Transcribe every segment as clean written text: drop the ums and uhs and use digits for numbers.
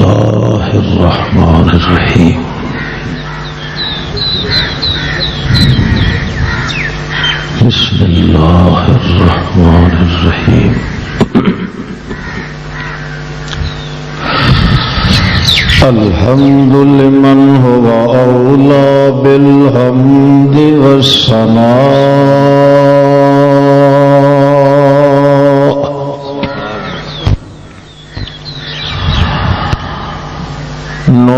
الله الرحمن الرحيم بسم الله الرحمن الرحيم الحمد لمن هو أولى بالحمد والثناء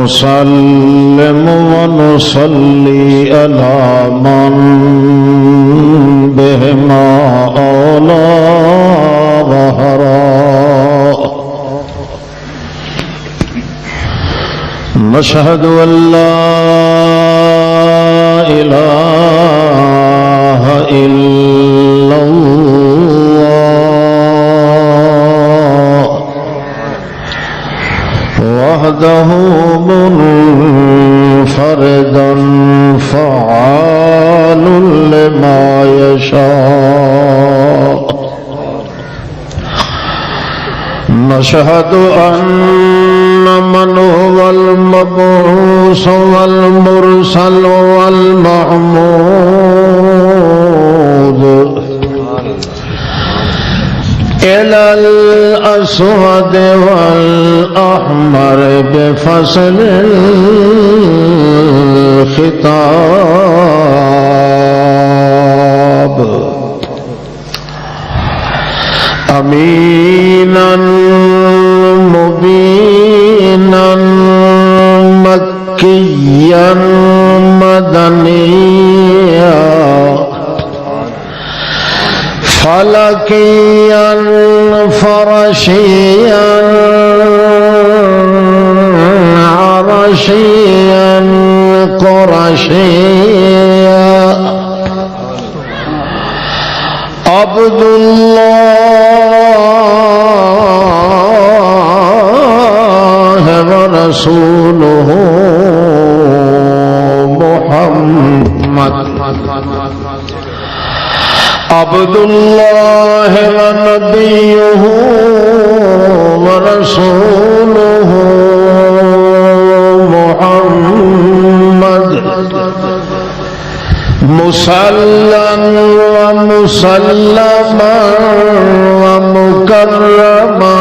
نسلم ونصلي على من بهما أولى وهراء نشهد أن لا إله إلا الله وحده منفردا فعال لما يشاء نشهد أن من هو المبعوث والمرسل والمحمود إلى الأسود والأحمر بفصل الخطاب أمينا مبينا مكيا مدنيا فلكيا فرشيا عرشيا قرشيا عبد الله ورسوله محمد عبد الله ونبيه ورسوله محمد مصلى ومسلما ومكرما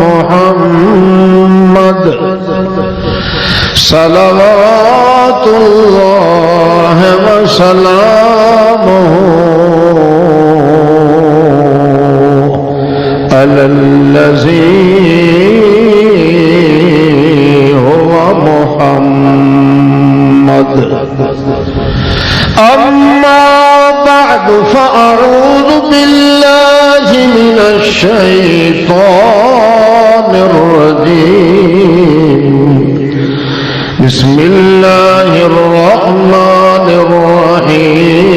محمد صلوات الله وسلامه على الذي هو محمد أما بعد فأعوذ بالله من الشيطان الرجيم بسم الله الرحمن الرحيم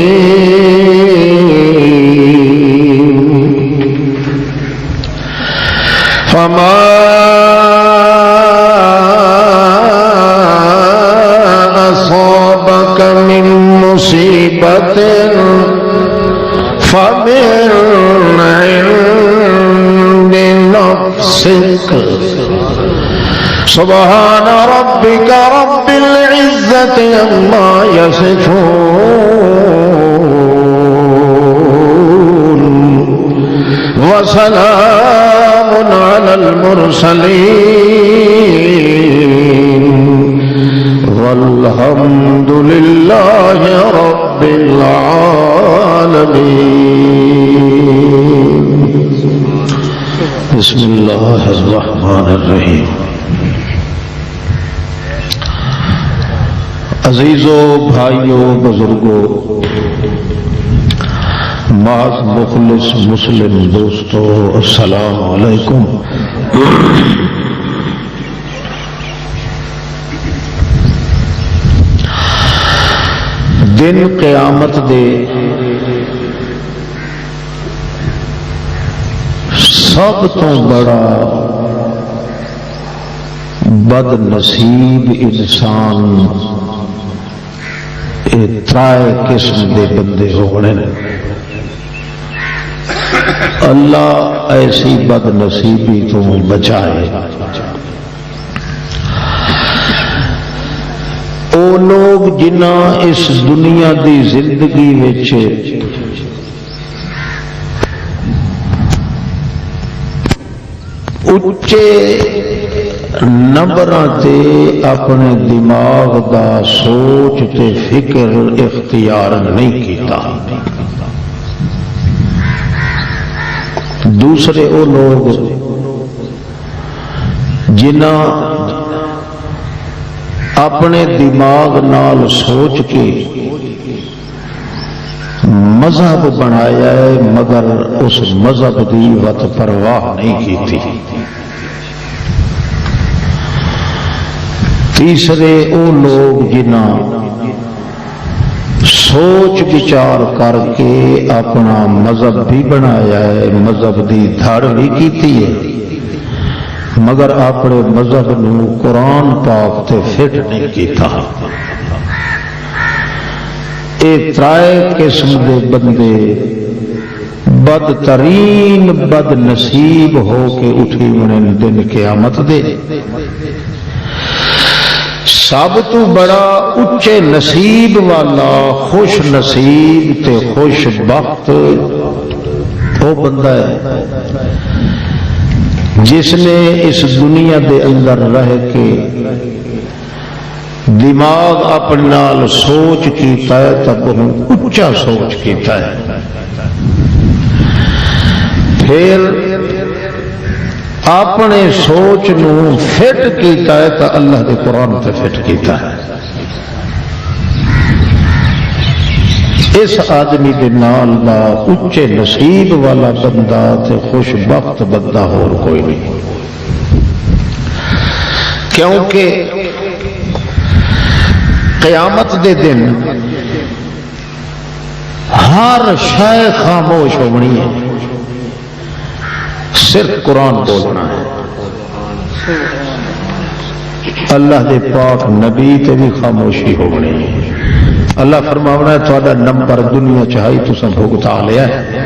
فما أصابك من مصيبة فمن عند نفسك سبحان ربك رب العزة عما يصفون وسلام على المرسلين والحمد لله رب العالمين بسم الله الرحمن الرحيم عزیزو بھائیو بزرگو معاذ مخلص مسلم دوستو السلام علیکم دن قیامت دے سب تو بڑا بد نصیب انسان ترائے قسم دے بندے ہونے اللہ ایسی بد نصیبی تو بچائے او لوگ جنہاں اس دنیا دی زندگی وچ اچے نمبراں تے اپنے دماغ دا سوچ تے فکر اختیار نہیں کیتا، دوسرے وہ لوگ جنہاں اپنے دماغ نال سوچ کے مذہب بنایا ہے مگر اس مذہب دی وت پرواہ نہیں کی تھی، تیسرے وہ لوگ جنہاں سوچ بچار کر کے اپنا مذہب بھی بنایا ہے، مذہب دی دھڑ بھی کیتی ہے مگر اپنے مذہب نو قرآن پاک تے فٹ نہیں کیتا۔ اے ترائے قسم دے بندے بدترین بد نصیب ہو کے اٹھی انہیں دن قیامت دے۔ سب تو بڑا اچے نصیب والا خوش نصیب تے خوش بخت وہ بندہ ہے جس نے اس دنیا دے اندر رہ کے دماغ اپنے نال سوچ کیتا ہے تب اچا سوچ کیتا ہے، پھر اپنے سوچ نو فٹ کیتا ہے تو اللہ کے قرآن تے فٹ کیتا ہے۔ اس آدمی دے نال دا اچے نصیب والا بندہ تے خوش بخت بندہ اور کوئی نہیں، کیونکہ قیامت دے دن ہر شے خاموش ہونی ہے، صرف قرآن بولنا ہے۔ اللہ دے پاک نبی تے بھی خاموشی ہونی ہے۔ اللہ فرماونا ہے تھوڑا نمبر دنیا چاہی تساں بھگتا لیا ہے،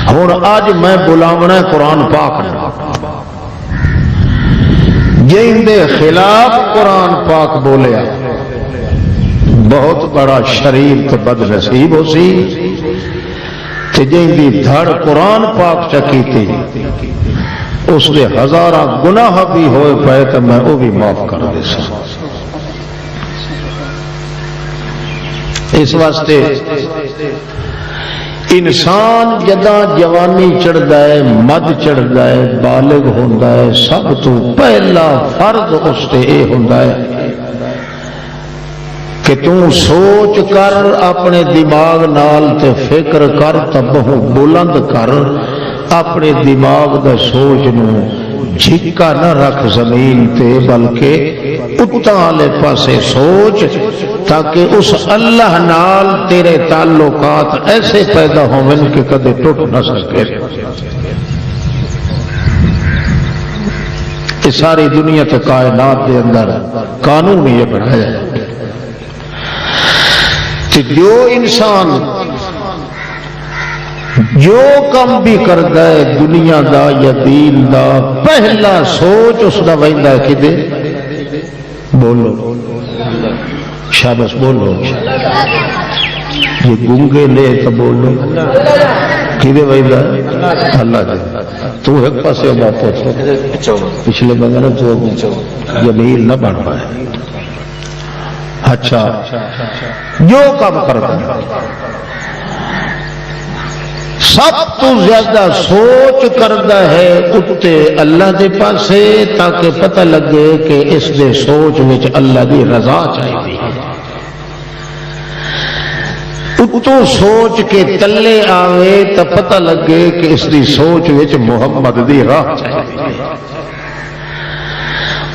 ہن اج میں بلاونا ہے قرآن پاک جن دے خلاف قرآن پاک بولیا بہت بڑا شریر تے بد نصیب ہو سی، تے جن دی دھڑ قرآن پاک چکی تھی اس دے ہزارہ گناہ بھی ہوئے پائے تو میں وہ بھی معاف کر دے سا۔ اس واسطے انسان جداں جوانی چڑھتا ہے، مد چڑھتا ہے، بالغ ہوتا ہے، سب تو پہلا فرض اس تے اے ہوتا ہے کہ تو سوچ کر اپنے دماغ نال تے فکر کر تبہو بلند کر، اپنے دماغ دا سوچ نو جھکا نہ رکھ زمین تے بلکہ اتاں والے پاسے سوچ، تاکہ اس اللہ نال تیرے تعلقات ایسے پیدا ہوئن کہ کدے ٹوٹ نہ سکے۔ اس ساری دنیا تے کائنات دے اندر قانون یہ بنایا ہے کہ جو انسان جو کم بھی کرتا ہے دنیا دا یا دین دا پہلا سوچ اس دا ویندا ہے کدے بولو شاباش بولو، یہ گونگے نے تو بولو کدے ویندا اللہ دے۔ تو ایک پاسے بات پچھلے بندے نے تو جمیل نہ بن پائے۔ اچھا جو کام کرتا ہے سب تو زیادہ سوچ کرتا ہے اٹھتے اللہ دے پاسے، تاکہ پتہ لگے کہ اس دے سوچ وچ اللہ دی رضا چاہیے۔ اتو سوچ کے تلے آوے تو پتہ لگے کہ اس دی سوچ وچ محمد دی راہ چاہیے۔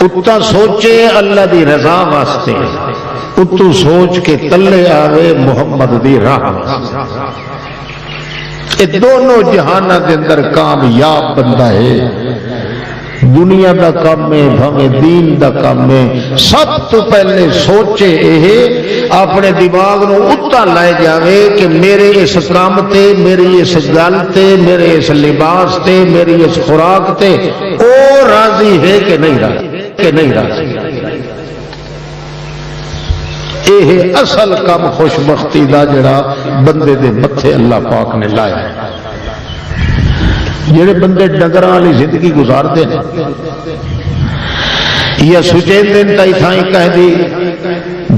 اتا سوچے اللہ دی رضا واسطے، اتو سوچ کے تلے آوے محمد دی راہ واسطے۔ یہ دونوں جہانہ دے اندر کامیاب بندہ ہے، دنیا دا کام ہے بھویں دین دا کام ہے، سب تو پہلے سوچے اے اپنے دماغ نو اتنا لائے جاوے کہ میرے اس کام تے، میری اس گل تے، میرے اس لباس تے، میری اس خوراک تے او راضی ہے کہ نہیں راضی، کہ نہیں راضی۔ یہ اصل کام خوش بختی دا جڑا بندے دے متھے اللہ پاک نے لایا ہے. جڑے بندے ڈنگراں والی زندگی گزارتے ہیں یا سچے دن تائی تھائیں کہہ دی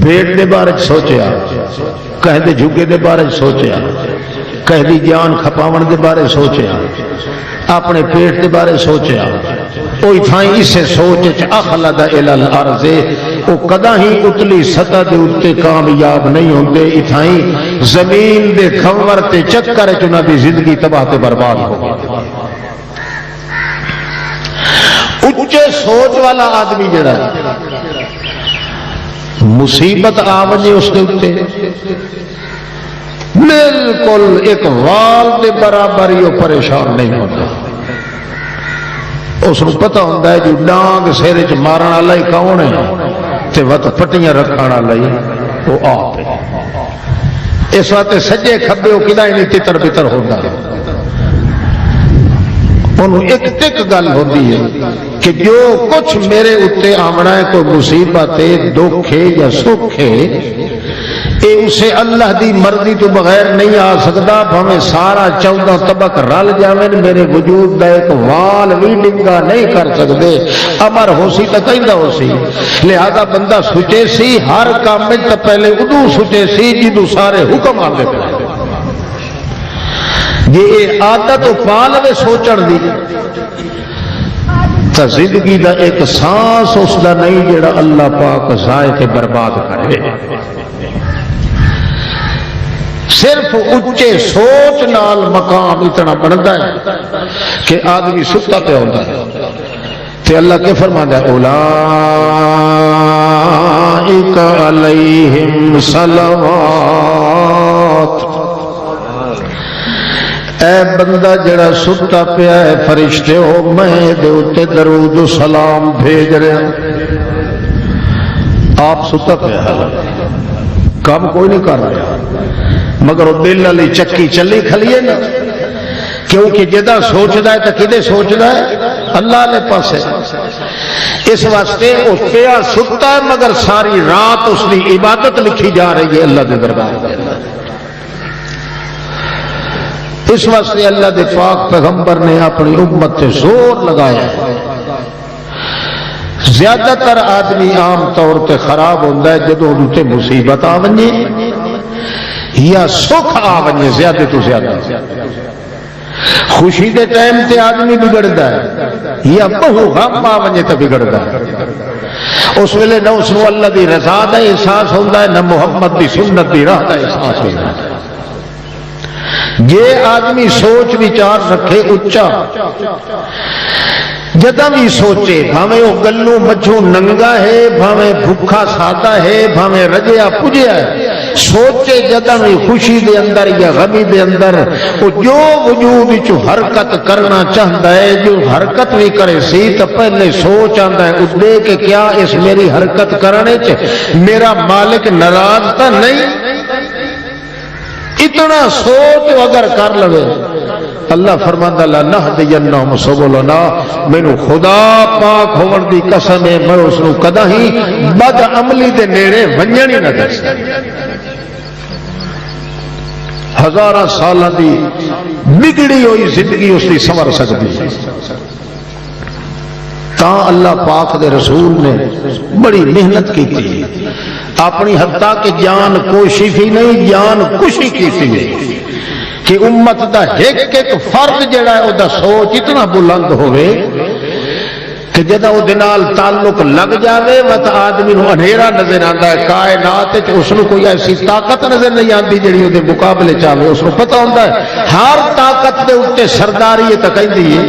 بھیڑ دے بارے سوچیا، کہہ دے جھگے دے بارے سوچیا، کہہ دی جان کھپاون دے بارے سوچیا، اپنے پیٹ دے بارے سوچیا، کوئی تھائیں اسے سوچ اخلد الی الارض وہ کدا ہی اتلی سطح دے اتے کامیاب نہیں ہوندے. اتھائیں زمین دے کھور تے چکر چنا دی زندگی تباہ تے برباد ہو گئی. اچے سوچ والا آدمی جڑا مصیبت آ وجے اس کے اتنے بالکل ایک وال دے برابر ہی پریشان نہیں ہوتا. اس کو پتہ ہوتا ہے جو ڈانگ سر چ مارن والا ہی کون ہے تے وت پٹیاں رکھنے والا ہی وہ آپ ہے. اس واسطے سجے کھبے وہ کدا ہی نہیں تتر بتر ہوتا. انہوں ایک ٹک گل ہوتی ہے کہ جو کچھ میرے اتنے آمنا ہے کوئی مصیبت دکھ یا سکھ ہے اسے اللہ دی مرضی تو بغیر نہیں آ سکتا. بھاویں سارا 14 طبق رل جاویں میرے وجود دا ایک وال بھی ڈنگا نہیں کر سکتے. امر ہو سی تو کہندا ہو سی. لہذا بندہ سچے سی ہر کام میں تو پہلے ادو سچے سی جدو سارے حکم آتے پہ. یہ عادت پا لے سوچن دی تو زندگی دا ایک سانس اس دا نہیں جڑا اللہ پاک ضائع کے برباد کرے. صرف اچے سوچ نال مقام اتنا بنتا ہے کہ آدمی ستا پہ ہوتا ہے. تے اللہ کے فرماتا ہے اولئک علیہم صلوات. اے بندہ جڑا ستا پیا ہے فرشتے ہو میں دے اتے درود و سلام بھیج رہے ہیں. آپ ستا پیا ہے کام کوئی نہیں کر رہا مگر وہ دل والی چکی چلی کھلیے نا کیونکہ جدا سوچتا ہے تو کدے سوچتا ہے اللہ نے پاسے. اس واسطے اس پیا ستا ہے مگر ساری رات اس کی عبادت لکھی جا رہی ہے اللہ کے دربار میں. اس واسطے اللہ دے پاک پیغمبر نے اپنی امت سے زور لگایا ہے. زیادہ تر آدمی عام طور پہ خراب ہوتا ہے جدو انتے مصیبت آ ونجے یا سکھ آ ونجے. زیادہ تو زیادہ خوشی دے ٹائم تے آدمی بگڑتا ہے یا بہو غم آ ونجے تو بگڑتا ہے. اس ویلے نہ اس کو اللہ دی رضا دا احساس ہوتا ہے نہ محمد دی سنت دی راہ دا احساس ہوتا ہے. یہ آدمی سوچ وچار رکھے اچا جدہ بھی سوچے بھاویں وہ گلوں مجھوں ننگا ہے بھاویں بھوکا سادہ ہے بھاویں رجیا پجیا ہے سوچے جدہ بھی خوشی دے اندر یا غمی دے اندر وہ جو وجود جو حرکت کرنا چاہتا ہے جو حرکت بھی کرے سی تو پہلے سوچ آتا ہے اس دے کہ کیا اس میری حرکت کرنے میرا مالک ناراض تا نہیں. اتنا سوچ اگر کر لے اللہ فرماندا لا نہدینہم سبلنا مینوں خدا پاک ہون دی قسم ہے میں اس نو کدا ہی بد عملی دے نیڑے ونجن ہی نہ دستا. ہزاراں سالاں دی بگڑی ہوئی زندگی اس دی سنور سکتی ہے. تاں اللہ پاک دے رسول نے بڑی محنت کی تھی اپنی حتیٰ کہ جان کوشی بھی نہیں جان کشی کی تھی کہ امت دا ایک ایک فرد جڑا ہے دا سوچ اتنا بلند ہوئے کہ جدہ وہ دنال تعلق لگ جاوے وقت آدمی نو انہیرا نظر آندا ہے کائنات اس نو کوئی ایسی طاقت نظر نہیں آندی جڑی وہ دے مقابلے چاہے اس نو پتہ ہوتا ہے ہر طاقت دے اتے سرداری یہ تکیں دی ہے.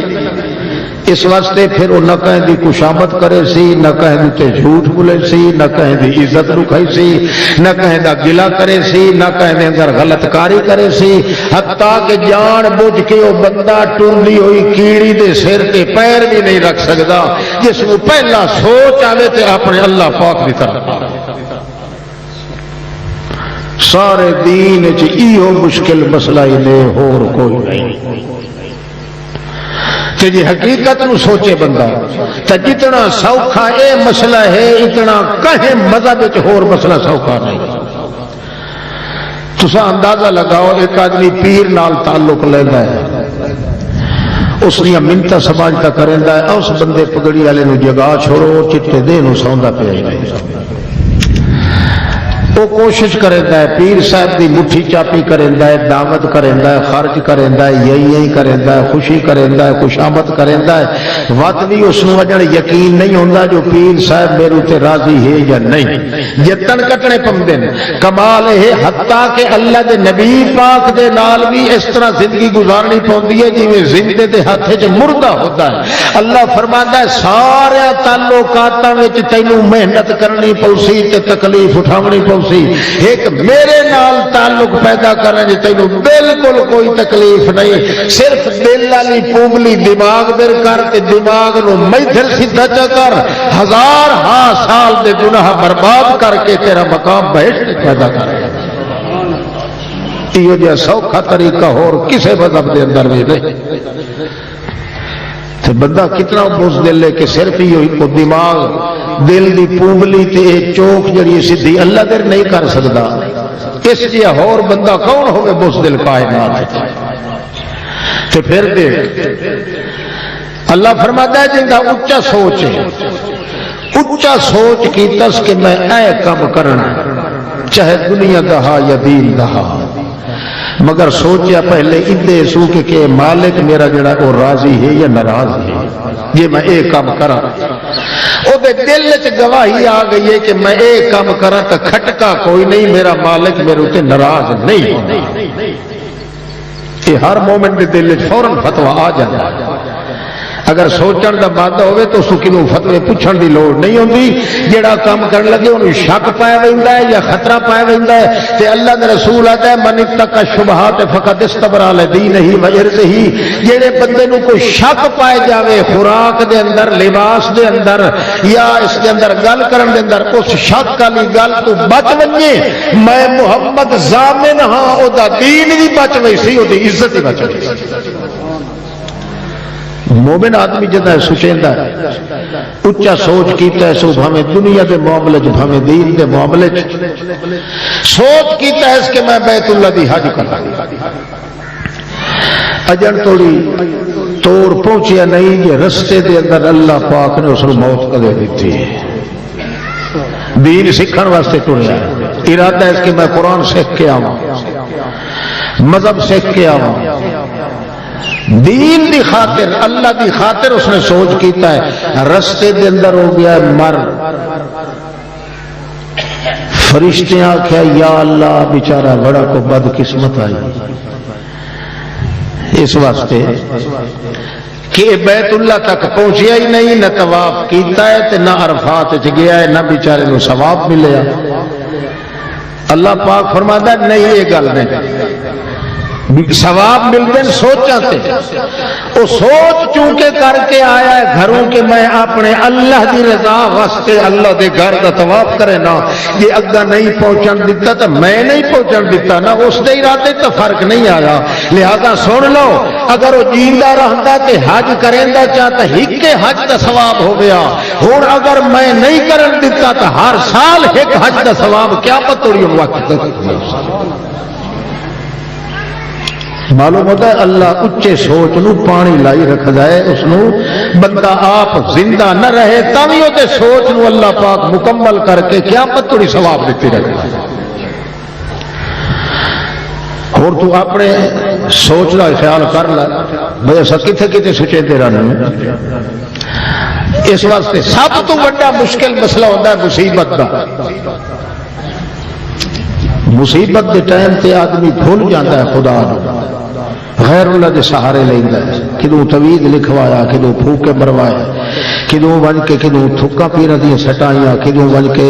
اس واسطے پھر وہ نہ کہیں دی کشامت کرے سی نہ کہیں دی جھوٹ بولے سی نہ کہیں دی عزت رکھائی سی نہ کہیں دا گلہ کرے سی نہ کہیں دے اندر غلط کاری کرے سی حتیٰ کہ جان بوجھ کے وہ بندہ ٹونڈی ہوئی کیڑی دے سر تے پیر بھی نہیں رکھ سکتا جس کو پہلا سوچ آوے تے اپنے اللہ پاک دی طرف. سارے دین چ ایہو مشکل مسئلہ ہی نے اور کوئی نہیں. کہ جی حقیقت نو سوچے بندہ تو جتنا سوکھا اے مسئلہ ہے اتنا کہیں مذہب وچ ہور مسئلہ سوکھا نہیں. تسا اندازہ لگاؤ ایک آدمی پیر نال تعلق لینا ہے اس نے منتا سماجتا کریندا ہے اس بندے پگڑی والے نو جگا چھوڑو چٹے دے نو سوندا پیا وہ کوشش کریندا ہے پیر صاحب دی مٹھی چاپی کریندا ہے دعوت کریندا ہے خرچ کریندا ہے یہی کریندا ہے خوشی کریندا ہے خوشامد کریندا ہے وقت بھی اس نو وجن یقین نہیں ہوندا جو پیر صاحب میرے تے راضی ہے یا نہیں جتن کٹنے پوندے نے کمال ہے حتیٰ کہ اللہ دے نبی پاک دے نال بھی اس طرح زندگی گزارنی پوندی ہے جویں زندے دے ہاتھ وچ مردہ ہوتا ہے. اللہ فرماندا ہے سارے تعلقاتاں وچ تینوں محنت کرنی پوسی تے تکلیف اٹھاونی پوسی ایک میرے نال تعلق پیدا کرنے جی تینوں بالکل کوئی تکلیف نہیں صرف دل والی پوملی دماغ در کر تے دماغ نو میدھر سیدھا چا کر 1000 سال دے گناہ برباد کر کے تیرا مقام بہشت پیدا کر یہ جا سوکھا طریقہ اور کسے مذہب دے اندر بھی نہیں. تو بندہ کتنا بزدل ہے کہ صرف یہ دماغ دل دی پونگلی تے چوک جڑی سیدھی اللہ در نہیں کر سکتا اس جہا اور بندہ کون ہوگے بزدل کائنات. تو پھر دیکھ اللہ فرماتا ہے جن کا اچا سوچ ہے اچا سوچ کی تس کہ میں اے کم کرنا چاہے دنیا دہا یا دین دہا مگر سوچیا پہلے ادھے سو کہ مالک میرا جڑا وہ راضی ہے یا ناراض ہے یہ میں ایک کام کرا او دے دل وچ گواہی آ گئی ہے کہ میں ایک کام کرا تو کھٹکا کوئی نہیں میرا مالک میرے تے ناراض نہیں ہونا. یہ ہر مومنٹ دے دل وچ فوراً فتوی آ جاتا ہے. اگر سوچن دا مادہ ہوئے تو اس کو فتوے پوچھن دی لوڑ نہیں ہوندی جیڑا کام کرن لگے انہوں شک پائے ویندا ہے یا خطرہ پائے ویندا ہے تے اللہ دے رسول آتا ہے من اتقى الشبہات فقد استبرأ لدینہ و عرضہ جیڑے بندے نو کوئی شک پائے جاوے خوراک دے اندر لباس دے اندر یا اس دے اندر گل کرن دے اندر اس شک والی گل تو بچ ونجے میں محمد ضامن ہاں او دا دین بھی بچ ویسی او دی عزت ہی بچ ویسی. مومن آدمی جدا ہے سوچیندا ہے اچا سوچ کیتا ہے سو بھاویں دنیا دے معاملے چ بھاویں دین دے معاملے چ سوچ کیتا ہے اس کہ میں بیت اللہ دی حج کرنا اجن توڑی توڑ پہنچیا نہیں کہ رستے دے اندر اللہ پاک نے اس کو موت کدے دیتی ہے دین سیکھن واسطے ٹریا ارادہ ہے اس کہ میں قرآن سیکھ کے آواں مذہب سیکھ کے آواں دین دی خاطر اللہ دی خاطر اس نے سوچ کیتا ہے رستے دے اندر ہو گیا مر فرشتے آکھیا یا اللہ بیچارہ بڑا کو بد قسمت آئی اس واسطے کہ بیت اللہ تک پہنچیا ہی نہیں نہ طواف کیتا ہے تے نہ عرفات وچ گیا ہے نہ بیچارے نو ثواب ملیا. اللہ پاک فرماتا ہے نہیں یہ گل نہیں ثواب ملتے سوچا تے وہ سوچ چونکہ کر کے آیا ہے گھروں کے میں اپنے اللہ دی رضا واسطے اللہ دے گھر دا طواف کرے نا یہ اگا نہیں پہنچن دیتا تو میں نہیں پہنچن دیتا نا اس دے ارادے تو فرق نہیں آیا. لہذا سن لو اگر وہ جیندہ رہتا تے حج کریندا چاہتا ہک کے حج دا ثواب ہو گیا ہن اگر میں نہیں کرن دیتا تو ہر سال ایک حج دا ثواب کیا پتوڑی وقت معلوم ہوتا ہے. اللہ اچے سوچ نو پانی لائی رکھ جائے اس نو بندہ آپ زندہ نہ رہے تاوی ہوتے سوچ نو اللہ پاک مکمل کر کے قیامت تھوڑی ثواب دیتی رکھتا ہے. اور تو اپنے سوچ کا خیال کر لا بھائی ایسا کتنے کتنے سوچے تیرا نہیں. اس واسطے سب تو بڑا مشکل مسئلہ ہوتا ہے مصیبت کا. مصیبت کے ٹائم تے آدمی بھول جاتا ہے خدا غیر اللہ کے سہارے لینا ہے. کدوں توید لکھوایا کدوں پھوکے مروایا کدوں بن کے کدوں تھکا پیرا دیا سٹائیاں کدوں بن کے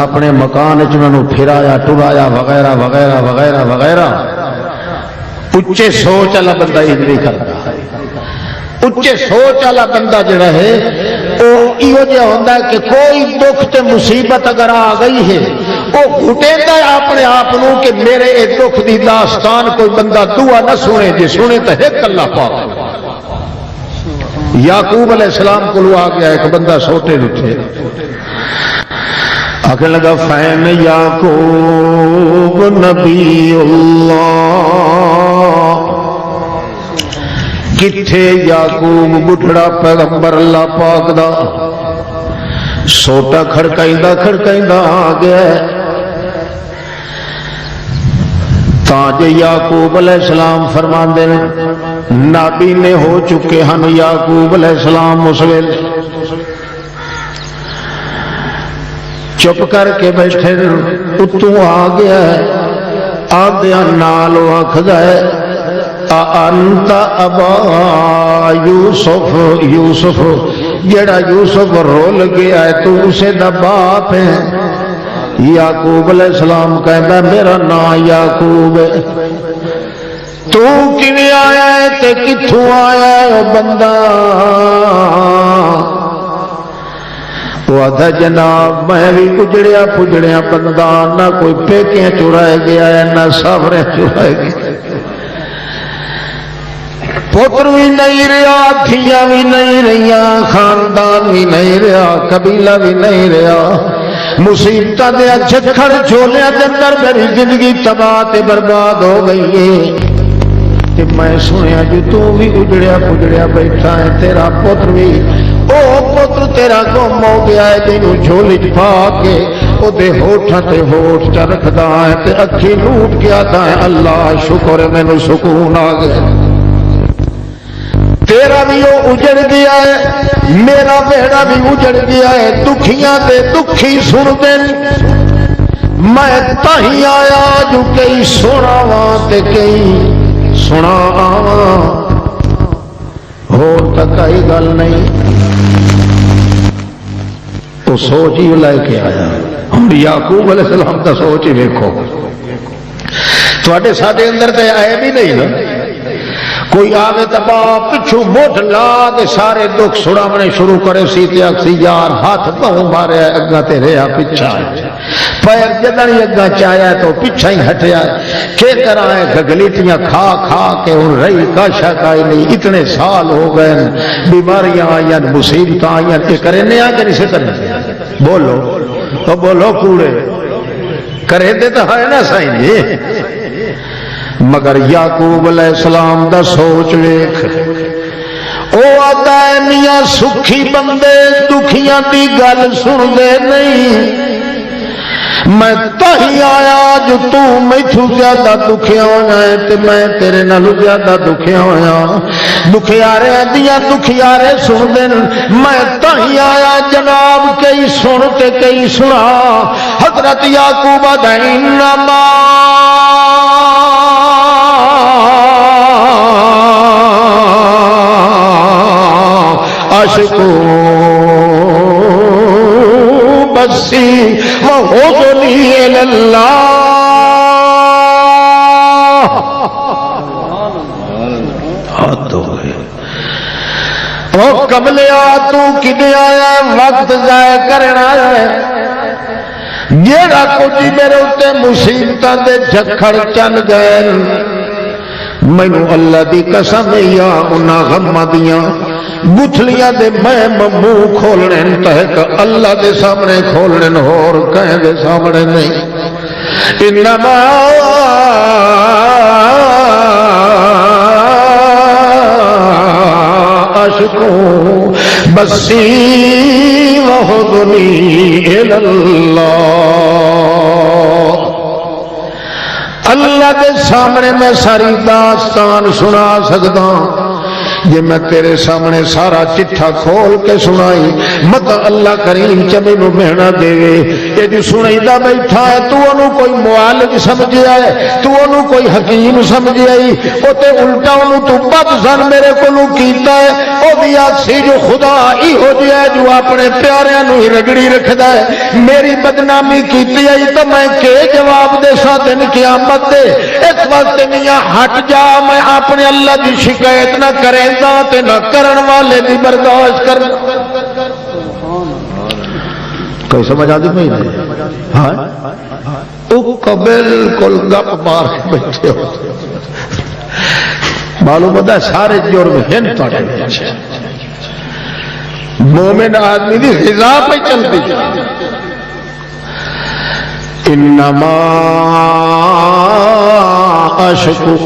اپنے مکان چنوں پھرایا ٹرایا وغیرہ وغیرہ وغیرہ وغیرہ. اچے سوچ والا بندہ یہ نہیں کرتا. اچے سوچ والا بندہ جڑا ہے وہ یہ ہوتا ہے کہ کوئی دکھ تے مصیبت اگر آ گئی ہے وہ گھٹیندا ہے اپنے آپ کہ میرے ایک دکھ دی داستان کوئی بندہ دعا نہ سنے جی سنے تو ایک اللہ پاک. یعقوب علیہ السلام کو آ گیا ایک بندہ سوٹے اٹھے آخر لگا فین یعقوب نبی اللہ، کتھے یعقوب بٹھڑا پیغمبر اللہ پاک دا، سوٹا کھڑکائیندہ کھڑکائیندہ آ گیا تاج یعقوب علیہ السلام فرماندے نے نبی نے ہو چکے ہن یعقوب علیہ السلام اس ویلے چپ کر کے بیٹھے اتوں آ گیا آدھا نال آخ گئے انت ابا یوسف، یوسف جڑا یوسف رول گیا ہے تو اسے دا باپ ہے۔ یعقوب علیہ السلام کہتا میرا نام یعقوب ہے، تو کیویں آیا ہے تے کتھوں آیا ہے بندہ؟ وہ آدھا جناب میں بھی اجڑیا پجڑیا بندہ، نہ کوئی پیکیاں چرائے گیا ہے نہ ساورے چرائے گیا، پتر بھی نہیں رہا، دھیاں بھی نہیں رہیا، خاندان بھی نہیں رہا، قبیلہ بھی نہیں رہا، مصیبتاں دے جھکڑ جھولیاں دے اندر میری زندگی تباہ تے برباد ہو گئی ہے۔ تے میں سنیا جو تو بھی اجڑیا پجڑیا بیٹھا ہے، تیرا پتر بھی او پتر تیرا گم ہو گیا ہے، جنوں جھولی پا کے او دے ہوٹھاں تے ہوٹھ چ رکھدا ہے تے اکھی لوٹ کے آتا ہے اللہ شکر ہے مینوں سکون آ گیا۔ تیرا بھی وہ اجڑ گیا ہے، میرا بیڑا بھی اجڑ گیا ہے، دکھیاں تے دکھی سن دین، میں تاہی آیا جو کئی سنا واں تے کئی سنا آواں، ہور تک آئی گل نہیں۔ تو سوچ ہی لے کے آیا، ہم یعقوب علیہ السلام کا سوچ ہی دیکھو، تھوڑے ساڈے اندر تے آئے بھی نہیں نا، کوئی آوے تبا پچھو موٹھ لا دے سارے دکھ سڑامنے شروع کرے سیتے اکسی یار ہاتھ پاؤں مارے اگا تے رہا پچھا ہے، پیر جدن اگا چایا تو پچھا ہی ہٹیا ہے، کہ کرائیں گلیٹیاں کھا کھا کے ان رہی کاشا کائی نہیں، اتنے سال ہو گئے بیماریاں آئیں مصیبتاں آئیں، کہ کرنے آگے نہیں سے کرنے بولو تو بولو کوڑے کرے دے تو ہے نا سائیں جی، مگر یعقوب علیہ السلام دا سوچ ویکھ، او آتا ہے میاں سکھی بندے دکھیاں دی گل سن دے نہیں، میں تاہی آیا جو تو میتھوں زیادہ دکھیا ہویا ہے تے میں تیرے نالوں زیادہ دکھیا ہویا، دکھیارے دیاں دکھیارے سن دین، میں تاہی آیا جناب کئی سن تے کئی سنا۔ حضرت یعقوب دا انما عاشقو بسی وحضنی اللہ، حد ہو گئے او کملیا تو کدے آیا وقت ضائع کرنا ہے، جیڑا کچھ میرے اتنے مصیبتاں دے جھکڑ چل گئے، مینوں اللہ دی قسم یا انہاں غماں دیاں گتھلیاں دے میں منہ کھولنے تحق اللہ دے سامنے کھولنے اور کہیں دے سامنے نہیں، انما عاشقو بسی وحضنی اللہ، اللہ دے سامنے میں ساری داستان سنا سکتا، جی میں تیرے سامنے سارا چٹھا کھول کے سنائی مت اللہ کریم چمی نو مہنا دے یہ جو سنائی دا بیٹھا ہے تو انہوں کوئی معالج سمجھے آئے، تو انہوں کوئی حکیم سمجھے آئی، وہ تے الٹا انہوں تو بد زن میرے کو نو کیتا ہے، وہ بھی آسی جو خدا ہی ہو جائے جو اپنے پیارے انہوں ہی رگڑی رکھ دا ہے، میری بدنامی کیتی آئی تو میں کے جواب دے سا دن قیامت دے، اس وقت میاں ہٹ جا، میں اپنے اللہ دی شکایت نہ کریں تے نہ کرن والے دی برداشت کر۔ کوئی سمجھ آدھی نہیں؟ ہاں تو بالکل گپ مار کے بیٹھے ہو، معلوم ہوتا ہے سارے جرم ہن مومن آدمی دی غذا پہ چلتی انما اشکو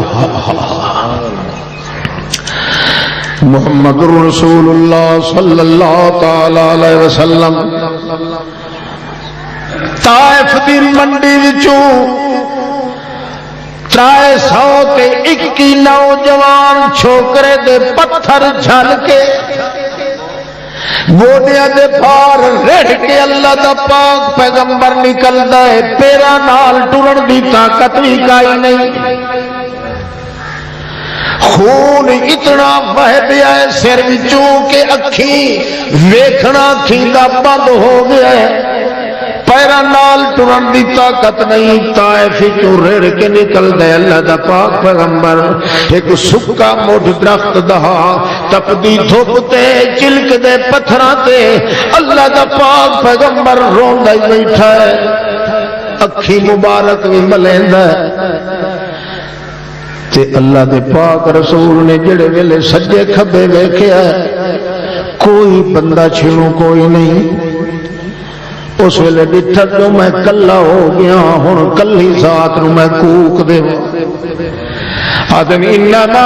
محمد رسول اللہ صلی اللہ تعالی علیہ وسلم طائف دی منڈی وچوں 321 نوجوان چھوکرے دے پتھر جھل کے گوڈیاں دے پار رڑ کے اللہ دا پاک پیغمبر نکلدا ہے پیرا نال ٹرن دی طاقت بھی کائی نہیں خون اتنا بہ پیا ہے سر وچوں کہ اکھیں ویکھنا کھیندا بند ہو گیا ہے پیرا نال ٹرن دی طاقت نہیں طائف چوں رڑ کے نکل دے اللہ دا پاک پیغمبر ایک سکا مٹھ درخت دہا تپدی دھوپ تے چلک دے پتھراں تے اللہ دا پاک پیغمبر روندا ہی بیٹھا ہے اکھی مبارک بھی ملیندا ہے تے اللہ دے پاک رسول نے جڑے ویلے سجے کھبے ویکھیا کوئی بندہ چھڑوں کوئی نہیں اس ویلے ڈٹھا تو میں کلا ہو گیا ہن کلی ذات نو میں کوک دے آدم انما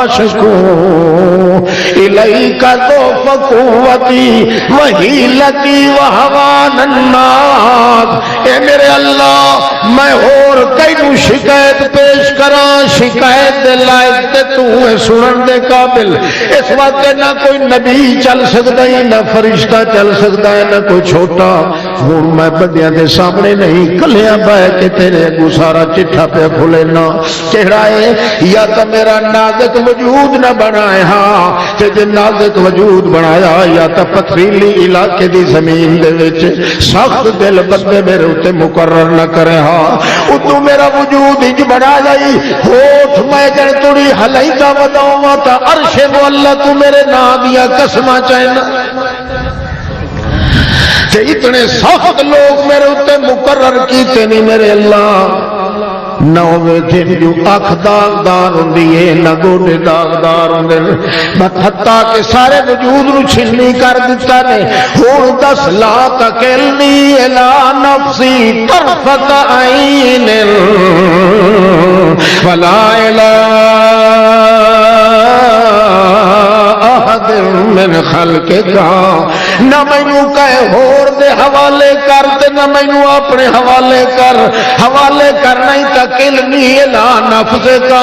اشکو الیک ضعف قوتی وحیلتی وہوان الناس اے میرے اللہ میں اور کئی نو شکایت پیش کراں شکایت دے لائق تے تو ہے سنن دے قابل اس وقت نہ کوئی نبی چل سکتا ہے نہ فرشتہ چل سکتا ہے نہ کوئی چھوٹا ہوں میں بندیاں دے سامنے نہیں کلیاں بہ کے تیرے اگوں سارا چٹھا پہ کھلے نہ چہرہ ہے یا تو میرا نازک وجود نہ بنائے ہاں تے جے نازک وجود بنایا یا تو پتھریلی علاقے دی زمین دے وچ سخت دل بندے میرے اوتے مقرر نہ کرے ہاں اتو میرا وجود انج بنا جائی ہوٹھ میں جن توڑی ہلائی دا وداؤں تا عرش مولا تو میرے نام دیا قسمہ چاہنا کہ اتنے سخت لوگ میرے اوتے مقرر کیتے نہیں میرے اللہ نہ ہوئے دن جو اکھ داغدار ہوندی ہے نہ گوڑے داغدار ہوندے حتیٰ کہ سارے وجود نو چھلنی کر دیتا نے ہون دس لا تکلنی الہ نفسی طرفت عین ولا الہ احد من خلق کا نہ مینوں کہے ہور دے حوالے کر تے نہ مینوں اپنے حوالے کر نہیں تکلنی الہ نفس کا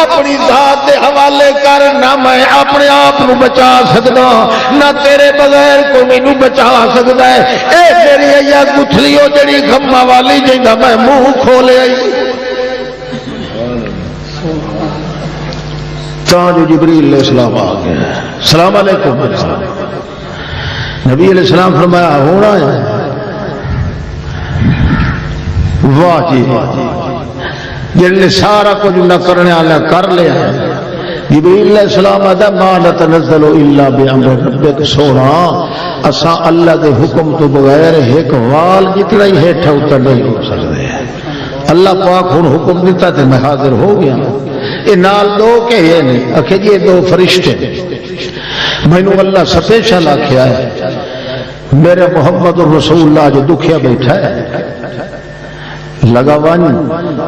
اپنی ذات دے حوالے کر نہ میں اپنے آپ نو بچا سکدا نہ تیرے بغیر کوئی مینوں بچا سکدا ہے اے میری ایا گتھلیو جڑی گھما والی جیندا میں منہ کھولے آئی جو جبریل علیہ السلام آ گیا السلام علیکم نبی علیہ السلام فرمایا ہونا ہے واہ جی جن نے سارا کچھ نہ کرنے والا کر لیا ہے جبریل علیہ السلام آتا ما نتنزل الا بامر ربک سونا اسا اللہ دے حکم تو بغیر ایک وال جتنا ہی ہیٹھا اتر نہیں ہو سکتے اللہ پاک ہن حکم دیتا تے میں حاضر ہو گیا یہ نال دو کہ یہ نہیں آخر جی یہ دو فرشتے مینو اللہ سپیشل آخیا ہے میرے محمد رسول اللہ جو دکھیا بیٹھا ہے لگا ون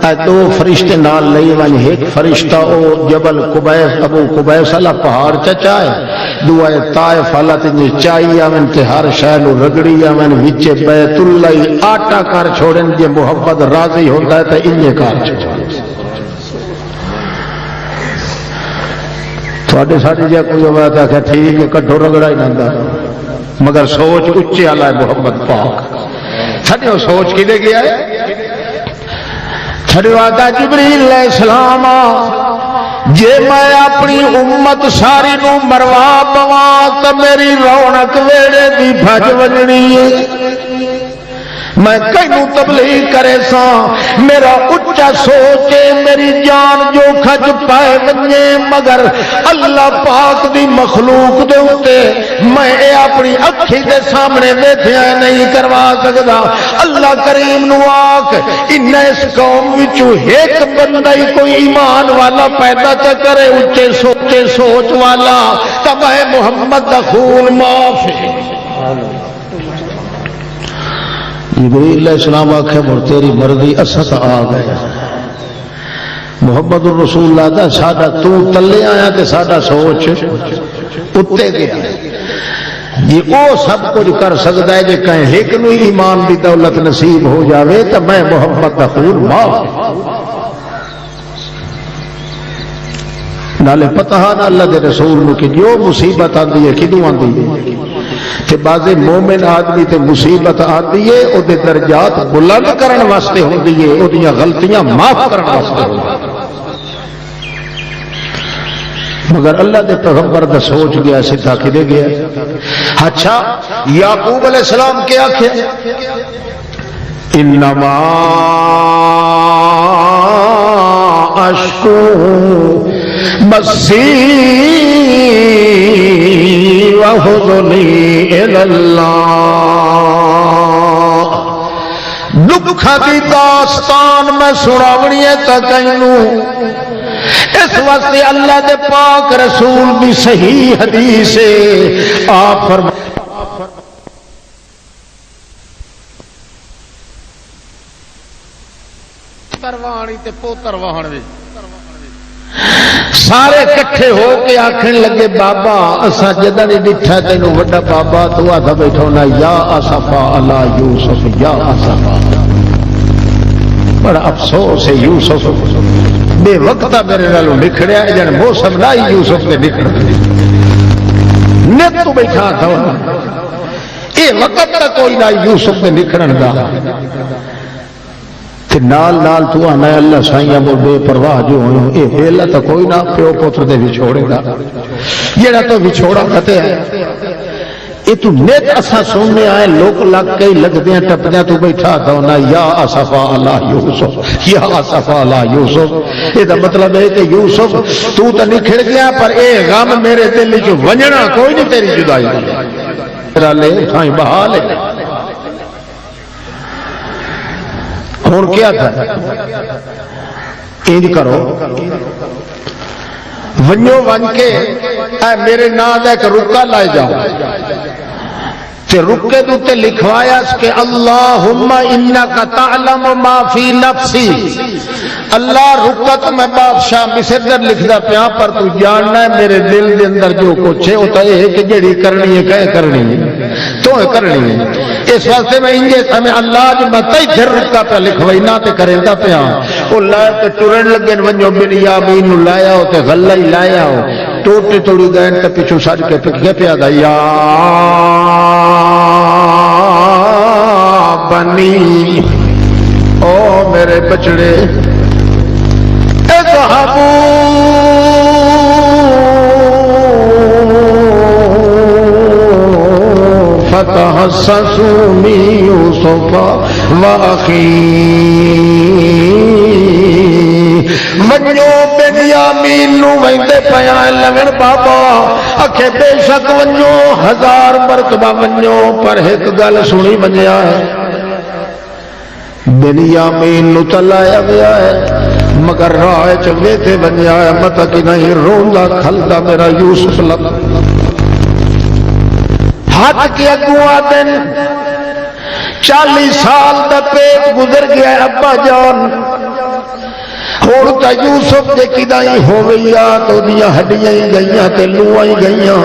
اے دو فرشتے نال لئی ون ایک فرشتہ او جبل قبیس ابو قبیس اللہ پہاڑ چچا ہے دعائے طائف اللہ تجھے چاہیے آمن تے ہر شہر رگڑی آمن وچے بیت اللہ آٹا کر چھوڑن جے محمد راضی ہوتا ہے تے انجے کار چھوڑن تھوڑے ساڑھے جا کوئی بات ہے ٹھیک ہے کٹھو رگڑا ہی نہ مگر سوچ اچھے آلہ ہے محمد پاک تھڑے وہ سوچ کی دے گیا ہے تھڑے آتا جبریل علیہ السلام جے میں اپنی امت ساری نو مروا پواں تو میری رونق ویڑے دی بھج وجنی ہے میں کئیوں تبلیغ کرے سا میرا اچھا سوچے میری جان جوکھ اکھا چ پائے ونجے مگر اللہ پاک دی مخلوق دے اوتے میں اے اپنی اکھی دے سامنے ویکھیا نہیں کروا سکدا اللہ کریم نو آکھ ان اس قوم وچوں ایک بندہ ہی کوئی ایمان والا پیدا چ کرے اونچے سوچ والا تے میں محمد دا خون معاف ہے جبریل علیہ السلام آخیا مر تیری مرضی اسد آ گئے محمد الرسول اللہ دا ساڈا تو تلے آیا تے ساڈا سوچ اتے گیا یہ او سب کچھ کر سکتا ہے کہ کہیں ایک نو ایمان دی دولت نصیب ہو جاوے تو میں محمد دا خون معاف نالے پتہ نہ اللہ دے رسول نو کہ جو مصیبت آندی ہے کدوں آندی ہے کہ بعض مومن آدمی تے مصیبت آتی ہے او دے درجات بلند کرن واسطے ہوندی ہے او دیاں غلطیاں معاف کرن واسطے ہوندی مگر اللہ دے پیغمبر دا سوچ گیا سیدھا کدے گیا اچھا یعقوب علیہ السلام کیا کیا انما اشکو بسی وحزنی اللہ دکھا دی داستان میں سناونی ہے تکینوں اس واسطے اللہ دے پاک رسول بھی صحیح حدیث ہے آپ فرمائے تروانی تے پوتر واہن وچ سارے کٹھے ہو کے آکھن لگے بابا اسا جدہ نہیں ڈٹھا تینوں وڈا بابا تو آدھا بیٹھونا یا اسفا علی یوسف یا اسفا بڑا افسوس ہے یوسف بے وقتا میرے نالوں نکھڑیا جن موسم لائی یوسف نے نکھڑ نیت تو بیٹھا تھا اے وقت تک کوئی نہ یوسف نے نکھڑن دا کہ نال نال تو آنا اللہ سائیاں مو بے پرواہ جو ہوئے اے ویلا تو کوئی نہ پیو پوتر دے وچھوڑے گا یہ تو وچھوڑا کہتے ہیں یہ تو نیت اسا سننے آئے لوگ لگ کئی لگ دیں ٹپدیاں تو بیٹھا دونا یا اسفا اللہ یوسف یا اسفا اللہ یوسف یہ دا مطلب ہے کہ یوسف تو نکھڑ گیا پر اے غم میرے دل جو ونجنا کوئی نہیں تیری جدائی تیرا لے کھائیں بحال ہے ہون کیا تھا اینج کرو ونجو ون کے اے میرے نام ایک رکا لائے جاؤ تے رکے دوتے لکھوایا اس کہ اللہم انکا تعلم ما فی نفسی اللہ رکت میں بادشاہ مصر لکھ دا پیاں پر تو جاننا ہے میرے دل دے اندر جو کچھ ہے ہوتا ہے کہ جڑی کرنی ہے کہے کرنی ہے تو ہے کرنی ہے اس واسطے میں انجے ہمیں اللہ جو مطای پھر رکا پہ لکھوائی نہ تے کریں دا پیاں وہ لائے تے ٹرن لگن ونجو بنیامین لایا ہو تے غلہ ہی لایا ہو ٹوٹی توڑی گئن تے پیچھو ساڑھ کے پکے پیا دا یا بنی او میرے بچڑے اذهبوا فتحسسوا من يوسف وأخيه ونجو بنیامین نو ویندے پیاں لگن بابا اکھے بے شک ونجو 1000 مرتبہ ونجو پر ایک گل سنی ونجیا ہے بنیامین نو تلایا گیا ہے مگر راہ چلے تھے ونجیا ہے متا کہ نہیں روندا کھلدا میرا یوسف لگ ہاتھ کے اگوا دن 40 سال دا پیٹ گزر گیا ابا جان اور تا یوسف دے کدائی ہو گیا تو دیا ہڈیاں ہی گئیاں تے لوہاں ہی گئیاں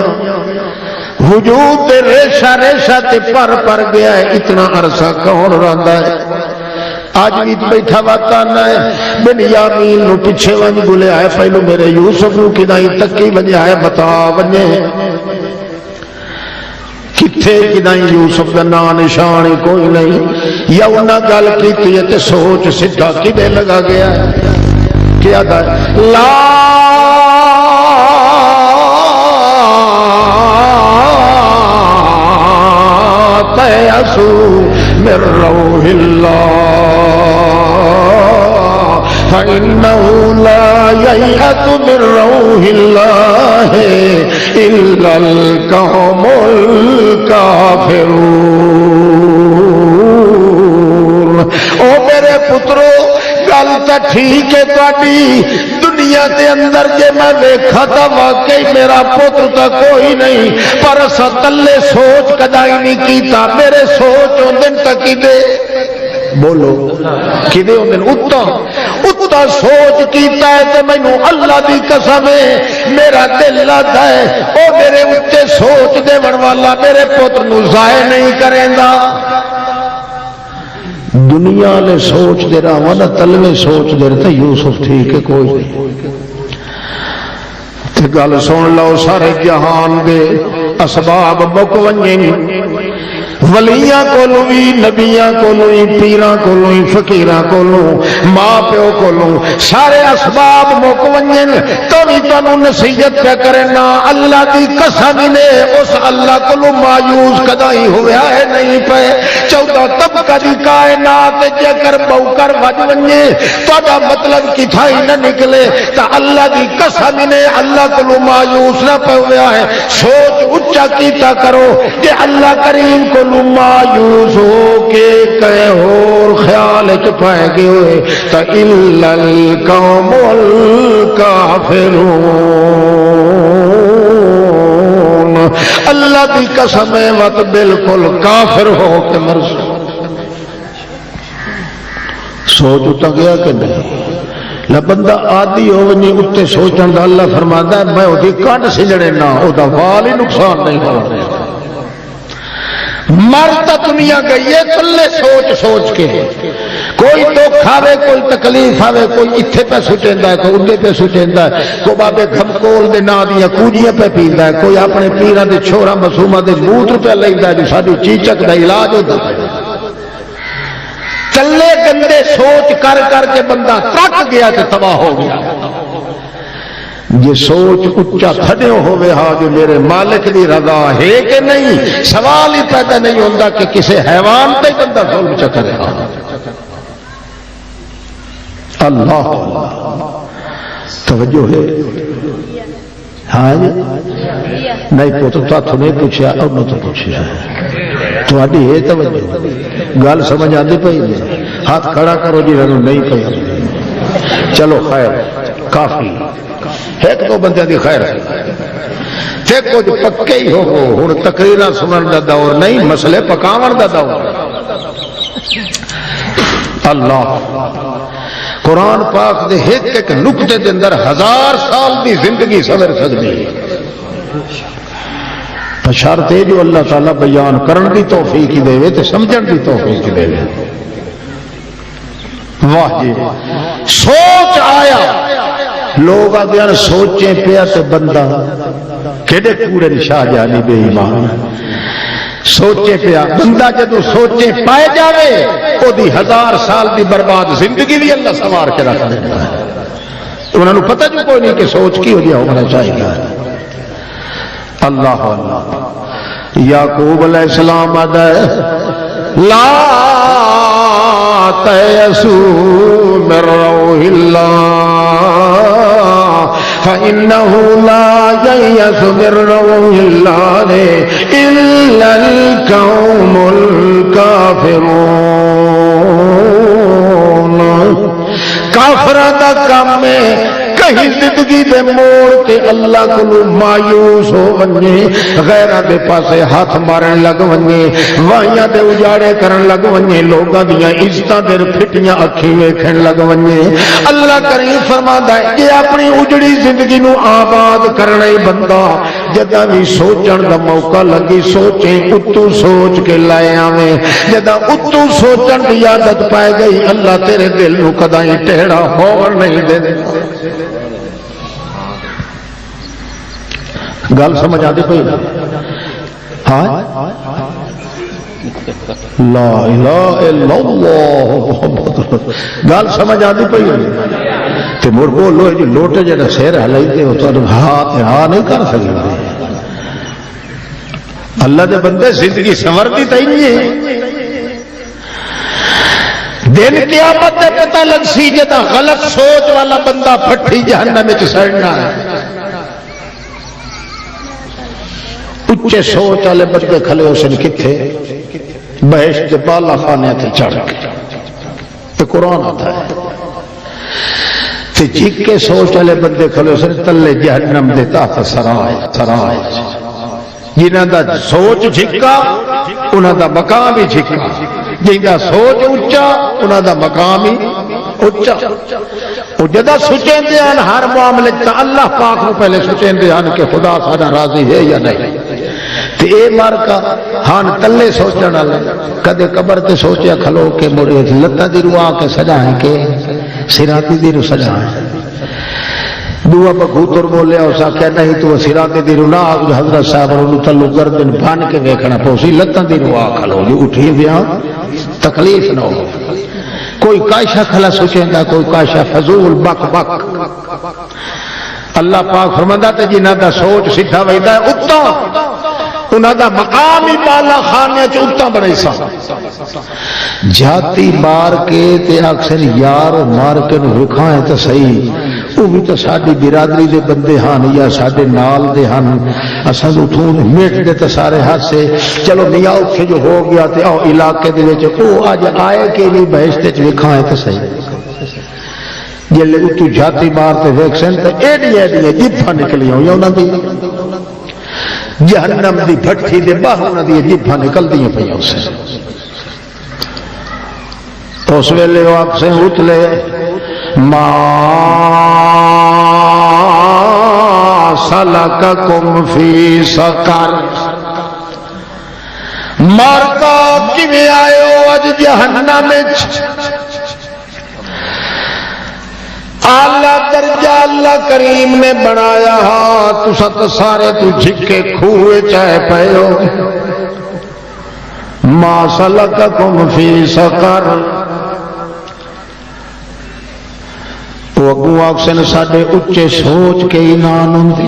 وجود تے ریشہ ریشہ تے پر گیا ہے اتنا عرصہ کون رہندا ہے آج بھی بیٹھا واتانا ہے بنیامین نو پیچھے ونج گلے آئے پہلو میرے یوسف نو کدائی تکی ونجے آئے بتا ونجے کتھے کدائی یوسف کا نا نشان کوئی نہیں یا انہاں گل کیتی ہے تے سوچ سدھا کدے لگا گیا ہے کیا تھا لا تیأسو من روح اللہ فإنه لا من روح اللہ الا القوم الکافرون۔ او میرے پترو گل تو ٹھیک ہے تاری، دنیا کے اندر جے میں دیکھا تو واقعی میرا پتر تو کوئی نہیں، پر اسا تلے سوچ کدائی نہیں کیتا، میرے سوچ اندن تک دے بولو کدے اندن اتا سوچ کیتا ہے تو مینو اللہ دی قسم ہے میرا دل لاتا ہے او میرے اتے سوچ دے والا میرے پتر نو ضائع نہیں کریں گا۔ دنیا نے سوچ دے رہا ہوں نا تلوے سوچ دے رہے تھے یوسف ٹھیک ہے کوئی نہیں۔ گل سن لو سارے جہان دے اسباب مک ونجن، ولیاں کولوں بھی، نبیاں کولوں ہی، پیراں کولوں ہی، فقیراں کولوں، ماں پیو کولوں، سارے اسباب مک ونجن تو بھی تانوں نصیحت پہ کرنا اللہ دی قسم نے اس اللہ کولوں مایوس کدائی ہویا ہے نہیں پے۔ 14 طبقہ دی کائنات جے کر بو کر وج ونجے تہاڈا مطلب کتھائی نہ نکلے تا اللہ دی قسم نے اللہ کولوں مایوس نہ پے ہویا ہے۔ سوچ اونچا کیتا کرو کہ اللہ کریم کو مایوس ہو کے کہے اور خیال چ پائے گئے ہوئے تا الا القوم الکافرون۔ اللہ کی قسم ہے مت بالکل کافر ہو کے مرض۔ سوچ اٹھا گیا کہ نہیں؟ بندہ آدھی ہو ونی اتنے سوچن دا اللہ فرماتا ہے میں وہی کٹ سجڑے نہ وہ وال ہی نقصان نہیں ہونا۔ مرد دنیا گئی ہے تلے سوچ سوچ کے، کوئی دکھ آوے کوئی تکلیف آوے کوئی اتھے پہ سٹیندا ہے کوئی اندے پہ سٹیندا ہے، کوئی بابے گھمکول دے نا دیاں کوجیاں پہ پیندا ہے، کوئی اپنے پیراں دے چھوڑا معصوماں دے موتر پہ لیندا ہے جو ساری چیچک دا علاج ہوتا ہے۔ چلے گندے سوچ کر کر کے بندہ ترک گیا تے تباہ ہو گیا۔ یہ سوچ اچا تھڑے ہوئے ہاں جو میرے مالک دی رضا ہے کہ نہیں، سوال ہی پیدا نہیں ہوتا کہ کسی حیوان پہ بندہ ظلم چکر ہے۔ اللہ توجہ ہے ہاں جی نہیں پوچھو تو نہیں پوچھا انہوں تو پوچھا تھوڑی ہے توجہ گل سمجھ آتی پئی ہاتھ کھڑا کرو جی نہیں پئی چلو خیر کافی ایک دو بندے دی خیر تے کچھ پکے ہی ہو ہن تقریراں سنن دا دور نہیں مسئلے پکاون دا دور۔ اللہ قرآن پاک دے ایک ایک نقطے دے اندر 1000 سال دی زندگی سور سکتی ہے، بشرط ہے جو اللہ تعالیٰ بیان کرن دی توفیق دے تے سمجھن دی توفیق دے۔ واہ جی سوچ آیا لوگ آدھے سوچیں پیا تو بندہ کہڑے پورے شاہ جانی بے ایمان سوچے پیا بندہ جدو سوچے پائے جاوے وہ دی 1000 سال دی برباد زندگی بھی اللہ سوار کے رکھ دیتا ہے۔ انہوں نے پتہ جو کوئی نہیں کہ سوچ کی ہو جائے ہونا چاہیے۔ اللہ اللہ یعقوب علیہ السلام آدھا ہے لا تیسوا من روح اللہ فإنه لا ييأس من روح الله إلا القوم الكافرون۔ کافران دا کام میں کہیں زندگی دے موڑ تے اللہ کو مایوس ہو ونجے، غیرہ دے پاسے ہاتھ مارن لگ ونجے، وائیاں دے اجاڑے کرن لگ ونجے، لوگاں دیاں عزتاں دے پھٹیاں اکھیں ویکھن لگ ونجے۔ اللہ کریم فرماندا ہے کہ اپنی اجڑی زندگی نو آباد کرنا ہی بندہ جداں بھی سوچن دا موقع لگی سوچیں اتو سوچ کے لائے آویں، جداں اتو سوچن دی عادت پائے گئی اللہ تیرے دل نو کدائی ٹیڑھا ہون نہیں دے۔ گل سمجھ آتی پئی ہاں لا الہ الا اللہ محمد گل سمجھ آتی پئی تے مڑ بولو جو لوٹے جڑا سر ہلائی تے وہ تانوں ہاں نہیں کر سکتے۔ اللہ دے بندے زندگی سنور دی تے نہیں ہے دن قیامت تے پتہ لگ سی جدا غلط سوچ والا بندہ پھٹی جہنم وچ سڑنا ہے، اچے سوچ والے بندے کھلے ہو سن کتھے بہشت کے بالا خانے تے چڑھ کے تے قرآن آتا ہے تے جھک کے سوچ والے بندے کھلے ہو سن تلے جہنم دے تحت سرائے سرائے، جنہاں دا سوچ جھکا انہاں دا مقام ہی جھکا، جنہاں دا سوچ اچا انہاں دا مقام ہی اچا۔ وہ جدا سوچیں دے ہن ہر معاملے تے اللہ پاک کو پہلے سوچیں دے ہن کہ خدا ساڈا راضی ہے یا نہیں، تے اے مار کا ہن تلے سوچن والے کدے قبر تے سوچیا کھلو کہ مڑے لتاں دی روح کے سجائیں کہ سراتی دی روح سجائیں، دعا بغوتر بولیا اس آخیا نہیں تو سراتے دی روح نہ حضرت صاحب انہوں تلو گردن بن کے ویکھنا پوسی لتاں دی روح کھلو جو اٹھی دیا تکلیف نہ ہو، کوئی کاشا کھلا سوچیں گا کوئی کاشا فضول بک بک۔ اللہ پاک فرماندا تے جنہاں دا سوچ سیدھا ویندا ہے اُتاں انہاں دا مقام ہی بالا خانے چ اُتاں بنے سا، جاتی مار کے تے اکثر یار مار کے نو وکھائیں تے صحیح وہ بھی تو ساری برادری دے بندے ہن یا سارے نال دے ہن، اساں اتوں میٹ دے تے سارے ہاتھ سے چلو میاں اوکھے جو ہو گیا تے او علاقے دے وچ او اج آئے کہ نہیں بہشت وچ وکھائیں تے صحیح، جلے اتو جاتی مار تے ویکھن تے ایڈی ایڈی جبھاں نکلیاں ہوئیاں انہاں دی جہنم دی بھٹی دے باہر انہاں دی جبھاں نکلدیاں پیاں اس اس ویلے وہ آپ سے اتلے ما سلککم فی سقر، مارتا کیویں آئے ہو اج جہنم وچ؟ اعلی درجہ اللہ کریم نے بنایا ہا تساں تے سارے تو جھکے کھوے چائے پئے ہو، ما سلککم فی سقر، وہ اگوں آکسن ساڈے اچے سوچ کے ایمان ہوندے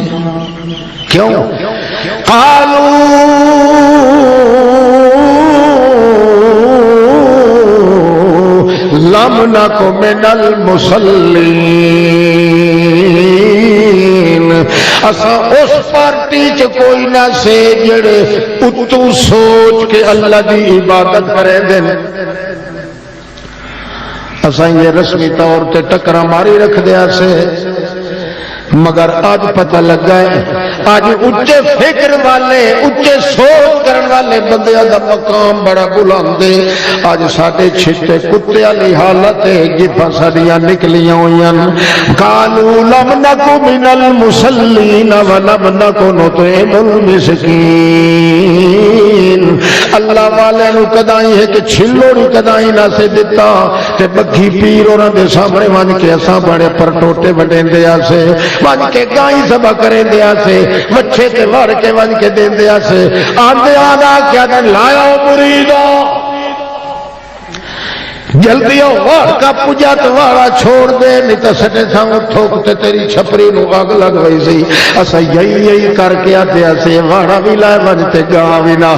کیوں؟ قالوا لم نک من المصلین، اساں اس پارٹی چ کوئی نہ سے جڑے اتو سوچ کے اللہ دی عبادت کریں دن، اساں یہ رسمی طور تے ٹکرا ماری رکھ دیا سے، مگر آج پتہ لگا ہے آج اچے فکر والے اچے سوچ کرن والے بندیاں دا مقام بڑا بلند ہے، آج ساڈے چھٹے کتے والی حالت ہے جبھاں ساڈیاں نکلیاں ہوئیاں، قالوا لم نک من المصلین ولم نک نطعم المسکین، اللہ والے نو کدائی ہے کہ چھلوڑی کدائی نہ سے دیتا تے بکھی پیر اور دے سامنے ون کے اساں بڑے پر ٹوٹے وڈین دیا سے، ون کے گائی سبا کریں دیا سے، مچھے تے وار کے ون کے دین دیا سے، آدھے آدھا کیا دن لایا مریدا جلدی وار کا پجا تو وارا چھوڑ دے نہیں تو سٹے سامنے ٹھوکتے تیری چھپری نو آگ لگ وئی سی، اسا یہی کر کے آدھے سے وارا بھی لائے ونجتے گاہ بھی نہ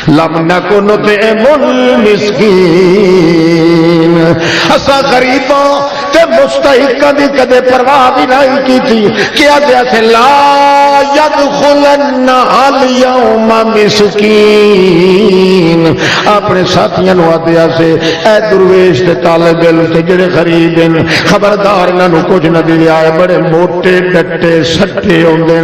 لم نک نطعم المسکین، اسا غریباں تے مستحقاں دی کدے پرواہ بھی نہیں کی تھی، کیا دیا سے لا یدخلن اليوم مسکین، اپنے ساتھیاں نو دیا سے اے درویش تے طالب علم تے جڑے غریب ہیں خبردار انہاں نو کچھ نہ دیا ہے، بڑے موٹے ڈٹے سٹے ہوندے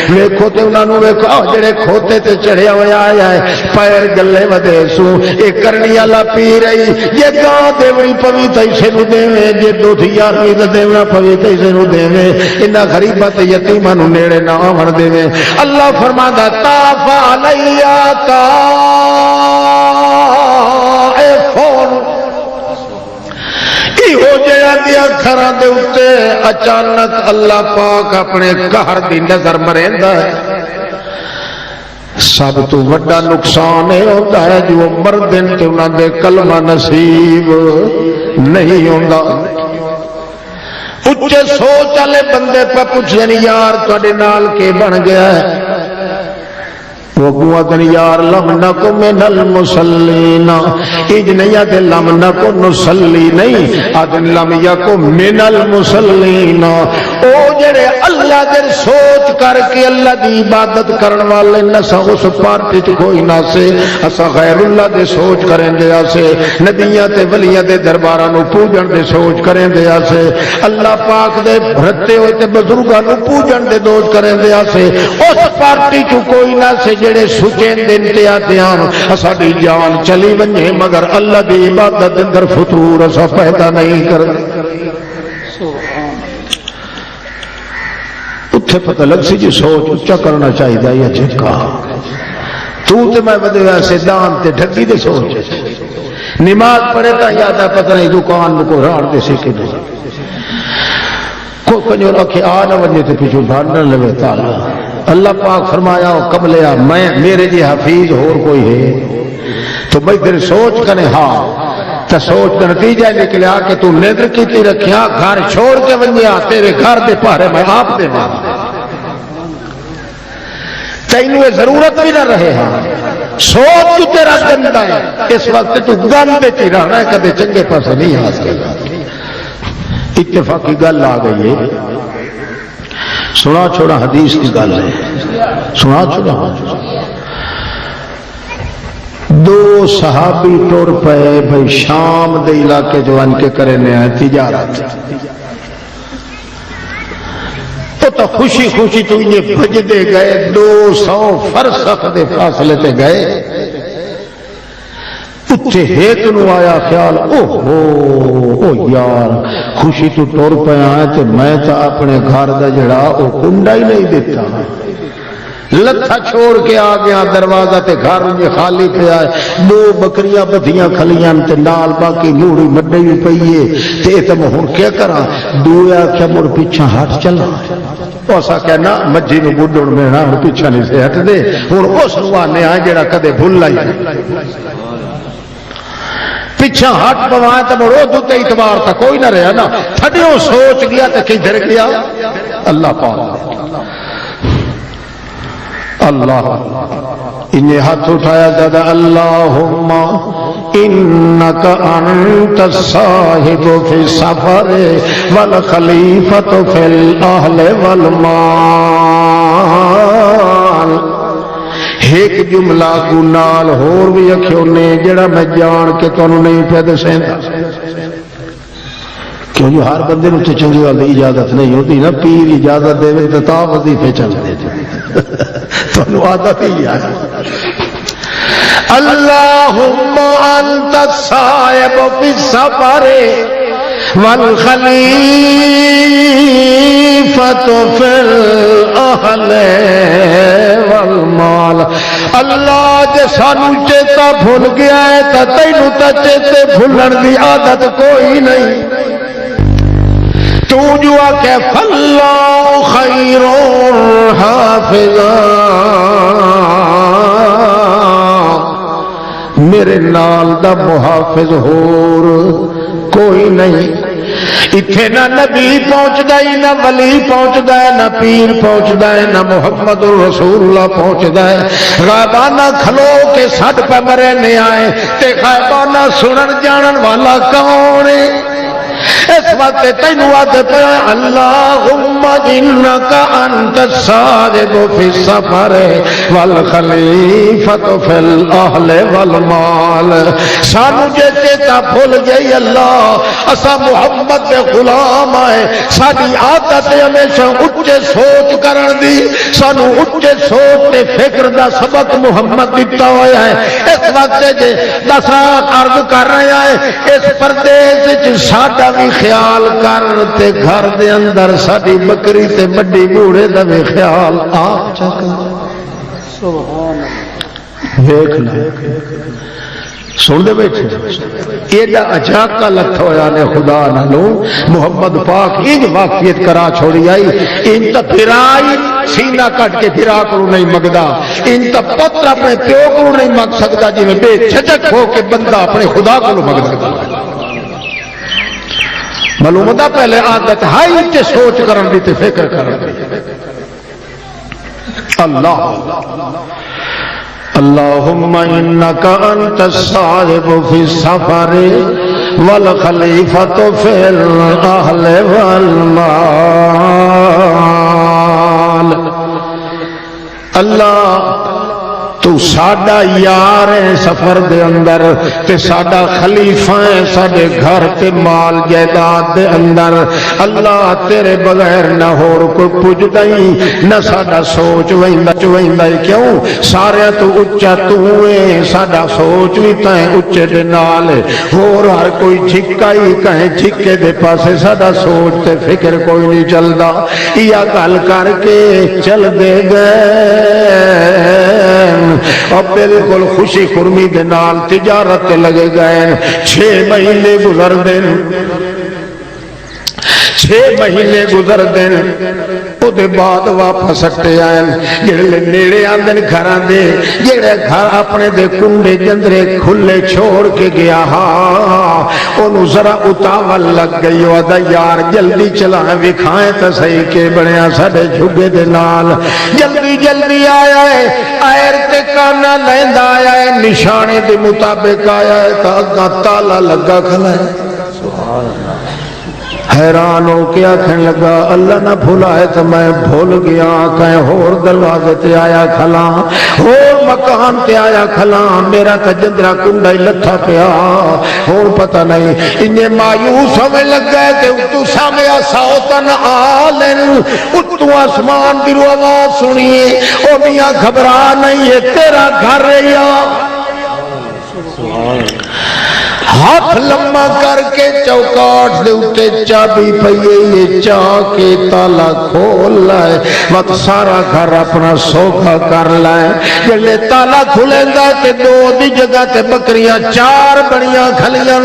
ویکھو تے انہاں نو ویکھو جڑے کھوتے تے چڑھیا ہویا آیا ہے پیر گلے ودے سو اے کرنی والا پی رہی، یہ گاں دیونی پوی تے اسے نو دیویں، جے دودھ یارویں تے دیونا پوی تے اسے نو دیویں، انہاں غریباں تے یتیماں نو نیڑے نہ آون دیویں۔ اللہ فرماندا طاف علیہ طائفون، ہو جیا دیا گھراں دے اوتے اچانک اللہ پاک اپنے قہر دی نظر مریندا ہے۔ سب تو وڈا نقصان یہ ہوتا ہے جو مردن تے انہاں دے کلمہ نصیب نہیں ہوندا۔ اچھے سوچ والے بندے پہ پوچھیں یار تواڈے نال کے بن گیا ہے؟ وقوتن یار لم نکو من المصلین اج نہیں آتے لم نکو نصلی نہیں آدن لم یکو من المصلین او جڑے اللہ در سوچ کر کے اللہ دی عبادت کرن والے نسا اس پارٹی کوئی نہ سے اسا غیر اللہ دے سوچ کریں دے آسے نبیاں تے ولیاں دے درباراں نو پوجن دے سوچ کریں دے آسے اللہ پاک دے رتے ہوئے تے بزرگاں نو پوجن دے دوج کریں دے آسے اس پارٹی چ کوئی نہ سے جڑے سچیں دن تے آتے ہیں ساڈی جان چلی ونجے مگر اللہ دی عبادت اندر فطور اسا پیدا نہیں کر اتھے پتہ لگ سی جی سوچ اچھا کرنا چاہیے یا جھکا تو تے میں بدے ویسے دان تے ڈھکی دے سوچ نماز پڑھے تا یاد ہے پتہ نہیں دکان میں کوئی راڑ دے سکے دے کوئی کنجور آکھے آ نہ ونجے تے پیچھو بھاڑنا لگے تالا اللہ پاک فرمایا قبلیا میں میرے جی حفیظ اور کوئی ہے تو بھائی پھر سوچ کرے ہاں تو سوچ کا نتیجہ نکلیا کہ تو نیدر کیتی رکھیا گھر چھوڑ کے ونجیا تیرے گھر دے پارے میں آپ دے ماں تینوں ضرورت بھی نہ رہے ہاں سوچ تو تیرا گندہ ہے اس وقت تو گندے چی رہنا ہے کدے چنگے پاس نہیں حاصل اتفاقی گل آ گئی ہے سنا چھوڑا حدیث کی گل ہے سنا چھوڑا دو صحابی ٹور پہ بھائی شام دے علاقے جو ان کے کرنے آئے تجارت تو خوشی خوشی تو یہ بھج دے گئے 200 فرسخ دے فاصلے تے گئے اتھے ہیک نو آیا خیال او یار خوشی تو ٹور پہ آئے تو میں تا اپنے گھر دا جڑا او کنڈا ہی نہیں دیتا لتھا چھوڑ کے آ گیا دروازہ تے گھر میں خالی پہ آئے 2 بکریاں بدھیاں کھلیاں تے نال باقی موڑی مڈے بھی پئیے تے تم ہن کیا کراں دویا کیا مڑ پیچھے ہٹ چلا اسا کہنا مجھی نو بڈڑ میں نہ پیچھے نہیں سے ہٹ دے ہن اس نو آنے آ جڑا کدے بھول لائی پیچھا ہٹ پوائے تو مڑو دوتے اعتبار تا کوئی نہ رہا نا تھڑیوں سوچ گیا تو کدھر گیا اللہ پاک اللہ انہیں ہاتھ اٹھایا دادا اللہم انکا انت الصاحب فی السفر والخلیفۃ فی الاہل والمال ایک جملہ کو نال ہور بھی اکھیوں نے جڑا میں جان کے تو نہیں پہ دسینا کیوں جو ہر بندے میں چنگی والی اجازت نہیں ہوتی نا پیر اجازت دے تو تا وظیفے چل دے تو عادت ہی ہے اللہم انت الصاحب فی السفر والخلیفۃ فی الاہل والمال اللہ جے سانو چیتا بھول گیا ہے تا تینوں تا چیتے بھولن دی عادت کوئی نہیں تو جو آکے فاللہ خیر حافظا میرے نال دا محافظ ہور کوئی نہیں اتھے نہ نبی پہنچ دائی نہ ولی پہنچ دائے نہ پیر پہنچ دائے نہ محمد رسول اللہ پہنچ دائے غائبانہ کھلو کے سٹ پہ مرے نہیں آئے تے غائبانہ سنن جانن والا کون ہے اس وقت تینوں آتے پہ اللہم انکا انت الصادق فی السفر والخلیفۃ فی الاہل والمال سانو جے چیتا بھول گئی اللہ اسا محمد دے غلام آئے ساری عادت ہمیشہ اچھے سوچ کرن دی سانو اچھے سوچ تے فکر دا سبق محمد دیتا ہویا ہے اس وقت جے دسا عرض کر رہے ہیں اس پردیس ساڈا بھی خیال کرتے گھر دے اندر ساری بکری تے بڑی بوڑھے دا بھی خیال آپ چکا دیکھ لے سن دے بیٹھے ایڈا اجاکا لتھا ہویا نے خدا نالو محمد پاک انج واقعیت کرا چھوڑی آئی ان تا پھرائی سینہ کٹ کے پھرا کرو نہیں مگدا ان تا پتر اپنے پیو کرو نہیں مگ سکتا جی میں بے چھچک ہو کے بندہ اپنے خدا کو مگدا معلوم دا پہلے عادت ہائی تے سوچ کرن دی تے فکر کرن دی اللہ اللہم انکا انت الصاحب فی السفر والخلیفۃ فی الاہل والمال. اللہ تو ساڈا یار ہے سفر دے اندر تے ساڈا خلیفہ ہے ساڈے گھر تے مال جائیداد دے اندر. اللہ تیرے بغیر نہ ہور کوئی پجدا ہی نہ ساڈا سوچ ویندا کیوں سارے تو اچا تو ہے ساڈا سوچ بھی تائیں اچے دے نال ہور ہر کوئی جھکا ہی کہیں جھکے دے پاسے ساڈا سوچ تے فکر کوئی نہیں چلدا. یا گل کر کے چل دے گئے اور بالکل خوشی خرمی دے نال تجارت لگے گئے. 6 مہینے گزر دین 6 مہینے گزر دین او دے بعد واپس ہٹے آئے. جڑے نیڑے آندن گھراں دے جڑے گھر اپنے دے کنڈے جندرے کھلے چھوڑ کے گیا اونوں ذرا اتاول لگ گئی. ودا یار جلدی چلا وکھائیں تے صحیح کے بنیا ساڈے جھگے دے نال. جلدی جلدی آیا ہے آئر تے کانا لیندا آیا ہے نشانے دے مطابق آیا ہے تا اگا تالا لگا کھلا ہے. سبحان اللہ. حیران ہو کے آکھن لگا اللہ نہ بھولائے تو میں بھول گیا کہیں ہور دروازے تے آیا کھلا ہور مکان تے آیا کھلا میرا تا جندرا کنڈا ہی لتھا پیا ہور پتہ نہیں. انہیں مایوس ہمیں لگ گئے کہ اتو سامیا ساوتن آلن اتو آسمان دی رو آواز سنیے او میاں گھبرا نہیں ہے تیرا گھر رہیا. ہاتھ لمبا کر کے چوکاٹ دے اتے چابی پئیے یہ چاہ کے تالا کھول لائے وقت سارا گھر اپنا سوکھا کر لائے. جلے تالا کھلیں گا تے 2 دی جگہ تے بکریاں 4 بڑیاں کھلیاں.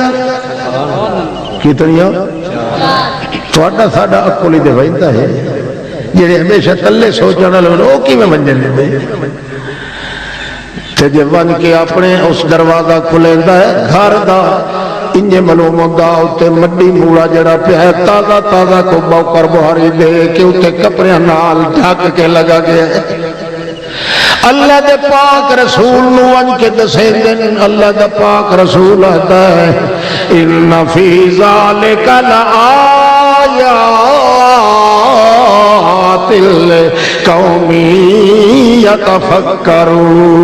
کتنیاں؟ توڑا ساڑا اکولی دے وائندہ ہے جنہیں ہمیشہ تلے سوچانا لگا او کی میں منجن دے تے جے ون کے اپنے اس دروازہ کھلیندا ہے گھر دا انجے معلوم ہوندا اوتے مڈی موڑا جڑا پیا ہے تازہ تازہ کو بوکر بہاری دے کے اوتے کپڑیاں نال ڈھک کے لگا گیا ہے. اللہ دے پاک رسول نو ان کے دسیندن اللہ دے پاک رسول آتا ہے ان فی ذالک لآیات قومی یتفکرون.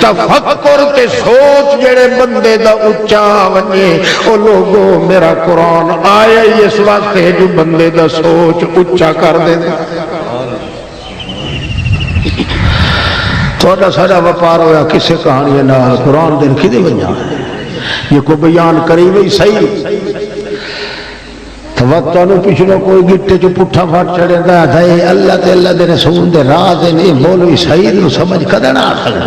تفکر تے سوچ جڑے بندے دا اچا ونجے او لوگو میرا قرآن آیا اس واسطے جو بندے دا سوچ اچا کر دے. تھوڑا ساڑا وپار ہویا کسے کہانی نال قرآن دن کدے بنیا ہے یہ کو بیان کری وہی صحیح تو وقت انہوں پچھلوں کوئی گٹے جو پٹھا پھاٹ چڑھے دا تھا اللہ تے اللہ دے رسول دے راہ دے نہیں مولوی سعید نو سمجھ کدنا آخر ہے.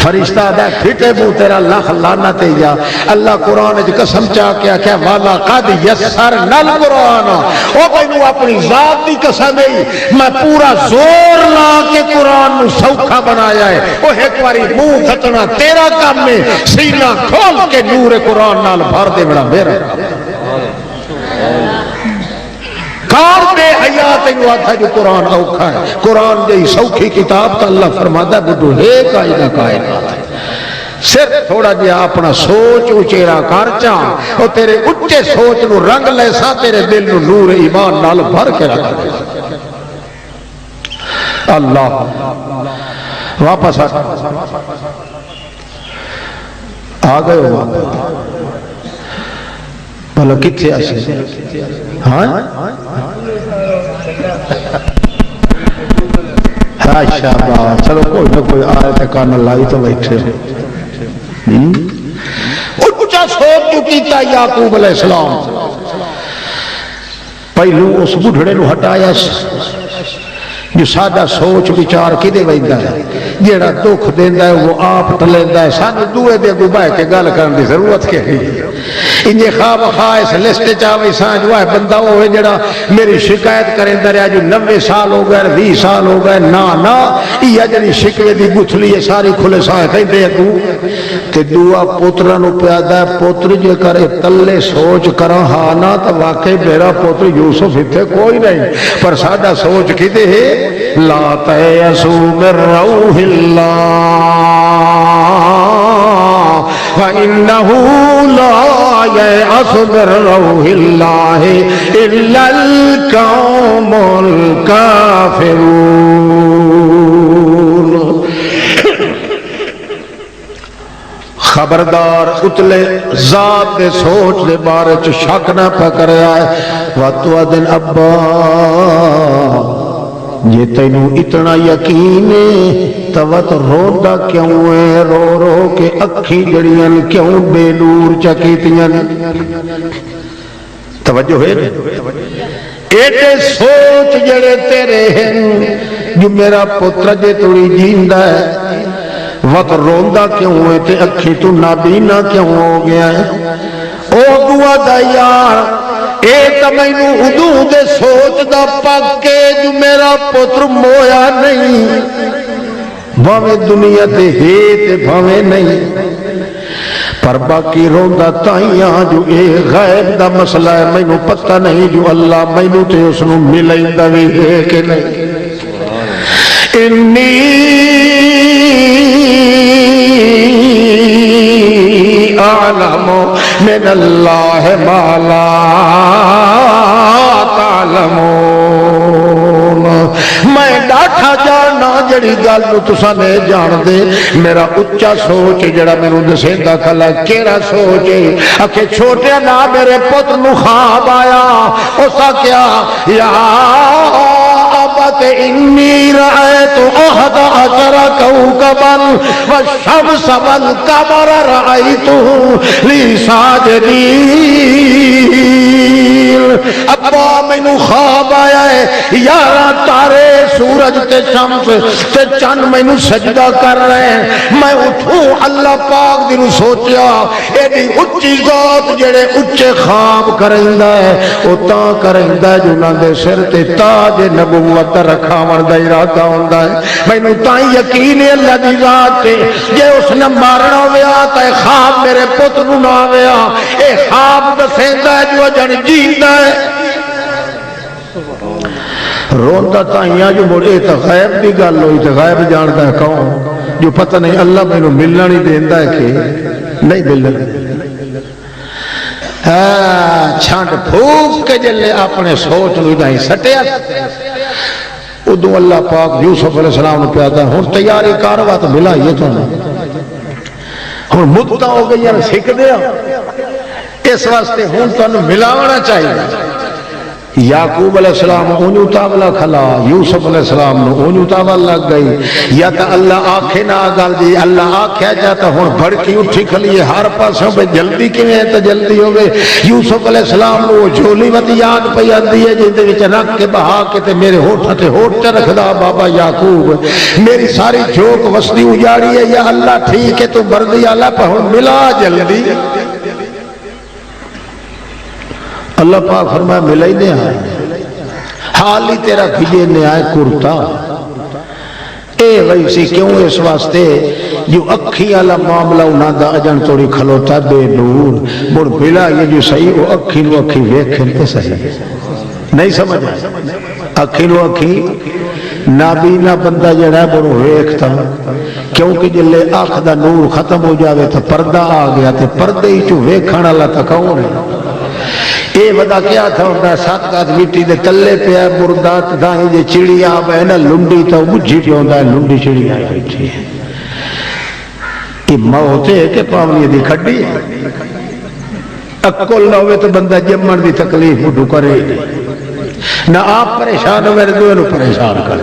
فرشتہ دا پھٹے بو تیرا لکھ لعنت جا. اللہ قرآن جو قسم چاہ کیا کہ والا قد یسر نل قرآن او بینو اپنی ذات دی قسم ہے میں پورا زور لا کے قرآن نو سوکھا بنایا ہے. او ایک باری منہ کھٹنا تیرا کام میں سینہ کھول کے نور قرآن نال بھر دے بڑا میرا کار دے حیات انہوں آتا جو قرآن اوکھا ہے. قرآن جی سوکھی کتاب تا اللہ فرماتا بدو ہے قائدہ کائنات ہے. صرف تھوڑا جہا اپنا سوچ اچیرا کر چاہ اور تیرے اچھے سوچ نو رنگ لیسا تیرے دل نو نور ایمان نال بھر کے رکھ دے. اللہ واپس آ گئے ہو بھلا کتھے آسے ہاں شاباش چلو کوئی نہ کوئی آئے تے کان لائی تو بیٹھے اچھا سوچ جو کیتا یعقوب علیہ السلام پہلو اس بڑھڑے نو ہٹایا جو سادہ سوچ بچار کدے ویندا ہے جیڑا دکھ دیندا ہے وہ آپ ٹلیندا ہے. سانو دوے دے اگوں بہ کے گل کرن دی ضرورت کیا ہے. انجے خواب خواہش لسٹ چاوی سان جو ہے بندہ وہ ہے جڑا میری شکایت کریندا رہیا جو 90 سال ہو گئے 20 سال ہو گئے نا یہ جڑی شکوے دی گتھلی ہے ساری کھلے سائے کہندے اگوں تے دعا پوتراں نو پیادا ہے پوتر جے کرے تلے سوچ کراں ہاں نا تے واقعی میرا پوتر یوسف ایتھے کوئی نہیں پر ساڈا سوچ کدے ہے لا تیأسوا من روح اللہ فإنه لا ييأس من روح اللہ الا القوم الکافرون۔ خبردار اتلے ذات دے سوچ دے بارے چ شک نہ پکڑیا ہے۔ واتو دن ابا یہ تینوں اتنا یقین ہے توت روندہ کیوں ہے، رو رو کے اکھی جڑیاں کیوں بے نور چکیتیاں۔ توجہ ہے ایڈے سوچ جڑے تیرے ہیں جو میرا پتر جے توڑی جیندہ ہے وقت روندہ کیوں ہے تے اکھی تو نابینا کیوں ہو گیا ہے۔ او دعا دا یار اے تمینو ادو دے سوچ دا پاکے جو میرا پتر مویا نہیں، بھاویں دنیا تے ہے تے بھاویں نہیں، پر باقی روندہ تائیاں جو اے غیب دا مسئلہ ہے مینو پتہ نہیں جو اللہ مینو تے اس نو ملیں دا بھی ہے کہ نہیں۔ انی اعلم من اللہ ما لا تعلمون، میں ڈاٹھا جانا جڑی گل نو تساں نے جان دے، میرا اچا سوچ جڑا مینوں دسیندا کھلا کیڑا سوچ ہے؟ اکھے چھوٹے نا میرے پتر نو خواب آیا، اسا کیا یا انی رأیت احد عشر کوکبا والشمس والقمر رأیتهم لی ساجدین۔ ابا مینوں خواب آیا ہے یارہ تارے سورج تے شمس تے چند مینوں سجدہ کر رہے ہیں، میں اٹھوں اللہ پاک دی نو سوچیا ایڈی اچھی ذات جڑے اچھے خواب کریندا ہے او تاں کریندا ہے جنہاں دے سر تے تاج نبوت رکھاون دا ارادہ ہوندا ہے۔ مینوں تاں یقین ہے اللہ دی ذات تے جے اس نے مارنا ہویا تے خواب میرے پتر نو نہ آویا، اے خواب دسیندا ہے جو جن جیندا ہے۔ روندہ تائیاں جو مڑے تو غیب دی گل ہوئی تو غیب جانتا ہے کون جو پتہ نہیں اللہ مینوں ملنا نہیں دیندا ہے کہ نہیں ملنا۔ چھانٹ پھوک کے جلے اپنے سوچ نو جائیں سٹیا ادو اللہ پاک یوسف علیہ السلام نے پیادا ہوں تیاری کاروا تو ملا یہ تو نہیں ہوں مدتا ہو گئی یار سکھ دیا اس واسطے ہوں تو ملاونا چاہیے۔ یعقوب علیہ السلام اونیو تاولا کھلا، یوسف علیہ السلام نے اونیو تاولا لگ گئی، یا تا اللہ آنکھیں نہ آگال دی اللہ آنکھیں جاتا ہون بڑکی اٹھی کھلیے ہر پاسوں پہ جلدی کیویں ہے تا جلدی ہو گئے۔ یوسف علیہ السلام نے وہ جھولی وقت یاد پہ آندی ہے جن دے وچ رکھ کے بہا کے تے میرے ہوٹھ تے ہوٹھ تے رکھ دا بابا یعقوب میری ساری جھوک وسطی اجاڑی ہے یا اللہ ٹھیک ہے تو بردی اللہ پہ ہون ملا جلدی۔ اللہ پاک فرمایا ملا ہی نہیں آئے حال ہی تیرا کھجے نے آئے کرتا اے ویسی کیوں اس واسطے جو اکھی والا معاملہ انہاں دا اجن توڑی کھلوتا بے نور بڑھ بلا یہ جو صحیح وہ اکھی نو اکھی ویکھن تے صحیح نہیں سمجھا اکھی نو اکھی نابینا بندہ جڑا ہے بڑھو ویکھتا کیونکہ جلے آنکھ دا نور ختم ہو جاوے تو پردہ آ گیا تو پردے ہی جو ویکھن اللہ تا کون ہے۔ اے ودا کیا تھا ہوتا سات گات مٹی دے تلے پہ ہے بردات دائیں جے چڑی آب ہے نا لنڈی تو بجھی پہ ہوتا ہے لنڈی چڑی آئی بیٹھی ہے یہ موت ہے کہ پاونی دی کھڑی ہے اکل نہ ہوئے تو بندہ جمن دی تکلیف اٹھو کرے نہ آپ پریشان ہوئے دوئے نو پریشان کرے۔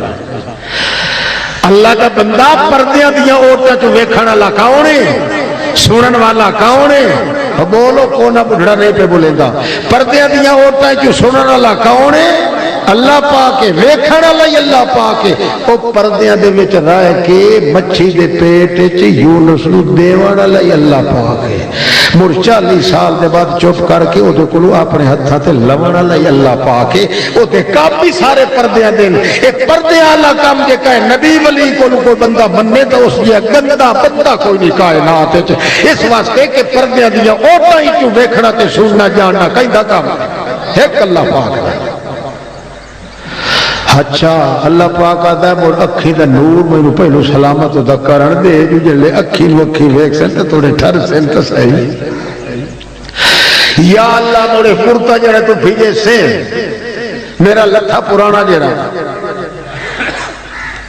اللہ کا بندہ پردیاں دیا عورتیں تو ویکھنا لا کاؤنے سنن والا کاؤنے بولو کونا بڑھڑا نہیں پہ بولیں دا پردیاں دیا عورتیں جو سنن والا کاؤنے اللہ پاکے ویکھن والا اللہ پاکے او پردیاں دے وچ رہ کے مچھی دے پیٹ وچ یونس نو دیوان والا اللہ پاکے مڑ 40 سال دے بعد چپ کر کے او دے کولو اپنے ہتھاں تے لوان والا اللہ پاکے او تے کافی سارے پردیاں دے اے پردیاں والا کام جے کہے نبی ولی کولو کوئی بندہ مننے تو اس جے گندا بندہ کوئی نہیں کائنات وچ اس واسطے کہ پردیاں دیا اوٹاں ہی کیوں ویکھنا تے سننا جاننا کیندا کام ایک اللہ پاک ہے۔ اچھا اللہ پاک آتا ہے مڑ اکھی دا نور مینوں پہلو سلامت دا کرن دے جو جلے اکھی مکھی ویکھ سن تے تھوڑے ٹھر سن تے صحیح یا اللہ مڑے کرتا جڑا تو بھیجے سے میرا لٹھا پرانا جڑا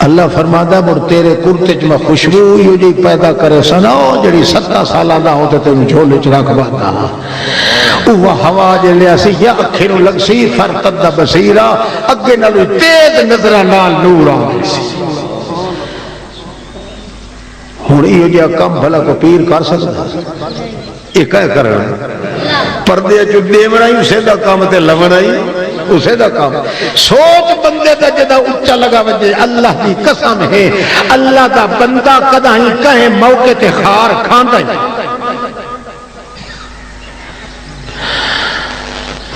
اللہ فرماتا مڑ تیرے کرتے چ میں خوشبو یو جی پیدا کرے سنا جڑی 17 سالاں دا ہو تے تینوں جھولے چ رکھ باتا وہ ہوا جلے اسی یا اکھی نو لگ سی فرتد بصیرہ اگے نالوں تیز نظراں نال نور آوے سی ہن ایو جا کم بھلا کو پیر کر سکدا یہ کہہ کرنا پردے چ دیونا ہی اسے دا کام تے لونا ہی اسے دا کام سوچ بندے دا جدا اچا لگا وجے اللہ دی قسم ہے اللہ دا بندہ کدا ہی کہیں موقع تے خار کھاندا ہی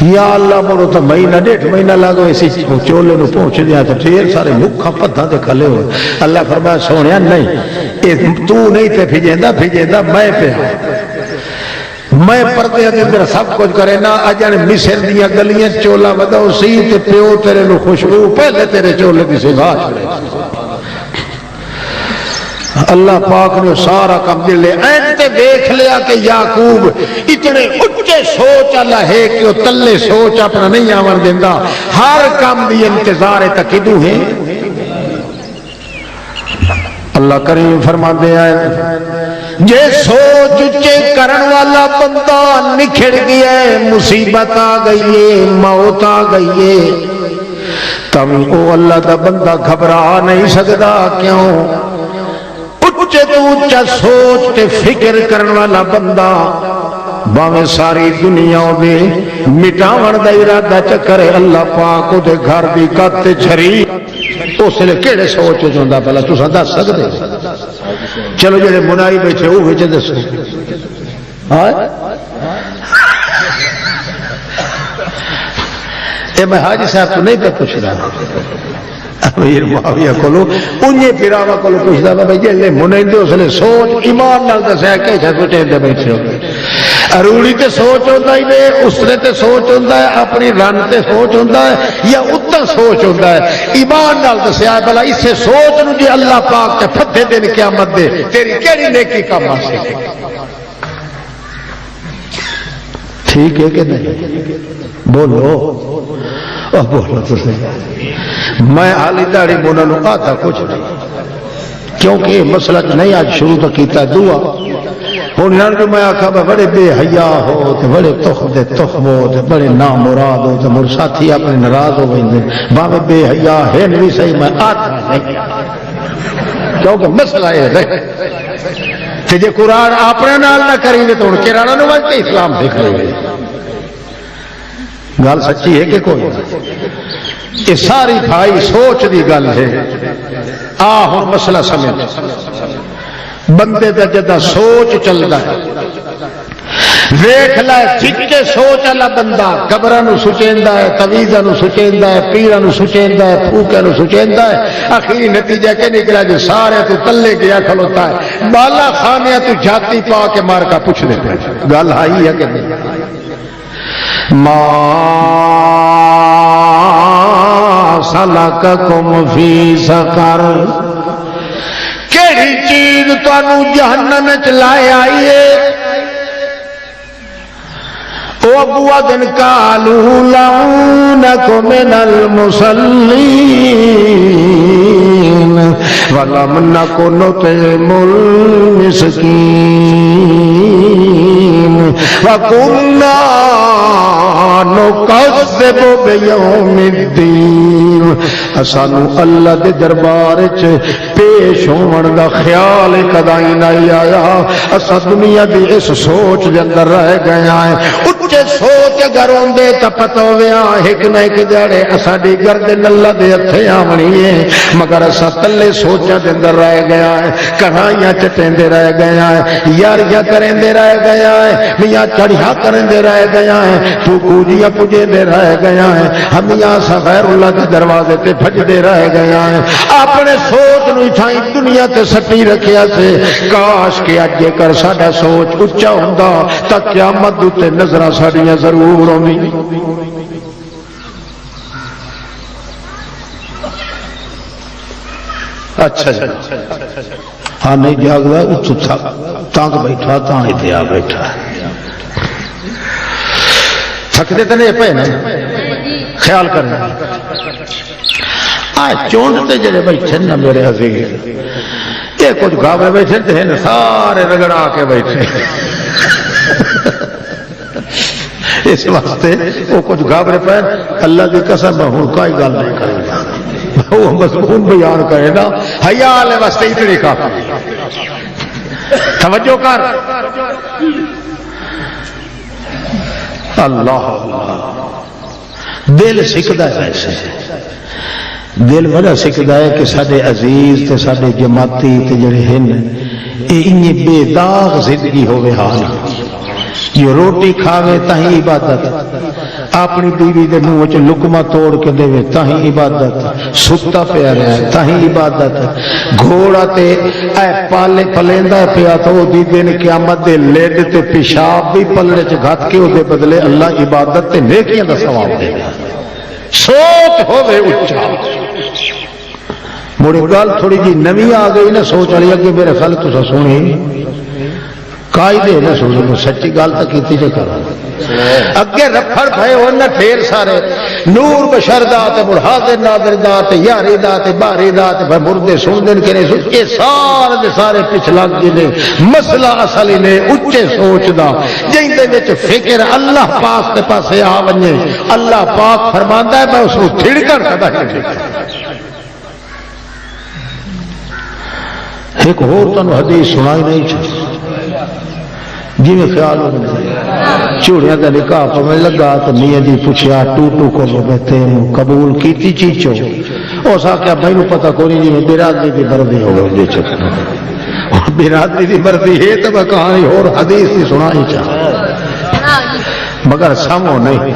یا اللہ مڑو تو مہینہ 1.5 مہینہ لگو اسی چولے نو پہنچ دیا تو ڈھیر سارے مکھا پتھا تے کھلے ہوئے اللہ فرمایا سونیا نہیں تو نہیں تے بھیجیندا میں پہ میں پردے دے اندر سب کچھ کرے نا اجن مصر دیاں گلیاں چولا وداؤ سی تے پیو تیرے نو خوشبو پہلے تیرے چولے دی سوا چھڑے اللہ پاک نے سارا کام دل لے اینتے دیکھ لیا کہ یعقوب اتنے اچھے سوچ اللہ ہے کہ وہ تلے سوچ اپنا نہیں آور دیندہ ہر کام دی انتظار تکیدو ہے اللہ کریم فرما دے آئے جے سوچ اچھے کرن والا بندہ نکھڑ گیا ہے مصیبت آ گئی ہے موت آ گئی ہے تم او اللہ دا بندہ گھبرا نہیں سکتا کیوں اچھے تو اچھا سوچ تے فکر کرن والا بندہ باویں ساری دنیا دے مٹاون دا ارادہ چکرے اللہ پاک دے گھر دی کتے چھری اس لئے کیڑے سوچ جوندا پہلا تساں دس سکدے چلو جڑے منائی بیٹھے وہ وچ دسو اے میں حاجی صاحب تو نہیں پہ پوچھ رہا امیر معاویہ کولو انہی پیراوا کولو پوچھدا بھائی جے منیندے اس نے سوچ ایمان نال دسیا کہ سوچے دے بیٹھے ہو اروڑی تے سوچ ہوندا ہی نے اس نے تے سوچ ہوندا ہے اپنی رن تے سوچ ہوندا ہے یا اتنا سوچ ہوندا ہے ایمان نال دسیا بھلا اس سے سوچ نو جے اللہ پاک تے پھدے دن قیامت دے تیری کیڑی نیکی کام آ سکے ٹھیک ہے کہ نہیں بولو بولو تو صحیح میں حالی داڑھی بولنا آتا کچھ نہیں کیونکہ مسئلہ نہیں آج شروع تو کیتا دعا ہوں جو میں آخا بڑے بے حیا ہو تو بڑے تخم ہو تو بڑے نامراد ہو تو مر ساتھی اپنے ناراض ہو گئے باوے بے حیا ہے نہیں صحیح میں آتا نہیں کیونکہ مسئلہ یہ ہے کہ جے قرآن اپنے نال نہ کریں گے تو ان کرانا نو وجہ اسلام دیکھ لیں گے گل سچی ہے کہ کوئی یہ ساری بھائی سوچ دی گل ہے ہوں مسئلہ سمجھ بندے دا جدا سوچ چلتا ہے ویکھ لے جھکے سوچ والا بندہ قبراں نو سچیندا ہے تویزاں نو سچیندا ہے پیراں نو سچیندا ہے پھوکاں نو سچیندا ہے اخیری نتیجہ کہ نکلا جو سارے تو تلے گیا کھلوتا ہے بالا خانیاں تو جاتی پا کے مار کا پوچھ دے پہ گل آئی ہے کہ نہیں ما سلککم فی سقر کیڑی چیز تانوں جہنم وچ لائے آئی ہے او ابو دن قالوا لم نکن من المصلین ولم نکن نطعم المسکین وَكُنَّا نُكَذِّبُ بِيَوْمِ الدِّينِ اسانو اللہ دے دربار وچ پیش ہون دا خیال کدائی نہیں آیا اسا دنیا دی اس سوچ دے اندر رہ گئے ہیں اچھے سوچ اگر ہوندے تے پتہ ہویا ایک نہ ایک جڑے اساڈی گردن اللہ دے ہتھے آونی ہے مگر اسا تلے سوچاں دے اندر رہ گیا ہے کڑھائیاں چٹیندے رہ گئے ہیں یاریاں کریندے رہ گئے ہیں میاں چڑھیا کرندے رہ گیا ہے تو کوجیاں پجے دے رہ گیا ہے ہمیاں سا غیر اللہ کے دروازے تے بھجدے رہ گیا ہے اپنے سوچ نو ٹھائی دنیا تے سٹی رکھیا سے کاش کہ اج کر ساڈا سوچ اچا ہوندا تا قیامت تے نظراں ساڈیاں ضرور ہوندی اچھا جی ہاں نہیں جاگتا اتو تنگ بیٹھا تا اتنے آ بیٹھا تھکتے تو نہیں پے نا خیال کرنا چونڈتے جڑے بیٹھے نا میرے عزیز یہ کچھ گھابرے بیٹھے تھے سارے رگڑا کے بیٹھے اس واسطے وہ کچھ گھابرے پہ اللہ کی قسم میں ہوں کوئی گل نہیں کرے گا وہ مضمون بیان کرے گا حیا والے واسطے اتنی کافی توجہ کر اللہ دل سکھدا ہے ایسے دل بڑا سکھدا ہے کہ سارے عزیز تے سارے جماعتی تے جڑے ہیں یہ بے داغ زندگی ہوے حال یہ روٹی کھاوے تاہی عبادت اپنی بیوی دے منہ وچ لقمہ توڑ کے دے تاہی عبادت ستا پیا رہے تاہی عبادت گھوڑا تے اے پالے پلیندا پیا تو دی دن قیامت دے لیڈ تے پیشاب بھی پلڑے چ گھت کے او دے بدلے اللہ عبادت تے نیکیاں دا ثواب دے گا سوچ ہوے اچا مڑے گل تھوڑی جی نویں آ گئی نا سوچ والی اگے میرے خیال تسا سنی قائدے نہ سوچو سچی گل تو کیتی جو کرو اگے رفڑ پے ہونا ڈھیر سارے نور بشر دا تے بڑھادر نادر دا تے یاری دا تے باری دا تے مردے سن دین کے نہیں سن کے سارے دے سارے پچھلا جنے مسئلہ اصل نے اچے سوچ دا جن دے وچ فکر اللہ پاک دے پاسے آ ونجے اللہ پاک فرماندا ہے میں اس کو تھڑکن کدا ایک اور تن حدیث سنائی نہیں چاہیے جی میں خیال ہو چوڑیاں کا نکاح پڑھنے لگا تو میاں جی پوچھا ٹو کو بیٹھے قبول کیتی چیچو اس آخیا بھائی پتہ کو نہیں جی میں برادری کی مردی ہو گئی برادری کی مردی ہے تو میں کہانی اور حدیث کی سنائی چاہ مگر سمو نہیں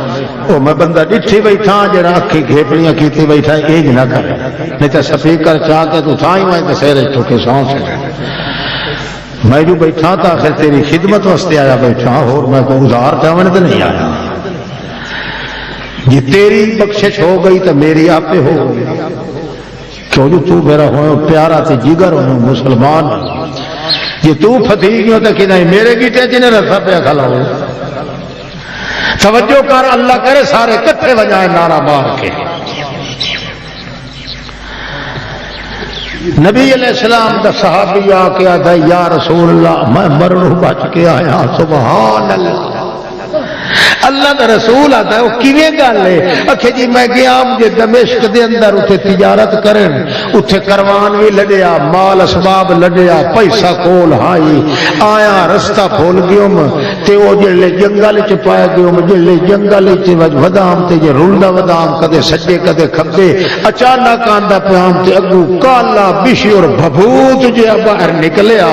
وہ میں بندہ ڈٹھی بیٹھا جڑا اکھی گھیپڑیاں کیتی بیٹھا ایج نہ کرے نہیں تو سپیکر چاہ کے تو تھا ہی میں سیرے ٹھوکے سانس میں جو بیٹھا تھا آخر تیری خدمت واسطے آیا بیٹھا اور میں کو ازار چاہنے تو نہیں آیا یہ تیری بخشش ہو گئی تو میری آپ پہ ہو گئی کیوں جو تو میرا ہو پیارا تے جگر ہو مسلمان یہ تو فتیگی ہوتا کہ نہیں میرے گیٹے جنہیں رسا پہ کھلا ہو توجہ کر اللہ کرے سارے کٹھے بجائے نعرہ مار کے نبی علیہ السلام دا صحابی آ کے آتا یا رسول اللہ میں مرنوں بچ کے آیا سبحان اللہ اللہ دا رسول آتا ہے وہ کیویں گل ہے اکھے جی میں گیا مجھے دمشق دے اندر اتھے تجارت کرن اتھے کروان بھی لڑیا مال اسباب لڑیا پیسہ کول ہائی آیا رستہ کھول گیوم تے وہ جڑے جنگل چ پایا گیوم جڑے جنگل چ ودام تے جے رلدا ودام کدے سجے کدے کھبے اچانک آندا پیام تے اگو کالا بشی اور بھبوت جے باہر نکلیا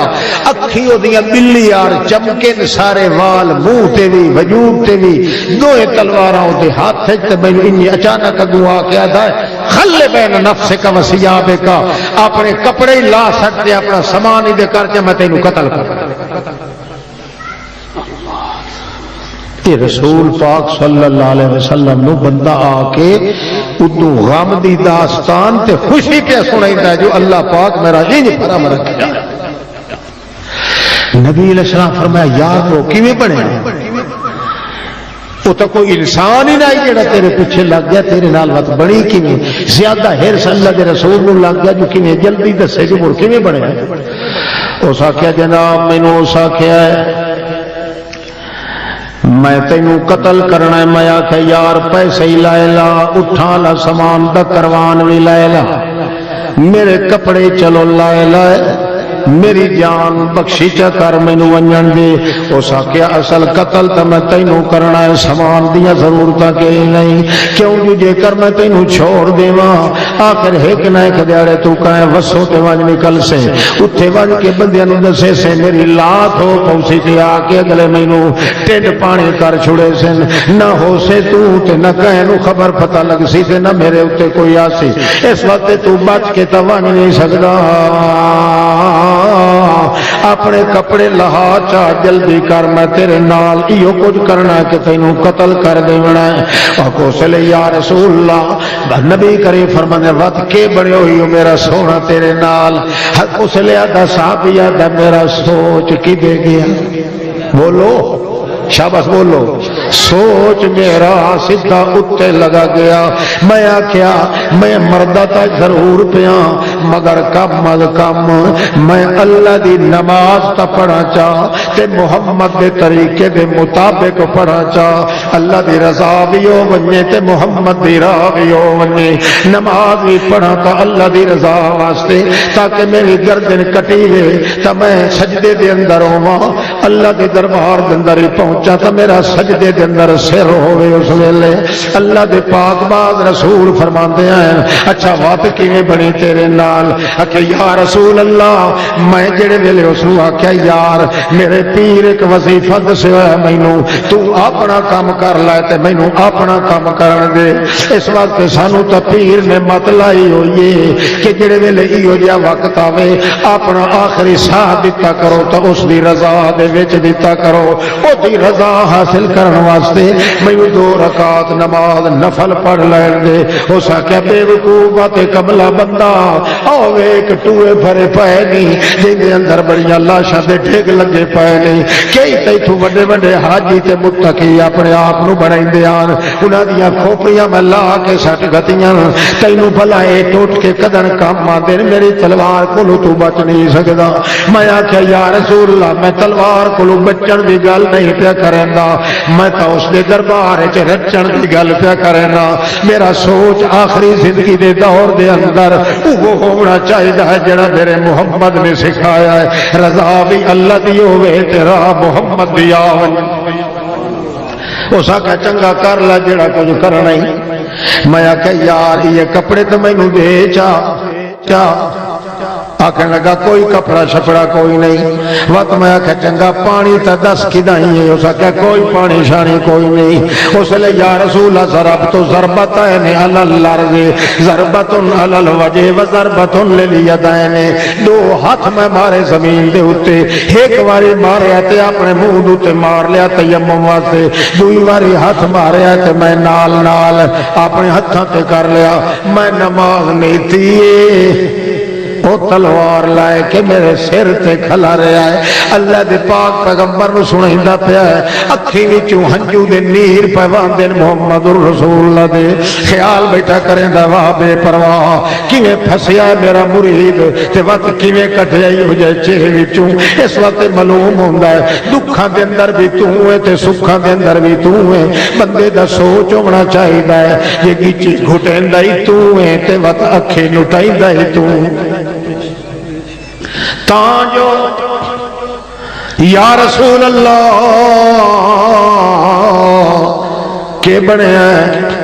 اکھی اودیاں بلی یار چمکے سارے وال منہ تے وی وجود تے وی دوئے تلواراں دے ہاتھ تے مینوں انی اچانک اگو آ کے آدا ہے خلے بین نفس کا وثیابے کا اپنے کپڑے لا سکتے اپنا سامان ہی دے کر کے میں تینوں قتل کر رسول پاک صلی اللہ علیہ وسلم نو بندہ آ کے ادو غم دی داستان تے خوشی پہ سنائیتا ہے جو اللہ پاک میرا انج فرم رکھا نبی علیہ السلام فرمایا یار وہ کیویں بنے وہ تو کوئی انسان ہی نہیں جڑا تیرے پیچھے لگ گیا تیرے نال وقت بڑی کیویں زیادہ ہرس اللہ دے رسول نو لگ گیا جو کیویں جلدی دسے جو مڑ کیویں بنے اس آخیا جناب مینوں اس آخیا ہے میں تینوں قتل کرنا ہے میں آخیا یار پیسے ہی لائے لا اٹھا لا سامان دا کروان بھی لائے لا میرے کپڑے چلو لائے لائے میری جان بخشی چا کر مینوں ونجن دے اس آخیا اصل قتل تو میں تینوں کرنا ہے سامان دیا ضرورتاں کہ نہیں کیوں جو جے کر میں تینوں چھوڑ دیواں آخر ایک نہ ایک دیاڑے تو کہیں وسوں تے ونج نکل سے اتھے ونج کے بندیاں نوں دسے سے میری لات ہو پہنچی تے آ کے اگلے مینوں ٹھڈ پانی کر چھڑے سن نہ ہو سے تو تے نہ کہیں نوں خبر پتہ لگ سی تے نہ میرے اوتے کوئی آسی اس وقت تو بچ کے تو ونج نہیں سکدا اپنے کپڑے لہا چا جلدی کر میں تیرے نال ایو کچھ کرنا کہ تینوں قتل کر دیونا ہے آکو سلے یا رسول اللہ نبی کریم فرمانے وقت کے بڑے ہوئی ہو میرا سونا تیرے نال حق سلے آدھا صحابی آدھا میرا سوچ کی دے گیا بولو شاباش بولو سوچ میرا سدھا اتے لگا گیا میں آخیا میں مردہ تا ضرور پیا مگر کم از کم میں اللہ دی نماز تا پڑھا چاہ تے محمد دے طریقے دے مطابق پڑھا چاہ اللہ دی رضا بھی ہو ونجے تے محمد دی راہ بھی ہو ونجے نماز بھی پڑھا تا اللہ دی رضا واسطے تاکہ میری گردن کٹی وے تا میں سجدے دے اندر ہوا اللہ دے دربار دے اندر ہی پہنچا تا میرا سجدے دے اندر سر ہوئے اس ویلے اللہ دے پاک باز رسول فرماندے ہیں اچھا بات کیویں بنی تیرے نال کہ یا رسول اللہ میں جڑے ویلے اس نو آکھیا یار میرے پیر ایک وظیفہ دسیا ہے مینوں تو اپنا کام کر لے تے مینوں اپنا کام کرن دے اس واسطے سانو تے پیر نے مت لائی ہوئی ہے کہ جڑے ویلے ایو جہا وقت آوے اپنا آخری ساہ دتا کرو تو اس دی رضا دے وچ دتا کرو او دی رضا حاصل کرن واسطے میں 2 رکعت نماز نفل پڑھ لین دے ہو سکیا بے وقوف تے کملا بندہ او ویک ٹوئے بھرے پئے نہیں جن دے اندر بڑیاں لاشاں دے ڈھگ لگے پئے نہیں کئی تیتھوں وڈے وڈے حاجی تے متقی اپنے آپ نو بنائیندے آن انہاں دیاں کھوپڑیاں میں لا کے سٹ گتیاں تینوں بھلا اے ٹوٹ کے کدن کام آندے میری تلوار کولوں تو بچ نہیں سکدا میں آکھیا یا رسول اللہ میں تلوار کولوں بچن دی گل نہیں پیا کریندا میں تو اس دے دربار وچ رچن دی گل پیا کرنا میرا سوچ آخری زندگی دے دور دے اندر وہ ہونا چاہیے ہے جڑا میرے محمد نے سکھایا ہے رضا بھی اللہ دی ہوے تے راہ محمد دی آون اس آکھا چنگا کر لا جڑا کچھ کرنا ہی میں آکھا یار یہ کپڑے تو مینوں دے چا آکھنے لگا کوئی کپڑا شپڑا کوئی نہیں وقت میں آکھا چنگا پانی تا 10 کدائیں ہے اس آکھا کوئی پانی شانی کوئی نہیں اس لئے یا رسول اللہ ضربت ضربتین علی الارض ضربت علی الوجہ و ضربت للیدین 2 ہاتھ میں مارے زمین دے ہوتے ایک واری مارے آتے اپنے منہ دوتے مار لیا تیمم واسطے 2 واری ہاتھ مارے آتے میں نال نال اپنے ہاتھاں تے کر لیا میں نماز نہیں تھی وہ تلوار لائے کہ میرے سر تے کھلا رہا ہے اللہ دے پاک پیغمبر نو سنائندا پیا ہے اکھی وچوں ہنجو دے نیر پیواندے محمد رسول اللہ دے خیال بیٹھا کریندا واہ بے پرواہ کیویں پھسیا ہے میرا مرید تے وقت کیویں کٹیا ہو جائے چہرے وچوں اس وقت معلوم ہوندا ہے دکھاں دے اندر بھی تو ہے تے سکھاں دے اندر بھی تو ہے بندے دا سوچ ہونا چاہیے ہے یہ گچی گھٹیندا ہی تو ہے تے وقت اکھی لٹائیندا ہی تو جو یا رسول اللہ کے بڑے ہیں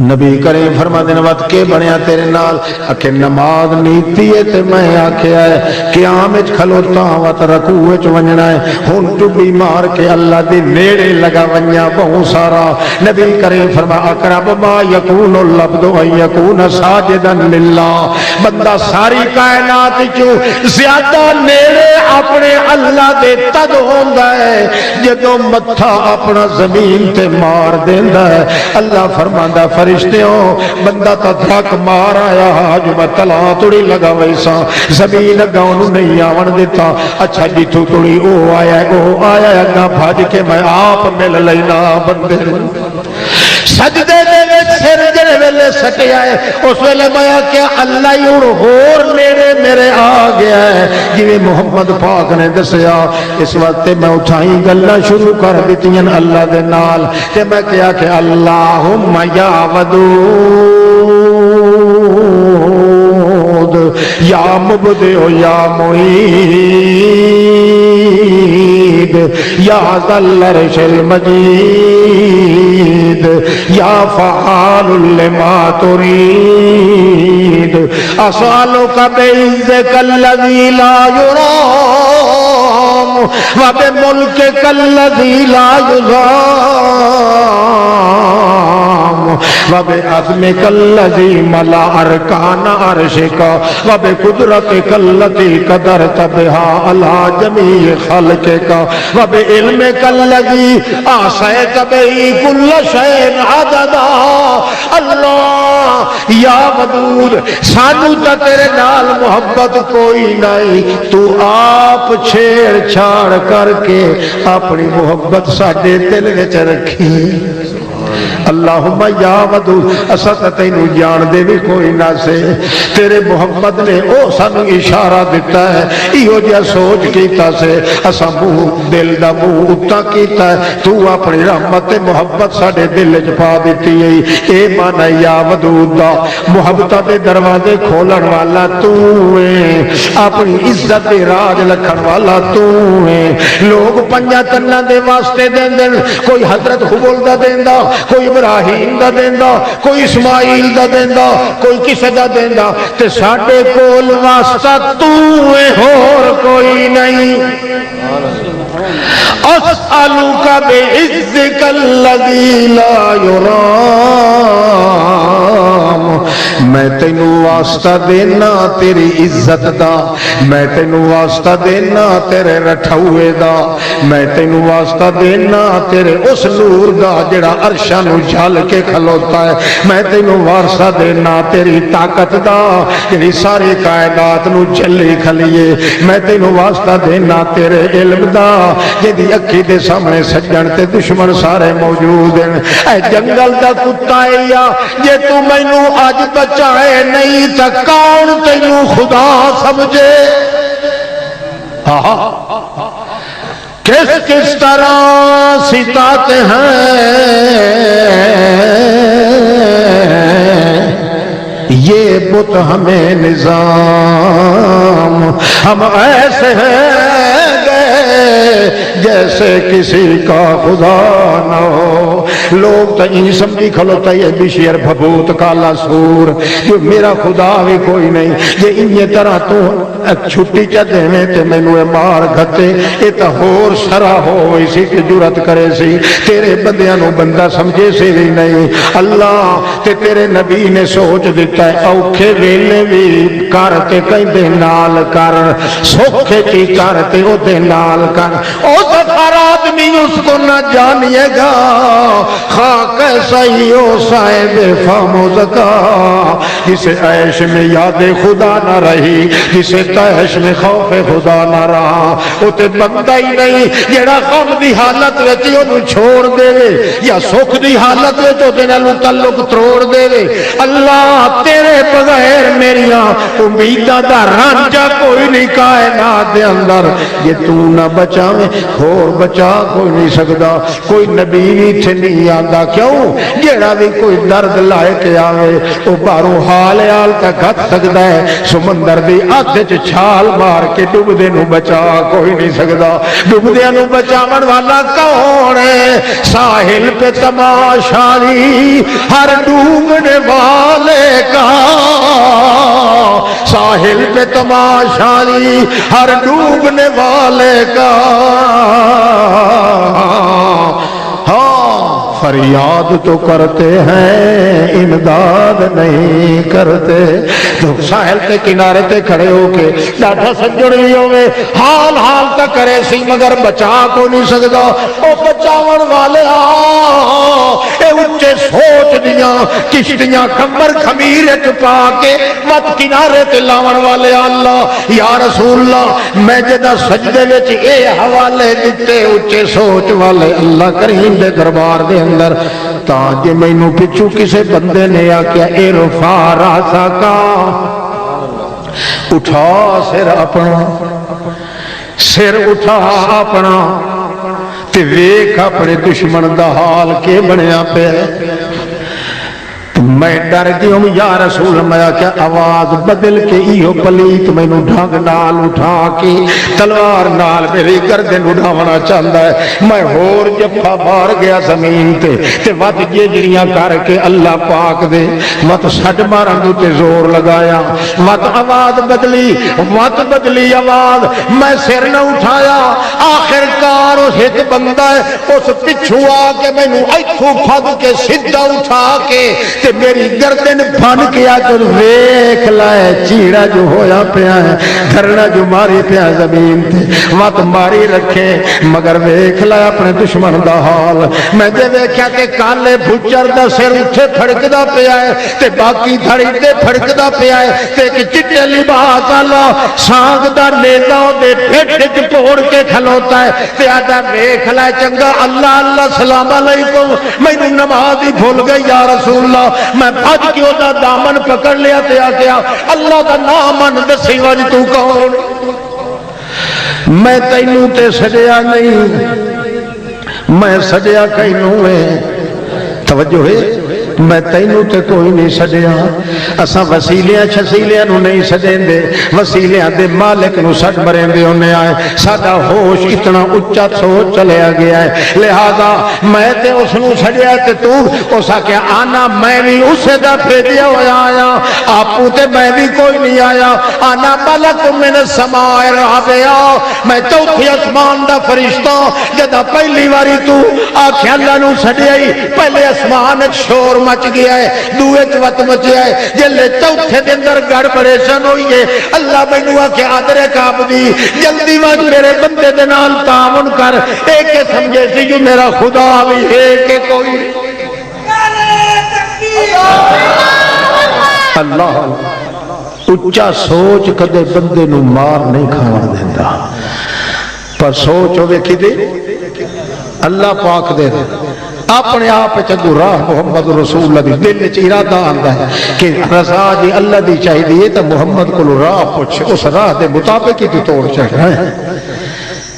نبی کریم فرما دینا وقت کے بنیا تیرے نال کہ نماز نیتی ہے تے میں آکھیا ہے قیام وچ کھلوتا وقت رکوع وچ ونجنا ہے ہن ٹبی مار کے اللہ دے نیڑے لگا ونجا بہت سارا نبی کریم فرما اقرب ما یکون العبد ان یکون ساجدا للہ بندہ ساری کائنات چوں زیادہ نیڑے اپنے اللہ دے تد ہوندا ہے جدوں متھا اپنا زمین تے مار دیندا ہے اللہ فرماندا فرشتیوں بندہ تا دھک مار آیا جو میں تلا توڑی لگا ویسا زمین گاؤں نہیں آون دیتا اچھا جی تو توڑی او آیا اگا بھاج کے میں آپ مل لینا بندے سجدے دے وچ سر جڑے ویلے سٹیا ہے اس ویلے میں کیا اللہ ہی ہور نیڑے میرے آ گیا ہے جویں محمد پاک نے دسیا اس وقت میں اٹھائی گلاں شروع کر دتیاں اللہ دے نال تے میں کیا کہ اللہم یا ودود یا مبدع یا معید یا ذل عرش المجید یا فعال لما ترید اسألک بعزک الذی لا یرام وبملکک الذی لا یضام وبعظمك الذي ملا ارکان عرشك وبقدرتك التي قدرت بها على جميع خلقك وبعلمك الذي احصيت به كل شيء عددا. اللہ یا ودود سانو تا تیرے نال محبت کوئی نہیں، تو آپ چھیڑ چھاڑ کر کے اپنی محبت ساڈے دل وچ رکھی. اللہم یا ودود اسا تینو جان دے بھی کوئی نہ سے، تیرے محمد نے او سانو اشارہ دیتا ہے، ایو جا سوچ کیتا سے اسا منہ دل دا منہ اتا کیتا ہے، تو اپنی رحمت محبت ساڈے دل وچ پا دیتی ہے. اے مانا یا ودود دا محبت دے دروازے کھولن والا تو ہے، اپنی عزت دے راج لکھن والا تو ہے. لوگ پنجا تنہ دے واسطے دین دین، کوئی حضرت حبول دا دیندا، کوئی ابراہیم دا دیندا، کوئی اسماعیل دا دیندا، کوئی کسے دا دیندا، تے ساڈے کول واسطہ تو ہے، اور کوئی نہیں. اسألوک بعزک الذی لا یرام، میں تینو واسطہ دینا تیری عزت دا، میں تینو واسطہ دینا تیرے رٹھوے دا، میں تینو واسطہ دینا تیرے اس نور دا جڑا عرشاں نو جھل کے کھلوتا ہے، میں تینو واسطہ دینا تیری طاقت دا جڑی ساری کائنات نو جھلی کھلیے، میں تینو واسطہ دینا تیرے علم دا جدی اکھی دے سامنے سجن تے دشمن سارے موجود ہیں. اے جنگل دا کتا ہے یا جے تو مینو اج بچائے نہیں تا کون تینو خدا سمجھے. کس کس طرح ستاتے ہیں یہ بت ہمیں نظام، ہم ایسے ہیں جیسے کسی کا خدا نہ ہو. لوگ تو یہ سمجھی کھلوتا ہے بشیر بھبوت کالا سور جو میرا خدا بھی کوئی نہیں، یہ انہی طرح تو چھٹی چا دینے تے میں نوے مار گھتے یہ تو ہور سرا ہو اسی کی جرت کرے سی، تیرے بندیاں نو بندہ سمجھے سے بھی نہیں. اللہ تے تیرے نبی نے سوچ دیتا ہے اوکھے ویلے بھی کرتے کہیں دے نال کر، سوکھے کی کرتے او دے نال کر. او سفر آدمی اس کو نہ جانیے گا، خاک صحیح او صاحب فہم و ذکا، جسے عیش میں یاد خدا نہ رہی، جسے تحش میں خوف خدا نہ رہا، او تے بندہ ہی نہیں جیڑا غم دی حالت وچ اونوں چھوڑ دے یا سکھ دی حالت وچ اودے نال تعلق توڑ دے. اللہ تیرے بغیر میریاں امیداں دا رانجا کوئی نہیں کائنات دے اندر، یہ تو نہ بچاویں اور بچا کوئی نہیں سکدا. کوئی نبی بھی نہیں آندا، کیوں جیڑا بھی کوئی درد لائے کے آوے وہ باروں حال تک گھت سکدا ہے، سمندر دی اگ وچ چھال مار کے ڈوبدے نو بچا کوئی نہیں سکدا. ڈوبدیاں نو بچاون والا کون ہے؟ ساحل پہ تماشاری ہر ڈوبنے والے کا، ساحل پہ تماشاری ہر ڈوبنے والے کا. فریاد تو کرتے ہیں امداد نہیں کرتے. تو ساحل کے کنارے تے کھڑے ہو کے ڈاٹا سجڑ بھی ہوئے حال حال تک کرے سی مگر بچا کو نہیں سکتا. او بچاون والے اے اچھے سوچ دیاں کشتیاں کمبر خمیر پا کے مت کنارے تے لاون والے. اللہ یا رسول اللہ میں جدہ سجدے وچ اے حوالے دیتے اچھے سوچ والے اللہ کریم دے دربار دے اندر تاں جے مینوں پچھو کسے بندے نے آکیا اے رفا راسا کا اٹھا سر اپنا، سر اٹھا اپنا تے ویکھ اپنے دشمن دا حال کے بنیا پہ. میں ڈر گئی ہوں یا رسول میں کیا آواز بدل کے ایو پلیت مینوں ڈھنگ نال اٹھا کے تلوار نال میری گردن اڑاونا چاہتا ہے. میں ہور جفا مار گیا زمین تے وت جیڑیاں کر کے اللہ پاک دے وت سٹ مارن تے زور لگایا. وت آواز بدلی آواز. میں سر نہ اٹھایا. آخر کار اس ایک بندہ ہے اس پچھو آ کے مینوں ایتھوں پھد کے سیدھا اٹھا کے تے میری گردن بن کے آ کے ویکھ لائے چیڑا جو ہویا پیا ہے دھرنا جو ماری پیا زمین تے وت ماری رکھے مگر ویکھ لائے اپنے دشمن دا حال. میں جے ویکھیا کہ کالے بھچر دا سر اٹھے پھڑکدا پیا ہے تے باقی دھڑی تے پھڑکدا پیا ہے تے کہ چٹے لباس والا سانگ دا نیزا دے پھٹ وچ پوڑ کے کھلوتا ہے تے آدا ویکھ لے چنگا اللہ اللہ سلام علیکم مینوں نماز ہی بھول گئی یا رسول اللہ. میں بھج کے او دا دامن پکڑ لیا تے آ گیا اللہ دا نام من دسی وج تو کون. میں تینوں تے سجیا نہیں میں سجیا کینوں ہے. توجہ ہے میں تینوں تے کوئی نہیں سجیا. اساں وسیلیاں چھسیلیاں نو نہیں سجیں دے وسیلیاں دے مالک نو سج مریں دے ہونے آئے. ساڈا ہوش اتنا اچا سوچ چلیا گیا ہے لہذا میں تے اس نو سجیا تے تو اس آکھیا آنا میں بھی اسے دا بھیجیا ہویا آیا آپو تے میں بھی کوئی نہیں آیا. آنا ملک من السماء رابعہ میں چوتھی اسمان دا فرشتہ جدا پہلی واری تو آکھیا اللہ نو سجیائی پہلے اسمان شور مچ گیا ہے دوے چوت مچیا ہے جلے چوتھے دن در گڑ پریشان ہوئی ہے. اللہ مینوں آکھے آدرے کعبدی جلدی وج میرے بندے دے نال تعاون کر ایک کے سمجھے سی جو میرا خدا بھی ہے کہ کوئی اللہ. اچا سوچ کدے بندے نو مار نہیں کھاون دیندا پر سوچ ہوے کدے اللہ پاک دے اپنے آپ چگو راہ محمد رسول اللہ دی دل چ ارادہ آندا ہے کہ رضا جی اللہ دی چاہیے تو محمد کو راہ پوچھ اس راہ دے مطابق ہی تو توڑ چڑھنا ہے.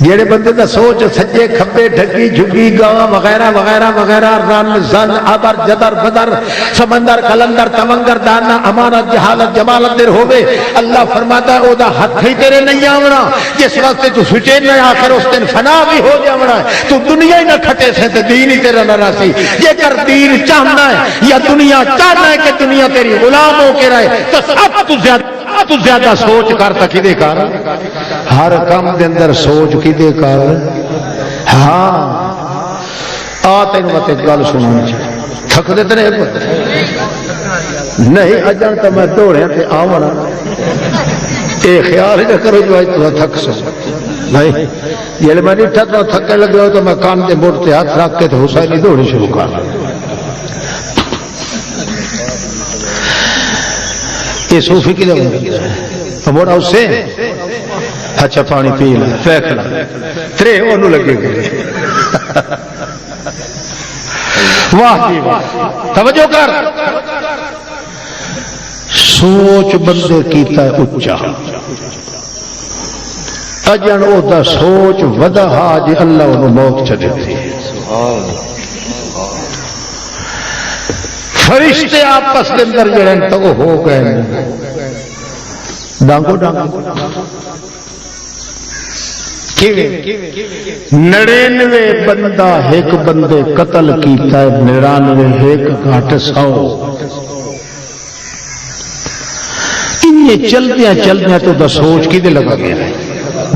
جیڑے بندے دا سوچ سجے کھبے ڈھگی جھگی گاں وغیرہ وغیرہ وغیرہ رن زن ابر جدر بدر سمندر کلندر تمنگر دانا امانت جہالت جمالت در ہوئے اللہ فرماتا ہے او دا ہتھ ہی تیرے نہیں آونا جس وقت تو سوچے نہ آخر اس دن فنا بھی ہو جاونا ہے تو دنیا ہی نہ کھٹے سے تو دین ہی تیرا نہ راسی. یہ کر دین چاہنا ہے یا دنیا چاہنا ہے کہ دنیا تیری غلام ہو کے رہے تو سب تو زیادہ سوچ کر تک دے کر ہر کام دے اندر سوچ کی دے کر. ہاں آ تین مت گل سنانی چاہیے تھک دیتے نہیں اجن تو میں دوڑیا تے آونا یہ خیال ہی نہ کرو جو آج تو تھک سو نہیں یہ میں نہیں تھک تھکے لگے ہو تو میں کام دے موڑ تے ہاتھ رکھ کے تو حسینی دوڑی شروع کر یہ صوفی کی لگے موڑا اس سے اچھا پانی پی لے پھینکنا ترے انہوں لگے گئے. واہ جی واہ توجہ کر. سوچ بندے کیتا ہے اچا اجن او دا سوچ ودا جی اللہ انہوں موت چ دیتی. فرشتے آپس کے اندر جڑے تو ہو گئے ڈانگو ڈانگو 99 بندہ ایک بندے قتل کیتا ہے 99 ایک گھٹ 100 یہ چلدیاں چلدیاں تو دا سوچ کی دے لگا گیا ہے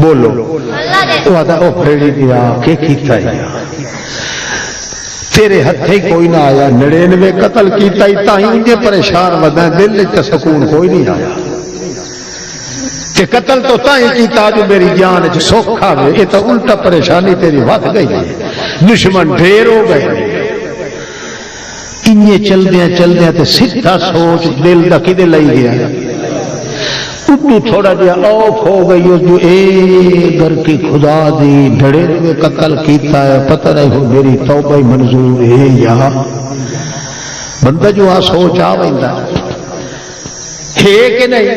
بولو وہ آدھا او پھیڑی دیا کہ کیتا ہے تیرے ہتھے ہی کوئی نہ آیا 99 قتل کیتا ہی تاہی انجھے پریشان ودہ دل کا سکون کوئی نہیں آیا کہ قتل تو تاہی کیتا جو میری جان جو سوکھا گئے یہ تو الٹا پریشانی تیری وقت گئی ہے دشمن ڈھیر ہو گئے. انجھے چل دیا تے سدھا سوچ دل دا کدے لئی گیا تو تھوڑا جہا آف ہو گئی جو اے گھر کی خدا دی ڈھڑے میں قتل کیتا ہے پتہ نہیں ہو میری توبہ منظور ہے یا بندہ جو آ سوچ آ بندہ ہے کہ نہیں.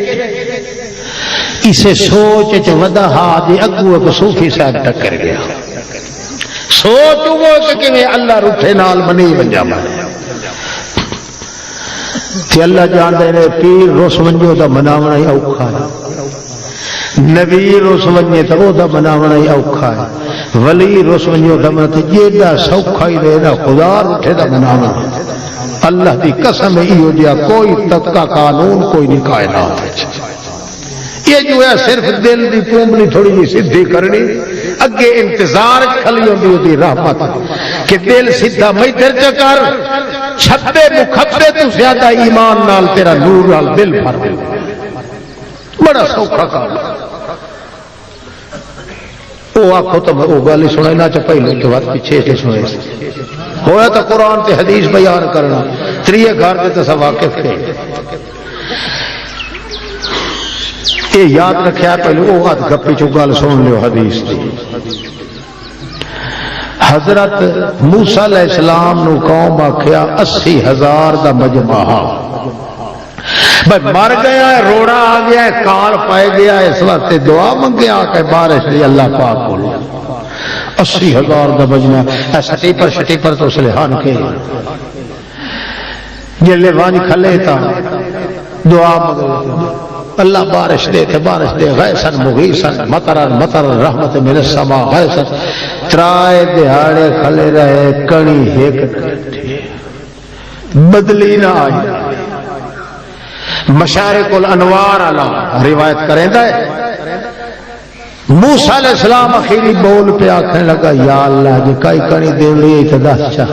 اسے سوچ چ ودا ہا دی اگو ایک صوفی صاحب ٹکر گیا سوچ وہ کہ اللہ روٹھے نال منی بن جاواں کہ اللہ جانتے نے پیر رس ونجو دا مناونا ہی اوکھا ہے، نبی رس ونجے تو وہ دا مناونا ہی اوکھا ہے، ولی رس ونجو دا مناونا جیدہ سوکھا ہی رہنا خدا رٹھے دا مناونا۔ اللہ دی قسم ہی ہو جیا کوئی تک کا قانون کوئی نہیں کائنات ہے۔ یہ جو ہے صرف دل دی پومبلی تھوڑی جی سدھی کرنی، اگے انتظار کھلی ہوتی رحمت کہ دل سیدھا میدر چکر چھپے مکھبے تو زیادہ ایمان نال تیرا نور نال دل بھر دے، بڑا سوکھا کام۔ وہ آخو تو وہ گل سنے نہ چ پہلے کے بعد پیچھے سے سنے ہوا تو قرآن تے حدیث بیان کرنا تریے گھر کے تو واقف تھے۔ یہ یاد رکھیا پہلے وہ ہاتھ گپی چو گل سن لو حدیث دی۔ حضرت موسیٰ علیہ السلام نو قوم آکھیا 80,000 دا مجمع، بھائی مر گیا ہے، روڑا آ گیا ہے، کال پائے گیا ہے، اس وقت دعا منگیا کہ بارش دی اللہ پاک بولو۔ 80,000 دا مجمع سٹی پر تو سلحان کے جلے وانج کھلے تا دعا منگے اللہ بارش دے تے بارش دے، غیثن مغیثن مطرن مطرن رحمت من السماء غیثن۔ ترائے دہاڑے کھلے رہے، کڑی ایک بدلی نہ آئی۔ مشارق الانوار علا روایت کریں دے موسیٰ علیہ السلام اخیری بول پہ آکھنے لگا یا اللہ جی کئی کڑی دے لیے تو دس چاہ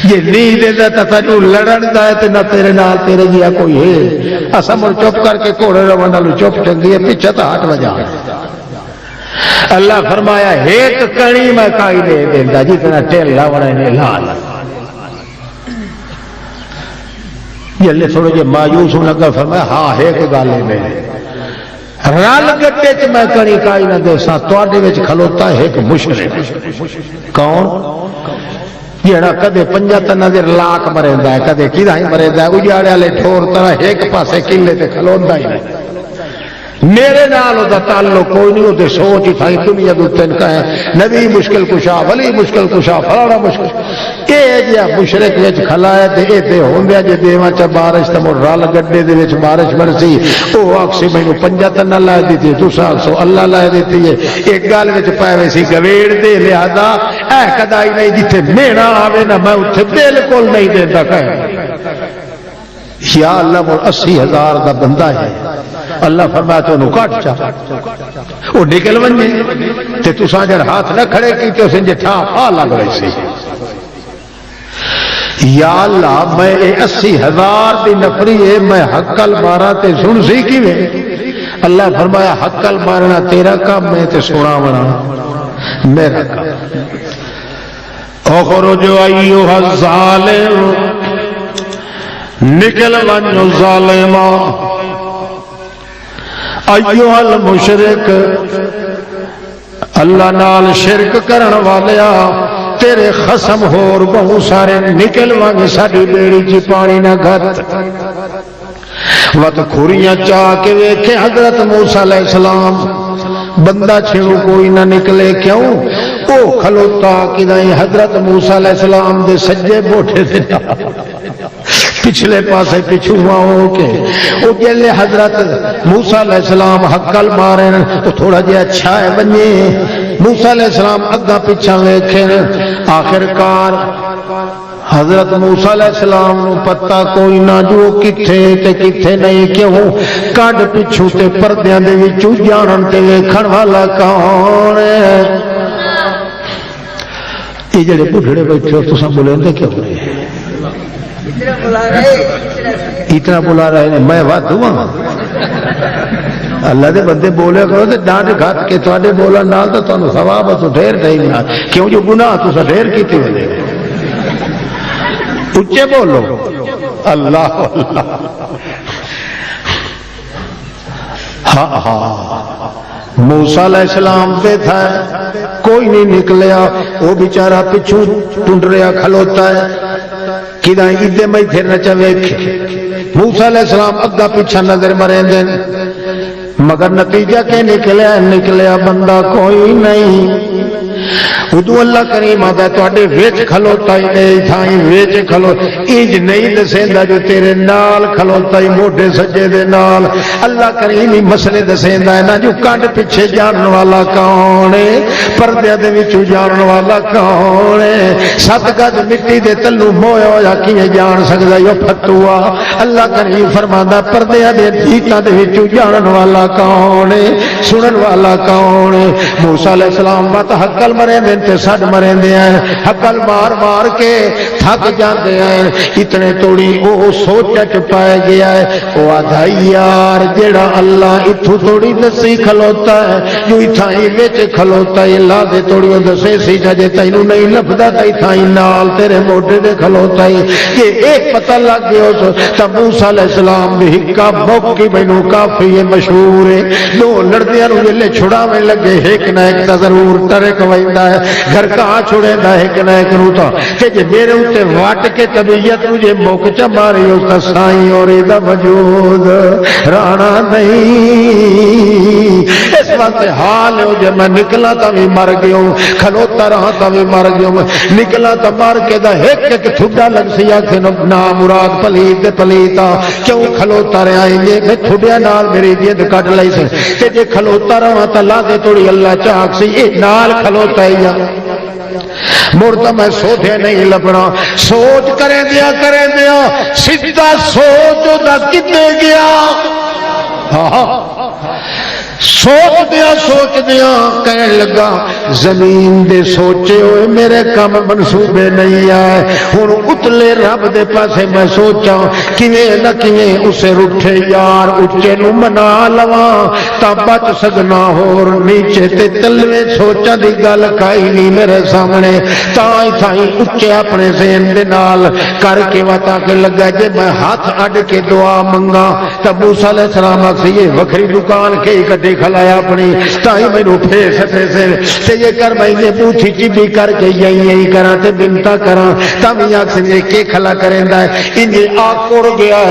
جی نہیں دے دے تا تجھو لڑن دائے تے نہ تیرے نال تیرے جیا کوئی ہے۔ اسا مر چپ کر کے کوڑے روانڈالو چپ چنگی ہے پیچھے تا ہٹ وجہ۔ اللہ فرمایا ایک کڑی میں کائی دے دے دا جتنا ٹیل لاوڑے نے لال۔ یہ اللہ تھوڑے جے مایوس ہوں لگا فرمایا ہاں ایک گالے میں رال گٹے چ میں کڑی کائی نہ دے سا تواڈے وچ کھلوتا ہے ایک مشرک۔ کون؟ جیڑا کدے پنجا تنا دے لاکھ مریندا ہے، کدے کیدا ہی مریندا ہے، اجاڑے والے ٹھور طرح ایک پاسے قلعے تے کھلوندا ہی نہیں۔ میرے نال دا تعلق کوئی نہیں، وہ سوچ ہی تھائی دنیا دے تن کا ہے نبی مشکل کشا ولی مشکل کشا فلانا مشکل اے جیا مشرک وچ کھلایا تے اے تے ہوندیا جے دیواں چ بارش تے مر رل گڈے دے وچ بارش برسی او آکسی مینوں پنجا تن لا دتی تساں آکسو اللہ لا دتی ہے۔ ایک گل وچ پاوے سی گویڑ دے لہذا اے کدائی نہیں جتھے مینا آوے نہ میں اوتھے بالکل نہیں دیندا کہ یا اللہ وہ 80,000 دا بندہ ہے۔ اللہ فرمایا تو انہوں کٹ چاہ وہ نکل ونجے تے تساں جڑ ہاتھ نہ کھڑے کیتے اسے جٹھا آ لگ رہی سی۔ یا اللہ میں 80,000 دی نفری ہے میں حقل مارا تے سن سی کیویں؟ اللہ فرمایا حقل مارنا تیرا کام میں تے سنا بنا میرا کام۔ اخرج ایھا الظالم نکل ونجو ظالما ایھا المشرک اللہ نال شرک کرن والیا تیرے خصم ہور بہو سارے نکل ونج ساڈی بیڑی چ پانی نہ گھت۔ وت کھوریاں چاہ کے ویکھے حضرت موسیٰ علیہ السلام بندہ چھڑو کوئی نہ نکلے کیوں؟ او کھلوتا کہ نہیں حضرت موسیٰ علیہ السلام دے سجے بوٹھے دے پچھلے پاسے پچھو ہو کے وہ جلے حضرت موسیٰ علیہ السلام حقل مارے تو تھوڑا جے اچھا ہے بنی موسیٰ علیہ السلام اگا پچھا ویکھے آخر کار حضرت موسیٰ علیہ السلام نو پتہ کوئی نہ جو کتھے تے کتھے نہیں کیوں کڈ پچھو تے پردیاں دے وچوں جانن تے ویکھن والا کون ہے؟ یہ جڑے بڈھڑے بیٹھے ہو تساں بولندے کیوں نہیں؟ اتنا بلا رہے ہیں میں بات ہوا اللہ دے بندے بولے کرو تے ڈانٹ گھت کے تواڈے بولن نال تے تانوں ثواب تو ڈھیر نہیں ملنا کیوں جو گناہ تساں ڈھیر کیتے ہوئے اچھے بولو اللہ اللہ ہاں ہاں موسیٰ علیہ السلام پہ تھا کوئی نہیں نکلیا وہ بیچارہ پچھو ٹنڈ رہا کھلوتا ہے کدھا ایدے میں پھر نہ چویکھے موسیٰ علیہ السلام اگا پیچھا نظر مرین دین مگر نتیجہ کہ نکلیا بندہ کوئی نہیں ادو اللہ کریم آتا تواڈے وچ کھلوتا ہی نہیں تھائی وچ کھلو انج نہیں دسیندا جو تیرے نال کھلوتا ہی موٹے سجے دے نال اللہ کریم ہی مسئلے دسیندا ہے نا جو کنڈ پیچھے جانن والا کون ہے پردے دے وچوں جانن والا کون ہے 7 گز مٹی دے تلو مویا ہویا کیویں جان سکدا ہے فتوا اللہ کریم فرماندا پردے دے جیتاں دے وچوں جانن والا کون ہے سنن والا کون ہے موسیٰ علیہ السلام مت حقل مرے دے تے سڈ مرے دے ہیں حقل مار مار کے تھک جاندے ہیں اتنے توڑی وہ سوچ چ پائے گیا ہے وہ آدھا یار جیڑا اللہ اتھو توڑی دسی کھلوتا ہے جو اتھائی وچ کھلوتا ہے اللہ دے توڑی دسے سی جے تینوں نہیں لبدا تے اتھائی نال تیرے موٹے دے کھلوتا ہے یہ ایک پتہ لگ گیا تو موسیٰ علیہ السلام بھی ہکا موقع بینو کافی ہے مشہور ہے دو لڑدیاں نو جلے چھڑاویں لگے ایک نہ ایک تا ضرور ٹرک ویندا ہے گھر کہاں چھوڑیندا ہے کہ نہ ایک نو تا کہ جے میرے اوتے واٹ کے طبیعت مجھے موقع چ ماری اس دا سائیں اور دا وجود رانا نہیں اس واسطے حال ہو جے میں نکلا تا بھی مر گیا کھلوتا رہا تا بھی مر گیا نکلا تا مار کے دا ایک ٹھڈا لگ سی آکھے نا مراد پلیت پلیتا کیوں کھلوتا رہا ہے میں ٹھڈیا نال میری جیت کٹ لئی سی کہ جے کھلوتا رہا تا لا دے توڑی اللہ چاک سی اے نال کھلوتا ہی مرتا میں سوچے نہیں لبنا سوچ کریں دیا سیدھا سوچ دا کتنے گیا سوچ دیا کہنے لگا زمین دے سوچے ہوئے میرے کام منصوبے نہیں آئے ہن اتلے رب دے پاسے میں سوچا کیویں نہ کیویں اسے رٹھے یار اچے نو منا لواں تا بچ سکنا ہور نیچے تے تلوے سوچاں دی گل کائی نہیں میرے سامنے تاں تھائی اچے اپنے ذہن دے نال کر کے وتا کے لگا جے میں ہاتھ اڈ کے دعا منگا تا موسیٰ علیہ السلام آکھے یہ وکھری دکان کے کٹے کھلایا اپنی تائی میں نو پھیس تے یہ کر میں نے پوچھی چیبی کر کے یہی کرا تے بنتا کرا تب یہاں سے کے کھلا کریں دا ہے انہیں آکڑ گیا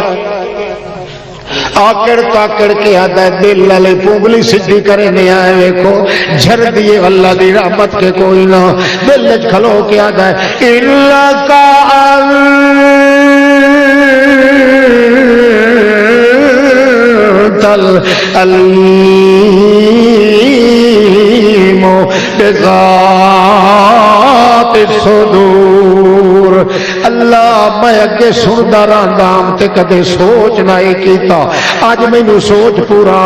آکڑ تاکڑ کے آدھا ہے دل لالے پونگلی سجی کرے نہیں آئے ویکھو جھر دیے اللہ دی رحمت کے کوئی نہ دل لچ کھلو کے آدھا ہے اللہ کا العلیم بذات الصدور اللہ میں اگے سندا رہندام تے کدے سوچ نہیں کیتا اج مینوں سوچ پورا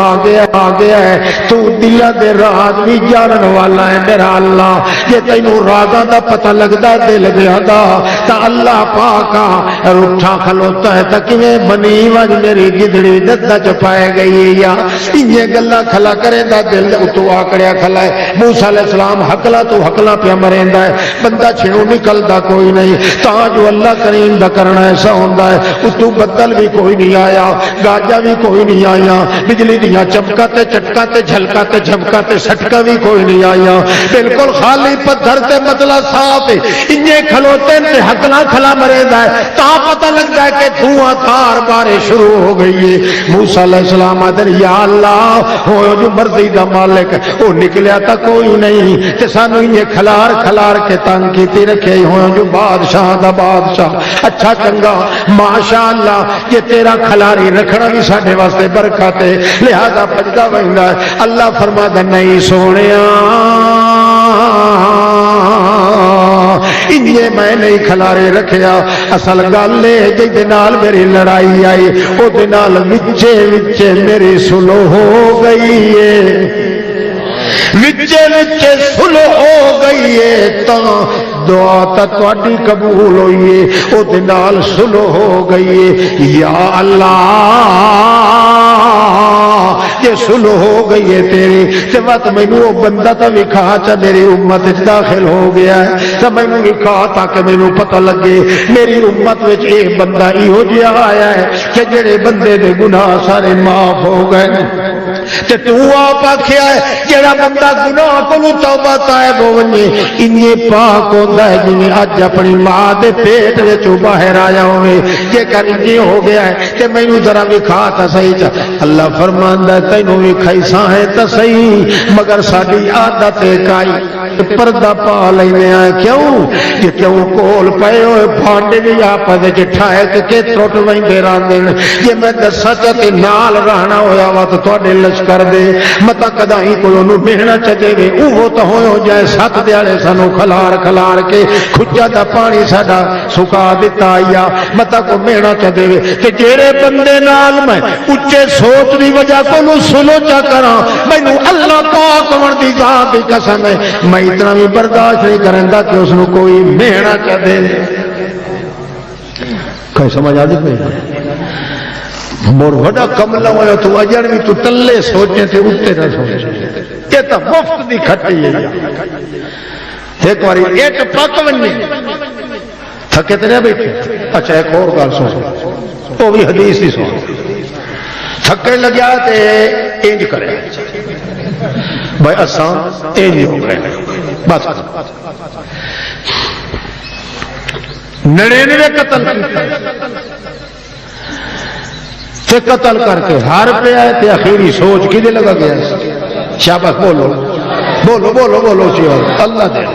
آ گیا ہے تو دلاں دے راز بھی جانن والا ہے میرا اللہ جے تینوں رازاں دا پتہ لگدا دل دیاں دا تا اللہ پاک روٹھا کھلوتا ہے تا کیویں بنی وج میری گدڑی دتا چ پائے گئی یا یہ گلا کھلا کرے دا دل اتو آکڑیا کھلا ہے موسیٰ علیہ السلام حقلا تو حقلا پیا مریندا ہے بندہ چھڑو نکلدا کوئی نہیں تا جو اللہ کریم دا کرنا ایسا ہوندا ہے اتو بدل بھی کوئی نہیں آیا گاجا بھی کوئی نہیں آیا بجلی دیاں چمکا تے چٹکا تے جھلکا تے جھمکا تے سٹکا بھی کوئی نہیں آیا بالکل خالی پتھر تے مطلع صاف ہے انجے کھلوتے تے حقلا کھلا مریندا ہے تا پتہ لگدا ہے کہ دھواں تھار بارش شروع ہو گئی ہے موسیٰ علیہ السلام ادھر یا اللہ ہو جو مرضی دا مالک وہ نکلیا تا کوئی نہیں تے سانو یہ کھلار کھلار کے تنگ کیتی رکھے ہو جو بادشاہ دا بادشاہ اچھا چنگا ماشاءاللہ یہ تیرا کھلاری رکھنا بھی ساڈے واسطے برکت ہے لہذا بجدا ویندا ہے اللہ فرماتا نہیں سونیا انجے میں نہیں کھلارے رکھیا اصل گل ہے جے نال میری لڑائی آئی او دے نال وچے وچے میری سلو ہو گئی ہے وچے وچے سلو ہو گئی ہے تا دعا تا تواڈی قبول ہوئی ہے او دے نال سلو ہو گئی ہے یا اللہ یہ سلو ہو گئی ہے تیری تے وقت مینوں او بندہ تا وکھا چا میری امت وچ داخل ہو گیا ہے تے مینوں وکھا تاکہ مینوں پتہ لگے میری امت وچ ایک بندہ ایہو جہا آیا ہے کہ جڑے بندے دے گناہ سارے معاف ہو گئے تے تو آپ آکھیا ہے جڑا بندہ گناہ کولوں توبہ طائب ہو ونجے انجے پاک ہوندا ہے جویں اج اپنی ماں دے پیٹ وچوں باہر آیا ہوئے جے کر انجے ہو گیا ہے تے مینوں ذرا وکھا تا صحیح چا اللہ فرماندا تینوں بھی کھائیساں ہے تو صحیح مگر ساری عادت کائی پردہ پا لینے آئے کیوں کول پے ہوئے بھانڈے بھی آپس ٹھائے کہ ٹوٹ وہیں دے راندے جی میں دسا تے نال رہنا ہویا وا تو تواڈے لشکر دے متا کدائی کوئی انہوں مہنا چدے وے وہ تو ہو جائے سات دیالے سانو کھلار کے کھجا دا پانی ساڈا سکا دیتا آیا متا کو مہنا چدے وے کہ جیڑے بندے نال میں اچے سوچ دی وجہ کو سلو چا کراں مینوں اللہ پاک ون دی ذات دی قسم ہے میں اتنا بھی برداشت نہیں کرندا کہ اس نو کوئی مہنا چدے کوئی سمجھ آ دی مور وڈا کملا ہوا تو اجن بھی تو تلے سوچے تھے اٹھتے نہ سوچے یہ تو مفت دی کھٹی ہے ایک باری ایٹ پک ونی تھکے تے نہ بیٹھے اچھا ایک اور گل سن وہ بھی حدیث دی سن تھکے لگیا تے انج کرے بھائی اساں انج ہو گئے بس 99 قتل تے قتل کر کے ہار پہ آئے تے اخیری سوچ کدے لگا گیا شاباش بولو بولو بولو بولو جی اللہ دے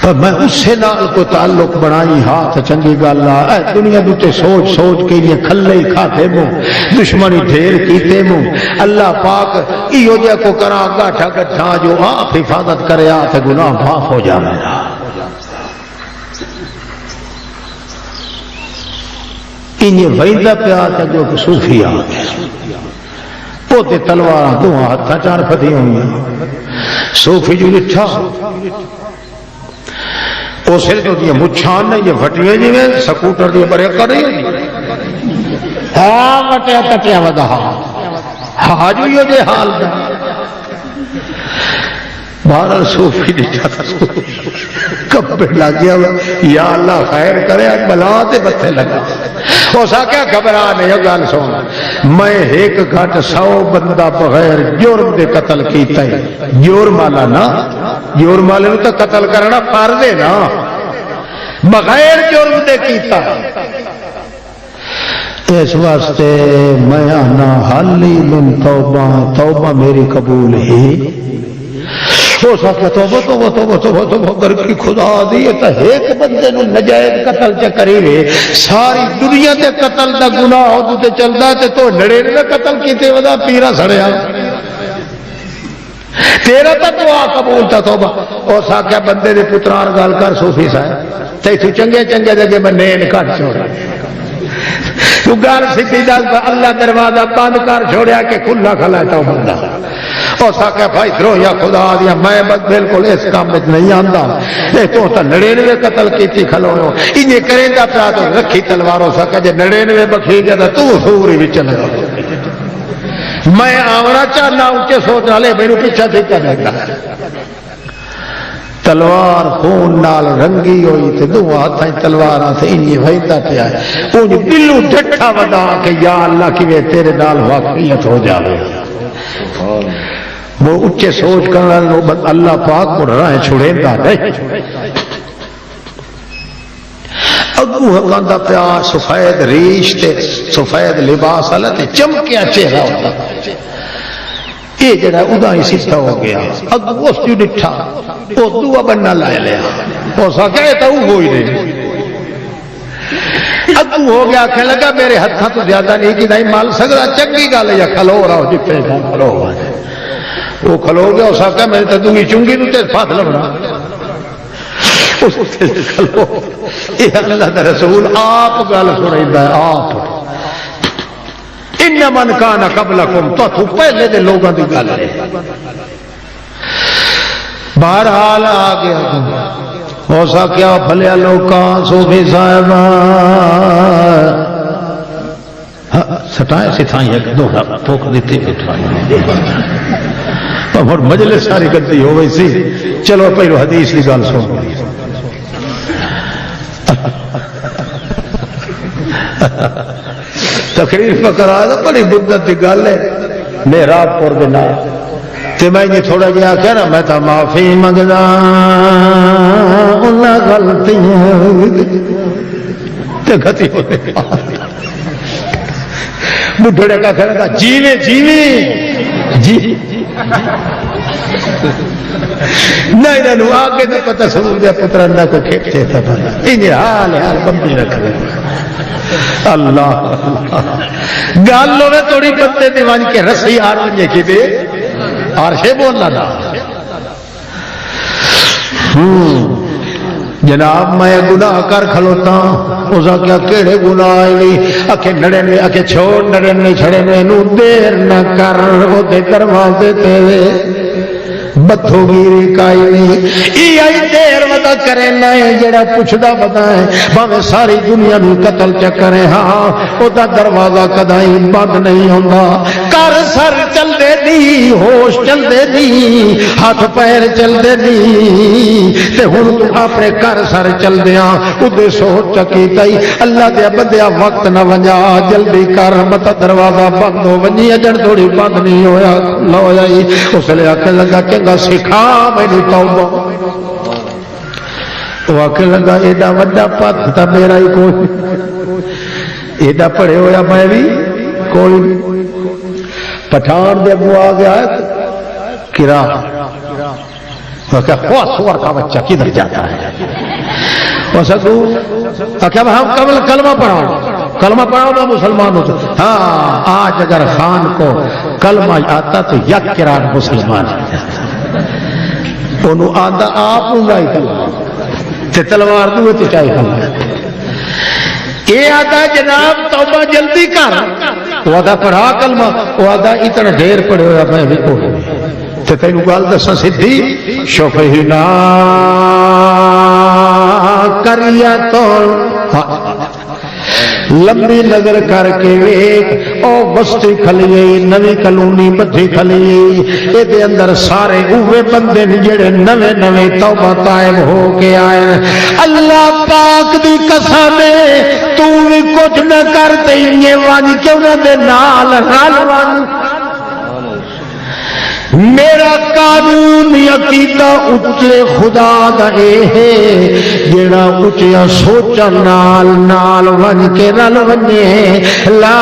پر میں اس سے نال کو تعلق بنائی ہاتھ چنگی گل اے دنیا دوتے سوچ سوچ کے یہ کھلے ہی کھاتے مو دشمنی ڈھیر کیتے مو اللہ پاک ایو جے کو کرا گاٹھا گٹھا جو آپ حفاظت کرے آ تے گناہ معاف ہو جا میرا انہیں ویندہ پہ آتا جو کہ صوفی آگے پوتے تلوارا دو ہاتھا چار پھتی ہوئی صوفی جو لٹھا وہ صرف تو یہ مچھان نہیں یہ بھٹیے جی میں سکوٹر دیے بڑے کر رہی ہے ہاں بٹیا تٹیا ودا ہاں جو یہ دے حال دا بہرحال صوفی لٹھا تھا کب پہ لگیا یا اللہ خیر کرے آج بلا تے بتے لگا ہو سا کیا گھبرا نہیں گل سن میں ایک گھٹ 100 بندہ بغیر جرم دے قتل کیتا ہے جرم والا نا جرم والے تو قتل کرنا فرض ہے نا بغیر جرم دے کیتا اس واسطے میں آنا حالی من توبہ توبہ میری قبول ہی ہو سکتا توبہ توبہ توبہ توبہ توبہ کر کے خدا دی تو ایک بندے نو نجائز قتل چ کری وے ساری دنیا تے قتل دا گناہ ہو تے چلدا تے تو 99 قتل کیتے ودا پیرا سڑیا تیرا تا دعا قبول تا توبہ او ساکیا بندے دے پتران گل کر صوفی صاحب تے تو چنگے چنگے جگہ میں نین کٹ چھوڑا تو گل سیدھی دل اللہ دروازہ بند کر چھوڑیا کہ کھلا کھلا تو بندہ اور ساکھا بھائی درو یا خدا دیا میں بالکل اس کام میں نہیں آندا اے تو 99 قتل کیتی کھلو انہیں کریں دا پیا تو رکھی تلواروں ساکھا جے 99 بکھی گیا تو سوری بھی چلے میں آونا چاہنا اونچے سوچ لے میرے پیچھا دیکھا دیکھا تلوار خون نال رنگی ہوئی تے دو ہاتھاں تلواراں تے انہی ویندا پیا اونج دلوں ڈٹھا ودا کہ یا اللہ کیویں تیرے نال واقعیت ہو جاوے وہ اچھے سوچ کرنا اللہ پاک کو راہ چھڑیندا نہیں اگو حقاندہ پیا سفید ریش تے سفید لباس والا تے چمکیا چہرہ ہوتا یہ جڑا ادا ہی سیدھا ہو گیا اگو اس جو ڈٹھا وہ دعا بننا لائے لیا ہو سکا ہے تو وہی نہیں اگو ہو گیا کہ لگا میرے ہاتھاں تو زیادہ نہیں کہ نہیں مال سگرا چنگی گل یا کھلو رہا ہو جتنے کھلو ہوا ہے وہ کھلو گیا ہو سکا میں تو دوں گی چنگی تو تیز پاس لبنا اس تیز کھلو یہ اللہ دا رسول آپ گل سنائیدہ ہے آپ ان من کان قبلکم تو پہلے دے لوگوں دی گل ہے بہرحال آ گیا ہو سکیا بھلیا لوکاں صوفی صاحب سٹائے ستھائیں ایک دو پوک دیتے اور مجلس ساری گدی ہو گئی سی چلو پہلو حدیث کی گل سن تقریر میں کرا تو بڑی بدت کی گل ہے محراب پور بنا تے میں یہ تھوڑا جہا کہہ رہا میں تو معافی منگدا انہاں غلطیاں تے غلطی ہوتے بڈھڑے کا کہنے کا جیوے جیوے جی نہیں آگے تو پتہ سمجھ دیا پتر نہ کو کھیپتے تھا انہیں حال بمبی رکھ رہے اللہ گال لو میں توڑی بندے دیوان کے رسی آر بنجے کی دے آرشے بولنا نا جناب میں گناہ کر کھلوتا اس کیا کیڑے گناہ نہیں اکھے نڑے نے اکھے چھوڑ نڑے نے چھڑے نے نو دیر نہ کر وہ دے دروازے تیرے بدھو گیری کائی نہیں آئی دیر ودا کرے نائے جڑا پوچھدا ودا ہے باویں ساری دنیا میں قتل چکرے ہاں او دا دروازہ کدائی بند نہیں ہوندا کر سر چل دے دی ہوش چل دے دی ہاتھ پیر چل دے دی تے ہن تو اپنے کر سر چل دیاں اودے سوچ چکی تئی اللہ دے بندیا وقت نہ ونجا جلدی کر مت دروازہ بند ہو ونجی اجن تھوڑی بند نہیں ہویا لو جائی اس لے آکھن لگا چنگا سکھا مینوں توبہ واقع لگا ایڈا وڈا پتھ تھا میرا ہی کوئی ایڈا پڑھے ہویا میں بھی کوئی پٹھان دے ابو آ گیا کرا ہوا سور کا بچہ کدھر جاتا ہے ہم کلمہ پڑھاؤ میں مسلمان ہو ہاں آج اگر خان کو کلمہ آتا تو یک کران مسلمان انہوں آدھا آپ لائی تلوار دوں تو چاہیے یہ آدھا جناب توبہ جلدی کر وہ آدھا پڑھا کلمہ وہ آدھا اتنا ڈھیر پڑے ہوا میں بھی پڑھ تو تینوں گل دسا سدھی شوفینا کریا تو لمبی نظر کر کے ویک او بستی کھلیے نوی کلونی بدھی کھلیے یہ اندر سارے اوے بندے جڑے نوے نوے توبہ تائب ہو کے آئے اللہ پاک دی قسم تو بھی کچھ نہ کرتے یہ ون کیوں نہ دے نال رل ون میرا قانون عقیدہ اچے خدا دا اے ہے جڑا اچیا سوچا نال نال ون کے رل ونے لا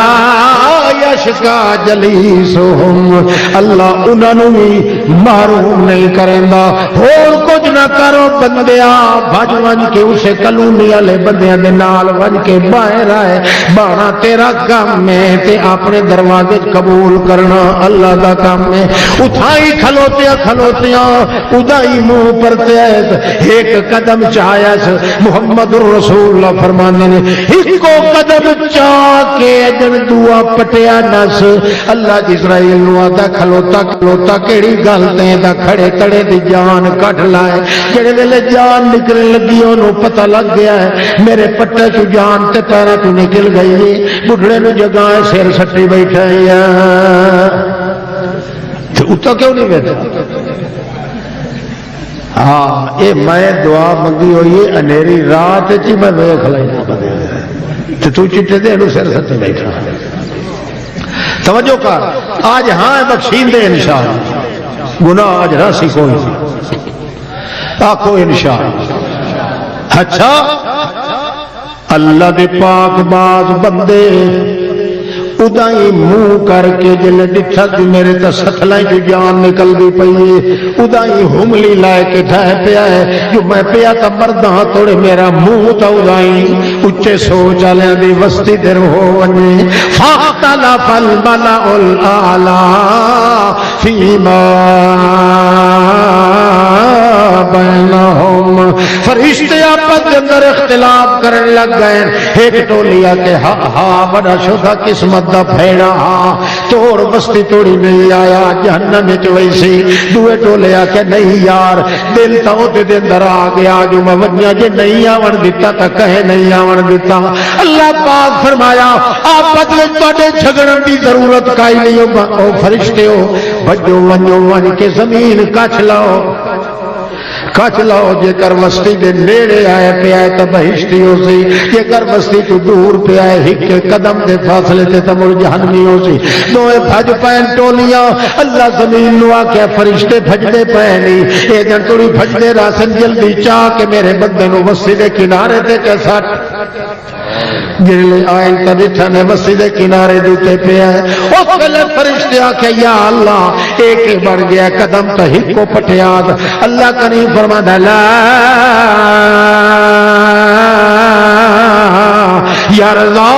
یشکا جلیسہم اللہ انہوں بھی محروم نہیں کرندا اور کچھ نہ کرو بندیا بھج ون کے اسے کلونی والے بندیاں دے نال ون کے باہر آئے بانا تیرا کام ہے تے اپنے دروازے قبول کرنا اللہ دا کام ہے اٹھائی کھلوتیاں ادائی منہ پر تیز ایک قدم چاہیا محمد رسول اللہ فرمانے نے ایک کو قدم چاہ کے اجن دعا پٹیا نس اللہ اسرائیل نو آدھا کھلوتا کیڑی گلتے دا کھڑے تڑے دی جان کٹ لائے جڑے ویلے جان نکلنے لگی انہوں پتہ لگ گیا ہے میرے پٹے تو جان تے پیرے تو نکل گئی بڈھڑے نو جگہ سر سٹی بیٹھا ہے اتنا کیوں نہیں بیٹھا ہاں یہ میں دعا منگی ہوئی ہے انیری رات چی میں ویکھ لینا تو چٹے دے سر سٹے بیٹھا توجہ کر آج ہاں بخشین دے انشاءاللہ گناہ آج راسی کوئی آکھو انشاءاللہ اچھا اللہ دے پاک باز بندے ادائی منہ کر کے جلے ڈٹھا دی میرے تا ستھلائیں جو جان نکل دی پئیے ادائی ہملی لائے کے ڈھائے پیا ہے جو میں پیا تا مردہ توڑے میرا منہ تا ادائی اچھے سوچ آلیاں دی وستی در ہو ونی فاختلف الملأ الاعلی فیما بینہم فرشتے آپت اندر اختلاف کرنے لگ گئے ایک ٹولیا کے ہاں بڑا شدہ قسمت دا پھیڑا توڑ بستی توڑی نہیں آیا جہنم میں ویسی دوے ٹولیا کہ نہیں یار دل تا ہوتے دے اندر آ گیا جو میں ونیا جے نہیں آون دیتا تا کہے نہیں آون دیتا اللہ پاک فرمایا آپ بدلے توڑے جھگڑن دی ضرورت کائی نہیں ہو فرشتے ہو بجو ونیو ون کے زمین کچھ لاؤ کچھ لو جے کر وسطی دے نیڑے آئے پیا ہے تو بہشتی ہو سی، جے کر وسطی تو دور پیا ہے ہک قدم دے فاصلے تے تو مڑ جہنمی ہو سی۔ دوئے بھج پین ٹولیاں، اللہ زمین نو آکھیا فرشتے بھجدے پے نہیں، اے جن توڑی بھجدے راسن جلدی چاہ کے میرے بندے نو وسطی دے کنارے تے کے ساتھ جلے آئین تا ڈٹھا نے وسطی دے کنارے دوتے پہ ہے۔ اس ویلے فرشتے آکھے یا اللہ ایک ہی بڑھ گیا قدم تا ہی کو پٹیاد۔ اللہ کریم فرماتا لا یرضا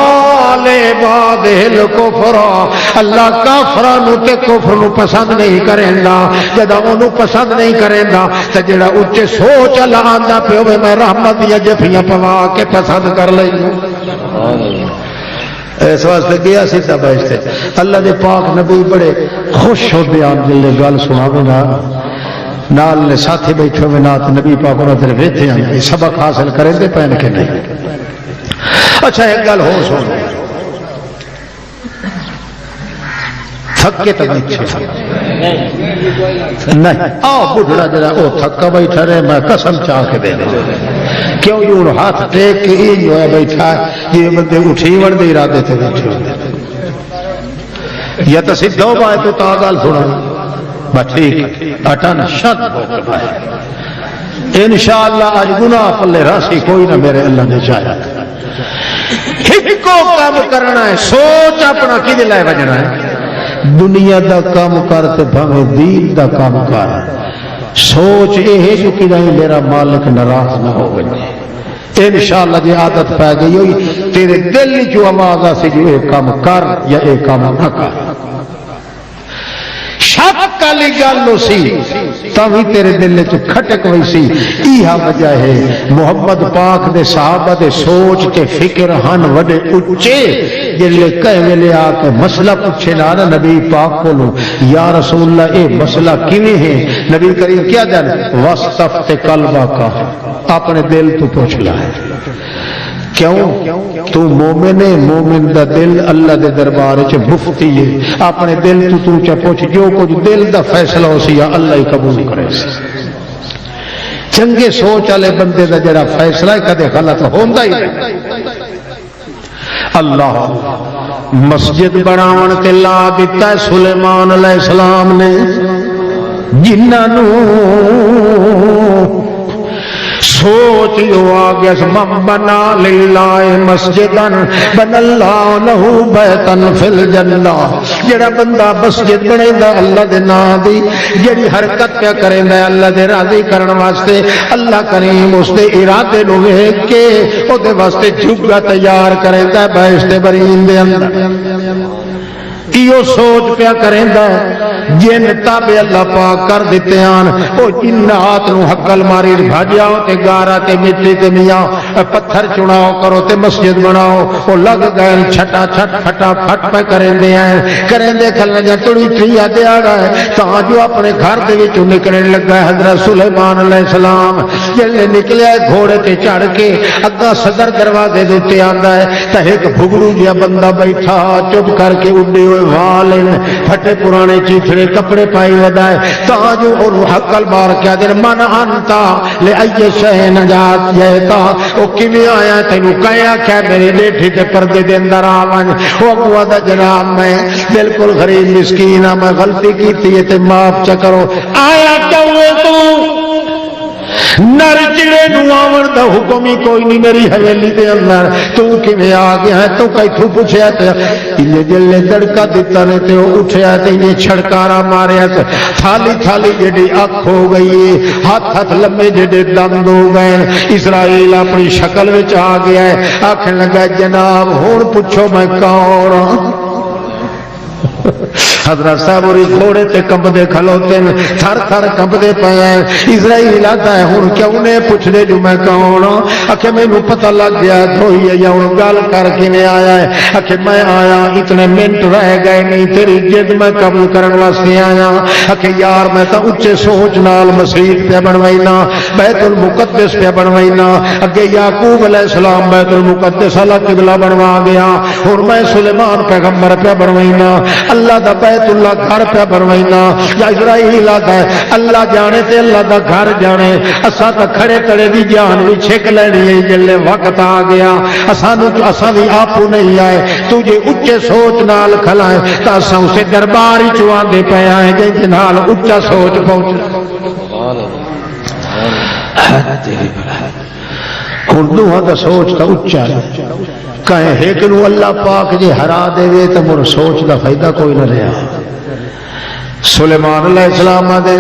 لعبادہ الکفر، اللہ کافرانو تے کفر نو پسند نہیں کریندا، جدا انہوں پسند نہیں کریندا تے جڑا اچھے سوچ اللہ آندہ پہ ہوئے میں رحمت یا جفیاں پوا کے پسند کر لئی۔ اس واسطے گیا سیدھا بہشتے۔ اللہ دے پاک نبی بڑے خوش ہو بیان جلے گل سناوے نا، نال نے ساتھی بیٹھے ہوئے نات نبی پاک انہوں نے ویتھے آئیں سبق حاصل کریں دے پہن کے نہیں۔ اچھا ایک گل ہو سن تھکے تو بیٹھے نہیں آؤ بڑھڑا جڑا او تھکا بیٹھا رہے میں قسم چاہ کے دے دے کیوں یوں ہاتھ ٹیک کے ہی جو ہے بیٹھا یہ بندے اٹھی وڑ دے ارادے تھے بیٹھے ہوتے یا تو سدھو بائے تو تاغال سنا بس ٹھیک اٹھانا شد ہو کے بائے انشاءاللہ آج گناہ پلے راسی کوئی نہ میرے اللہ نے چاہا ہکو کام کرنا ہے سوچ اپنا کی دلائے بجنا ہے دنیا دا کام کرتے بھاوے دین دا کام کر سوچ یہ ہے جو کہ نہیں میرا مالک ناراض نہ ہو گئے انشاءاللہ جی عادت پہ گئی ہوئی تیرے دل جو آواز آسی جو ایک کام کر یا ایک کام نہ کر شک کالی گالو سی تاوی تیرے دل چ کھٹک ہوئی سی ایہا وجہ ہے محمد پاک دے صحابہ دے سوچ تے فکر ہن وڈے اچے جلے کہے ویلے آ کے مسئلہ پوچھے نا نبی پاک کو لو یا رسول اللہ اے مسئلہ کیویں ہے نبی کریم کیا جان وصفت قلبہ کا اپنے دل تو پوچھ لا ہے کیوں تو مومن ہے مومن دا دل اللہ دے دربار چ مفتی ہے اپنے دل تو چا پوچھ جو کچھ دل دا فیصلہ ہو سی اللہ ہی قبول کرے چنگے سوچ والے بندے دا جڑا فیصلہ ہے کدے غلط ہوندا ہی نہیں اللہ مسجد بناون تے لا دتا سلیمان علیہ السلام نے جنہاں نو سوچ جو آگیا من بنا للہ مسجدن بن اللہ لہو بیتن فی الجنہ جڑا بندہ مسجد بنے دا اللہ دے نام دی جڑی حرکت پہ کریں دا اللہ دے راضی کرن واسطے اللہ کریم اس دے ارادے نو ویکھ کے او دے واسطے جھگا تیار کریں دا بہشت برین دے اندر کیوں سوچ پیا کریں دا جن تابع اللہ پاک کر دیتے آن او جنات نو حقل ماری بھاجاؤ تے گارا تے مٹی تے میاں پتھر چناؤ کرو تے مسجد بناؤ او لگ گئے چھٹا چھٹ پھٹا پھٹ پہ کریں دے آئیں کریں دے کھلنے جا توڑی تھیا دے آگا ہے تاں جو اپنے گھر دے وچوں نکلنے لگا ہے حضرت سلیمان علیہ السلام جلے نکلے گھوڑے تے چڑھ کے اگا صدر دروازے دیتے آندا ہے تا ایک بھگڑو جیا بندہ بیٹھا چپ کر کے اڈے ہوئے والن پھٹے پرانے چیتھڑے کپڑے پائی ودائے تاجو اور حقل بار کیا دیر من انتا لے ائیے شہ نجات جیتا او کمی آیا تینو کہیا کیا میرے بیٹھی تے پردے دے اندر آوان او ابو دا جناب میں بالکل غریب مسکینہ میں غلطی کی تھی تے معاف چکرو آیا کہوے تو نر چڑے نو آون دا حکم ہی کوئی نہیں میری حویلی دے اندر تو کیویں آ گیا ہے تو کئی تھو پوچھیا تے انہیں دل نے دڑکا دیتا نے تے اٹھیا تے انہیں چھڑکارا ماریا تے تھالی تھالی جڑی اکھ ہو گئی ہاتھ ہاتھ لمبے جڑے دند ہو گئے اسرائیل اپنی شکل وچ آ گیا ہے آکھن لگا جناب ہن پوچھو میں کون ہاں حضرت صاحب اور گھوڑے تے کمبدے کھلوتے ہیں تھر تھر کمبدے پے ہیں اسرائیل آتا ہے ہن کیوں نے پوچھ دے جو میں کون ہوں آکھے میں نو پتہ لگ گیا دھوئی ہے یا ہن گل کر کے میں آیا ہے آکھے میں آیا اتنے منٹ رہ گئے نہیں تیری جد میں قبول کرن واسطے آیا آکھے یار میں تا اچے سوچ نال مسجد پہ بنوائینا بیت المقدس پہ بنوائینا اگے یعقوب علیہ السلام بیت المقدس اللہ قبلہ بنوا گیا اور میں سلیمان پیغمبر پہ بنوائینا اللہ دا بیت بیت اللہ گھر پہ بنوائنا یا اسرائیل آتا ہے اللہ جانے تے اللہ دا گھر جانے اساں تے کھڑے کڑے دی جان بھی چھک لینی ہے جلے وقت آ گیا اساں بھی آپو نہیں آئے تجھے اچے سوچ نال کھلائے تا اساں اسے دربار ہی چواندے پے آئے جے نال اچا سوچ پہنچ اردو دا سوچ تا اچا کہیں ایک نو اللہ پاک جے ہرا دے وے تے مر سوچ دا فائدہ کوئی نہ رہا سلیمان علیہ السلام دے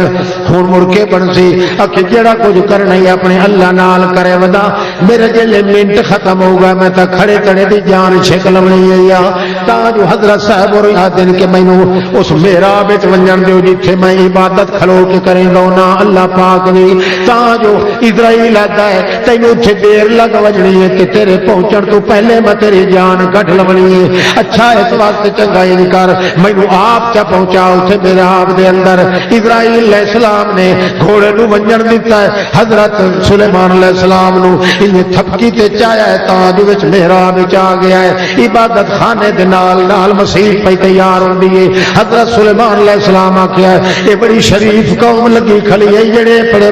ہن مڑ کے بن سی کہ جڑا کچھ کرنا ہی اپنے اللہ نال کرے ودا میرے جلے منٹ ختم ہو گیا میں تا کھڑے کڑے دی جان چھک لونی ہے یا تا جو حضرت صاحب اور دن کے مینوں اس محراب وچ ونجن دیو جتھے میں عبادت کھلو کے کریں نا اللہ پاک دی تا جو اسرائیل آتا ہے تینوں اتھے دیر لگ وجنی ہے کہ تیرے پہنچن تو پہلے میں تیری جان کٹ لونی ہے اچھا اس واسطے چنگا ہی نہیں کر مینوں آپ چا پہنچاؤ اتھے میرا آپ دے اندر اسرائیل علیہ السلام نے گھوڑے نو ونجن دیتا ہے حضرت سلیمان علیہ السلام نو انہیں تھپکی تے چایا ہے تاج وچ محراب وچ آ گیا ہے عبادت خانے دے نال نال مسیح پہ تیار ہوندی ہے حضرت سلیمان علیہ السلام آکھیا ہے یہ بڑی شریف قوم لگی کھلی ہے جڑے بڑے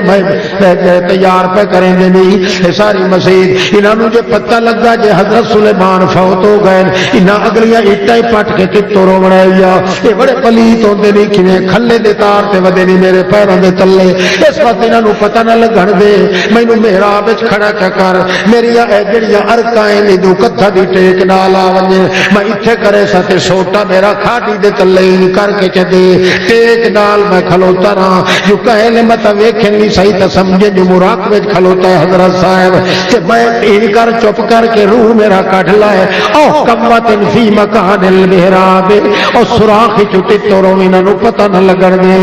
تیار پہ کریں دے نہیں یہ ساری مسیح انہاں نو جو پتہ لگا جے حضرت سلیمان فوت ہو گئے انہاں اگلیاں اٹا ہی پٹ کے کتوں رونا یا یہ بڑے پلیت ہوندے نہیں کھنے کھلے دے تار تے ودے نہیں میرے پیروں دے تلے اس وقت انہاں نو پتہ نہ لگن دے مینوں محراب وچ کھڑا کر میری اے جڑیاں ارکائیں نے دو کتھا دی ٹیک نال آ ونجے میں ایتھے کرے سا تے سوٹا میرا کھاٹی دے تلے کر کے چدے ٹیک نال میں کھلوتا رہا جو کہے نے مت ویکھن نہیں صحیح تے سمجھے جو مراقبے وچ کھلوتا ہے حضرت صاحب تے میں این کر چپ کر کے روح میرا کڈ لائے او کمت فی مکان المحراب او سوراخ چٹی تورو انہاں نو پتہ نہ لگن دے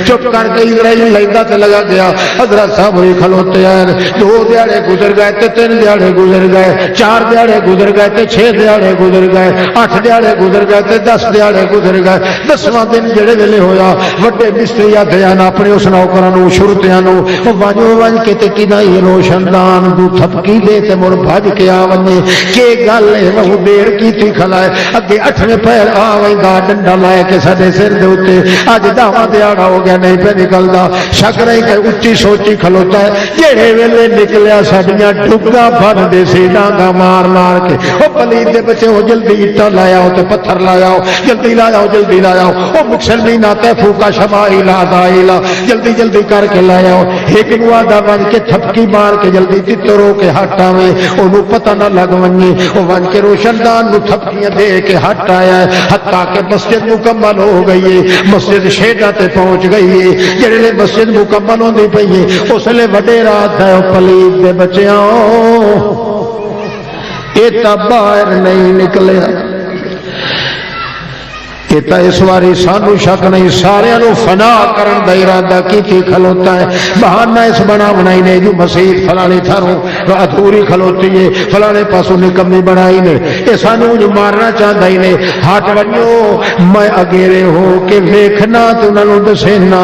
چپ کر کے اسرائیل لیندا تے لگا گیا حضرت صاحب ہوئی کھلوتے ہیں 2 دیہاڑے گزر گئے تے 3 دیہاڑے گزر گئے 4 دیہاڑے گزر گئے تے 6 دیہاڑے گزر گئے 8 دیہاڑے گزر گئے تے 10 دیہاڑے گزر گئے 10واں دن جڑے ویلے ہویا وڈے مستری آتے ہیں اپنے اس نوکراں نو شرطیاں نو وانجو وانج کے تے کنا ہی روشن دان دو تھپکی دے تے مڑ بھج کے آ ونجے کہ گل ہے وہ دیر کیتی کھلائے اگے 8ویں پیر آویں گا ڈنڈا لائے کے ساڈے سر دے اوتے اج داواں دیہاڑا ہو گیا نہیں پہ نکلدا شک نہیں کہ اچھی سوچی کھلوتا ہے جہے ویلے نکلیا ساڈیاں ڈگا بن دے سی ڈانگا مار مار کے او پلید دے بچے ہو جلدی اٹا لایا ہو تے پتھر لایا ہو جلدی لایا ہو جلدی لایا ہو او مسلمین آتے پھوکا شمائلا دائلا جلدی جلدی کر کے لایا ہو ایک نو آدھا بن کے تھپکی مار کے جلدی تترو کے ہٹ آویں اونوں پتہ نہ لگ ونجے او بن کے روشن دان نو تھپکیاں دے کے ہٹ آیا ہے حتیٰ کہ مسجد مکمل ہو گئی ہے مسجد شیڈا تے پہنچ گئی ہے جڑے مسجد مکمل ہوندی پئی ہے اس لیے وڈے رات ہے پلیت دے بچیاں اے تا باہر نہیں نکلیا کہ اس واری سانو شک نہیں سارے نو فنا کرن دا ارادہ کیتی کھلوتا ہے بہانہ اس بنا بنائی نے جو مسجد فلانی تھاروں ادھوری کھلوتی ہے فلانے پاسوں نکمی بنائی نے اے سانو جو مارنا چاہتا ہی نے ہاتھ ونجو میں اگیرے ہو کہ ویکھنا تو ننو دسینا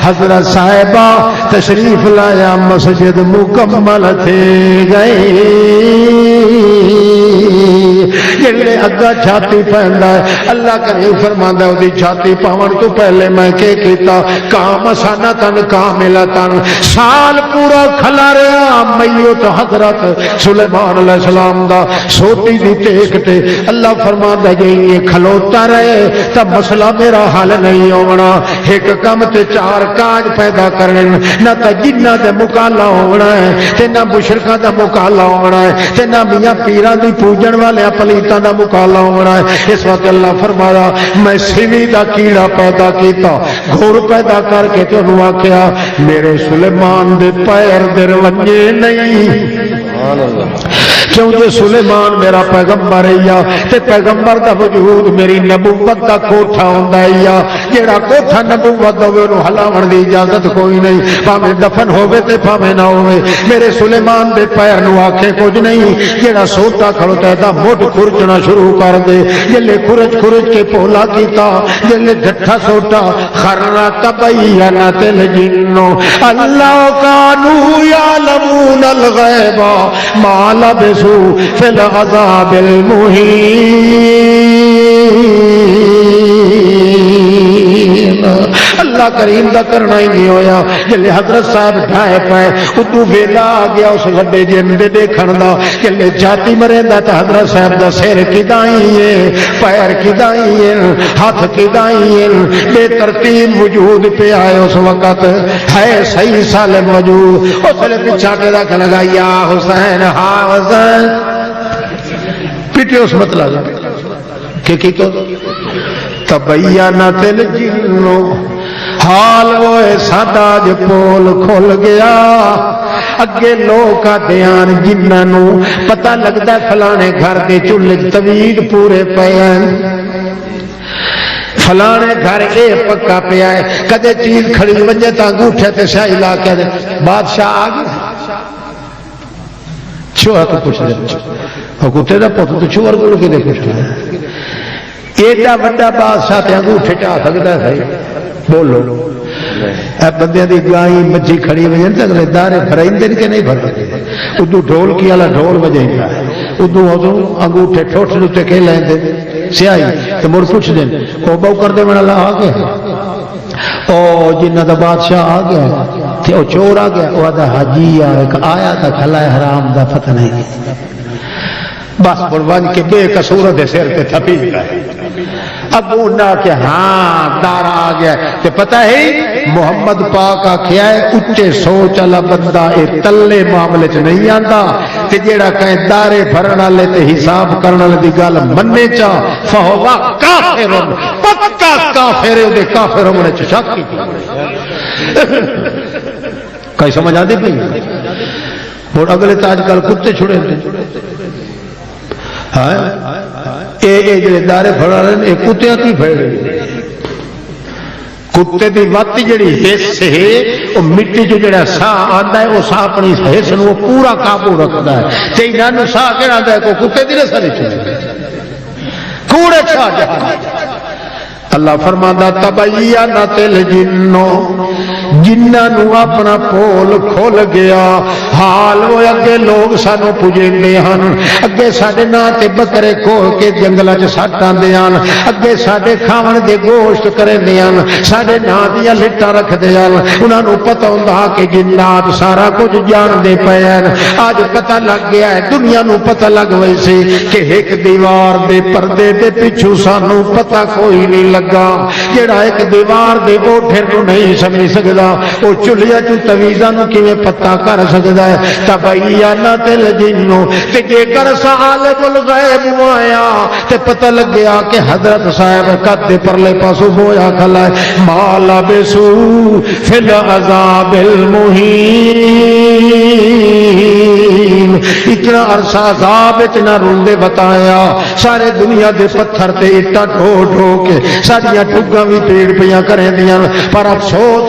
حضرت صاحبہ تشریف لایا مسجد مکمل تھے گئے جڑے اگا چھاتی پہندا ہے اللہ کریم فرماندا ہے اودی چھاتی پاون تو پہلے میں کہ کیتا کام سانا تن کاملتن سال پورا کھلا رہا میت حضرت سلیمان علیہ السلام دا سوٹی دی ٹیک تے اللہ فرماندا ہے یہ کھلوتا رہے تا مسئلہ میرا حل نہیں ہونا ایک کم تے 4 کاج پیدا کرنے نہ تا جنہ دے مکالا ہونا ہے تے نہ مشرکاں دا مکالا ہونا ہے تے نہ میاں پیران دی پوجن والے پلیتاں دا مکالا ہونا ہے اس وقت اللہ فرمایا میں سیوی دا کیڑا پیدا کیتا گھوڑ پیدا کر کے تو آکھیا میرے سلیمان دے پیر در ونجے نہیں کیونکہ سلیمان میرا پیغمبر ہے یا تے پیغمبر دا وجود میری نبوت دا کوٹھا ہوندا ہے یا جیڑا کوٹھا نبوت دا اونوں ہلاون دی اجازت کوئی نہیں بھاویں دفن ہوے تے بھاویں نہ ہوے میرے سلیمان دے پیر نو آکھے کچھ نہیں جیڑا سوٹا کھڑوتا ہے دا مڈ کھرچنا شروع کر دے جلے کھرچ کے پولا کیتا جلے ڈٹھا سوٹا خرنا تبینت الجن اللہ کانوا یعلمون الغیب ما لبثوا فی العذاب المہین اللہ کریم دا کرنا ہی نہیں ہویا جلے حضرت صاحب ڈھائے پائے اتو ویلا آ گیا اس وڈے جندے دیکھن دا جلے جاتی مریندا تے حضرت صاحب دا سر کدائی ہے پیر کدائی ہے ہاتھ کدائی ہے بے ترتیب وجود پہ آئے اس وقت ہے صحیح سالم وجود اس نے پچھاٹے دا لگا یا حسین ہاں حسین پیٹے اس مطلب کہ تبینت الجن حال ہوئے ساڈا اج پول کھل گیا اگے لوگ آدھیان جنہوں پتہ لگتا فلانے گھر کے چولہے طویل پورے پے ہیں فلانے گھر اے پکا پیا ہے کدے چیز کھڑی وجے تا انگوٹھے تے شاہی لا کے بادشاہ آ گیا چوہا تو پوچھ دے کتے دا پوت تو چوہر کو کے دے پوچھ دے ایڈا بڑا بادشاہ تے انگوٹھے چا سکدا ہے بولو اے بندے دی گائی مچھی کھڑی وجے تے اگلے دارے بھرائندے کہ نہیں بھرتے ادو ڈھول کی والا ڈھول بجائیں ادو انگوٹھے ٹھوٹھ تے کے لیندے سیائی تو مڑ پوچھ دیں او بہو کر دے میں اللہ آ گیا او جنہ دا بادشاہ آ گیا تے او چور آ گیا او دا حاجی آیا تا کھلا حرام دا فتح نہیں بس بلوان کے بے قصور دے سر پہ تھپی گئے ابو نہ کہ ہاں دارا آ گیا تے پتہ ہے محمد پاک آکھیا ہے اچے سوچ والا بندہ اے تلے معاملے چ نہیں آندا تے جیڑا کہیں دارے بھرن والے تے حساب کرن والے دی گل مننے چا فہو کافر پکا کافر دے کافر ہونے چ شک کئی سمجھ آندی پئی اور اگلے تاج کل کتے چھڑے اے جڑے دارے پھڑا رہے کتیاں کی پھڑ کتے دی وت جڑی حص ہے وہ مٹی جو جڑا ساہ آندا ہے وہ ساہ اپنی حص نو پورا قابو رکھدا ہے تے انہاں نو ساہ کہڑا آندا ہے کوئی کتے دی رسا نہیں چلے کوڑے چھا جا اللہ فرماندا تبینت الجن جنہاں اپنا پول کھل گیا حال وہ اگے لوگ سانو پجیندے ہن اگے ساڈے ناں تے بکرے کھول کے جنگلاں چ سٹ آندے ہن اگے ساڈے کھاون دے گوشت کریندے ہن ساڈے ناں دیاں لٹاں رکھدے ہن انہاں نوں پتہ ہوندا کہ جنات سارا کچھ جاندے پئے ہن اج پتہ لگ گیا ہے دنیا نوں پتہ لگ وئی سی کہ ایک دیوار دے پردے دے پیچھے سانو پتہ کوئی نہیں لگا جڑا ایک دیوار دے اوٹھے نوں نہیں سمجھ سکدا او چلیا چ تویزاں نوں کیویں پتہ کر سکدا ہے تبینت الجن تے جے کر عالم الغیب آیا تے پتہ لگیا کہ حضرت صاحب قد پرلے پاسوں ہویا کھلا ہے مالا بسو فی العذاب المہین اتنا عرصہ عذاب اتنا روندے بتایا سارے دنیا دے پتھر تے اٹا ڈھو ڈھو کے ساڈیاں ٹھگاں بھی پیڑ پیاں کریں دیاں پر افسوس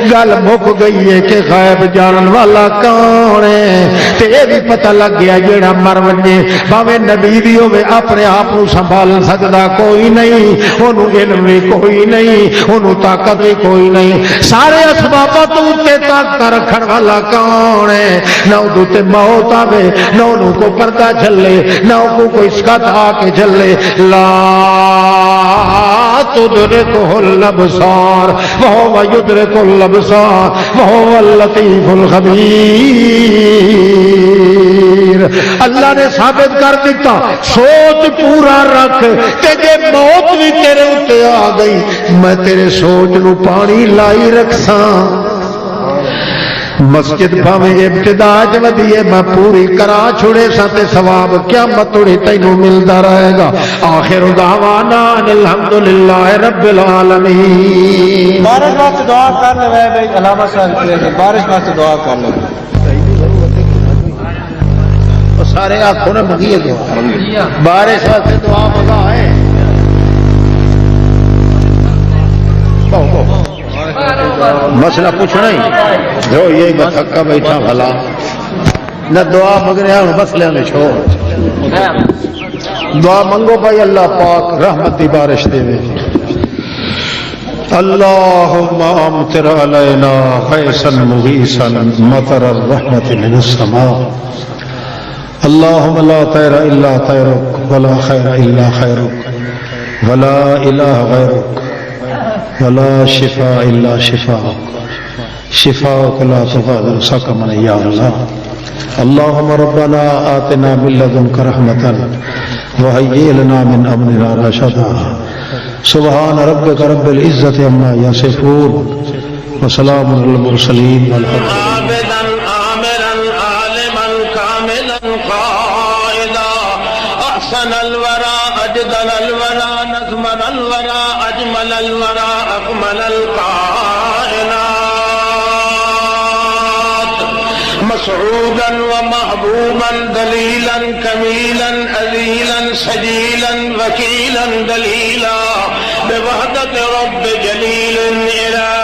گل مک گئی ہے کہ غیب جانن والا کون ہے تے یہ بھی پتہ لگ گیا جیڑا مر وجے بھاویں نبی بھی ہوے اپنے آپ کو سنبھال سکدا کوئی نہیں اونوں علم بھی کوئی نہیں اونوں طاقت بھی کوئی نہیں سارے اسباباں تو تے طاقت رکھن والا کون ہے نہ اودوں تے موت آوے نہ اونوں کو پردہ چلے نہ کو کوئی سکت آ کے چلے لا تدرکہ الابصار وهو يدرك الابصار وهو اللطيف الخبير اللہ نے ثابت کر دیتا سوچ پورا رکھ تے جے موت بھی تیرے اوتے آ گئی میں تیرے سوچ نو پانی لائی رکھساں مسجد بھاویں ابتدا چ ودیے میں پوری کرا چھڑے سا تے ثواب قیامت توڑی تینوں ملدا رہے گا آخر دعوانا الحمدللہ رب العالمین بارش واسطے دعا کر لے بھائی علامہ صاحب بارش واسطے دعا کر لے سارے آنکھوں نے مگی دعا بارش واسطے دعا مگا ہے مسئلہ پوچھنا ہی جو یہ میں تھکا بیٹھا بھلا نہ دعا مگنے ہوں مسئلے میں چھوڑ دعا منگو بھائی اللہ پاک رحمت دی بارش دے دے اللہم امطر علینا غیثا مغیثا مطر الرحمت من السماء اللہم لا طیر الا طیرک ولا خیر الا خیرک ولا الہ غیرک ولا شفاء إلا شفاءك شفاءك لا تغادر سقما يا الله. اللهم ربنا آتنا من لدنك رحمة وهيئ لنا من أمرنا رشدا. سبحان ربك رب العزة عما يصفون وسلام على المرسلين والحمد لله. عابدا آمرا عالما كاملا قائدا أحسن الورى أجدل الورى نظمن الورى أجمل الورى أكمل الكائنات مسعودا ومحبوبا دليلا كميلا أذيلا سجيلا وكيلا دليلا بوحدة رب جليل إله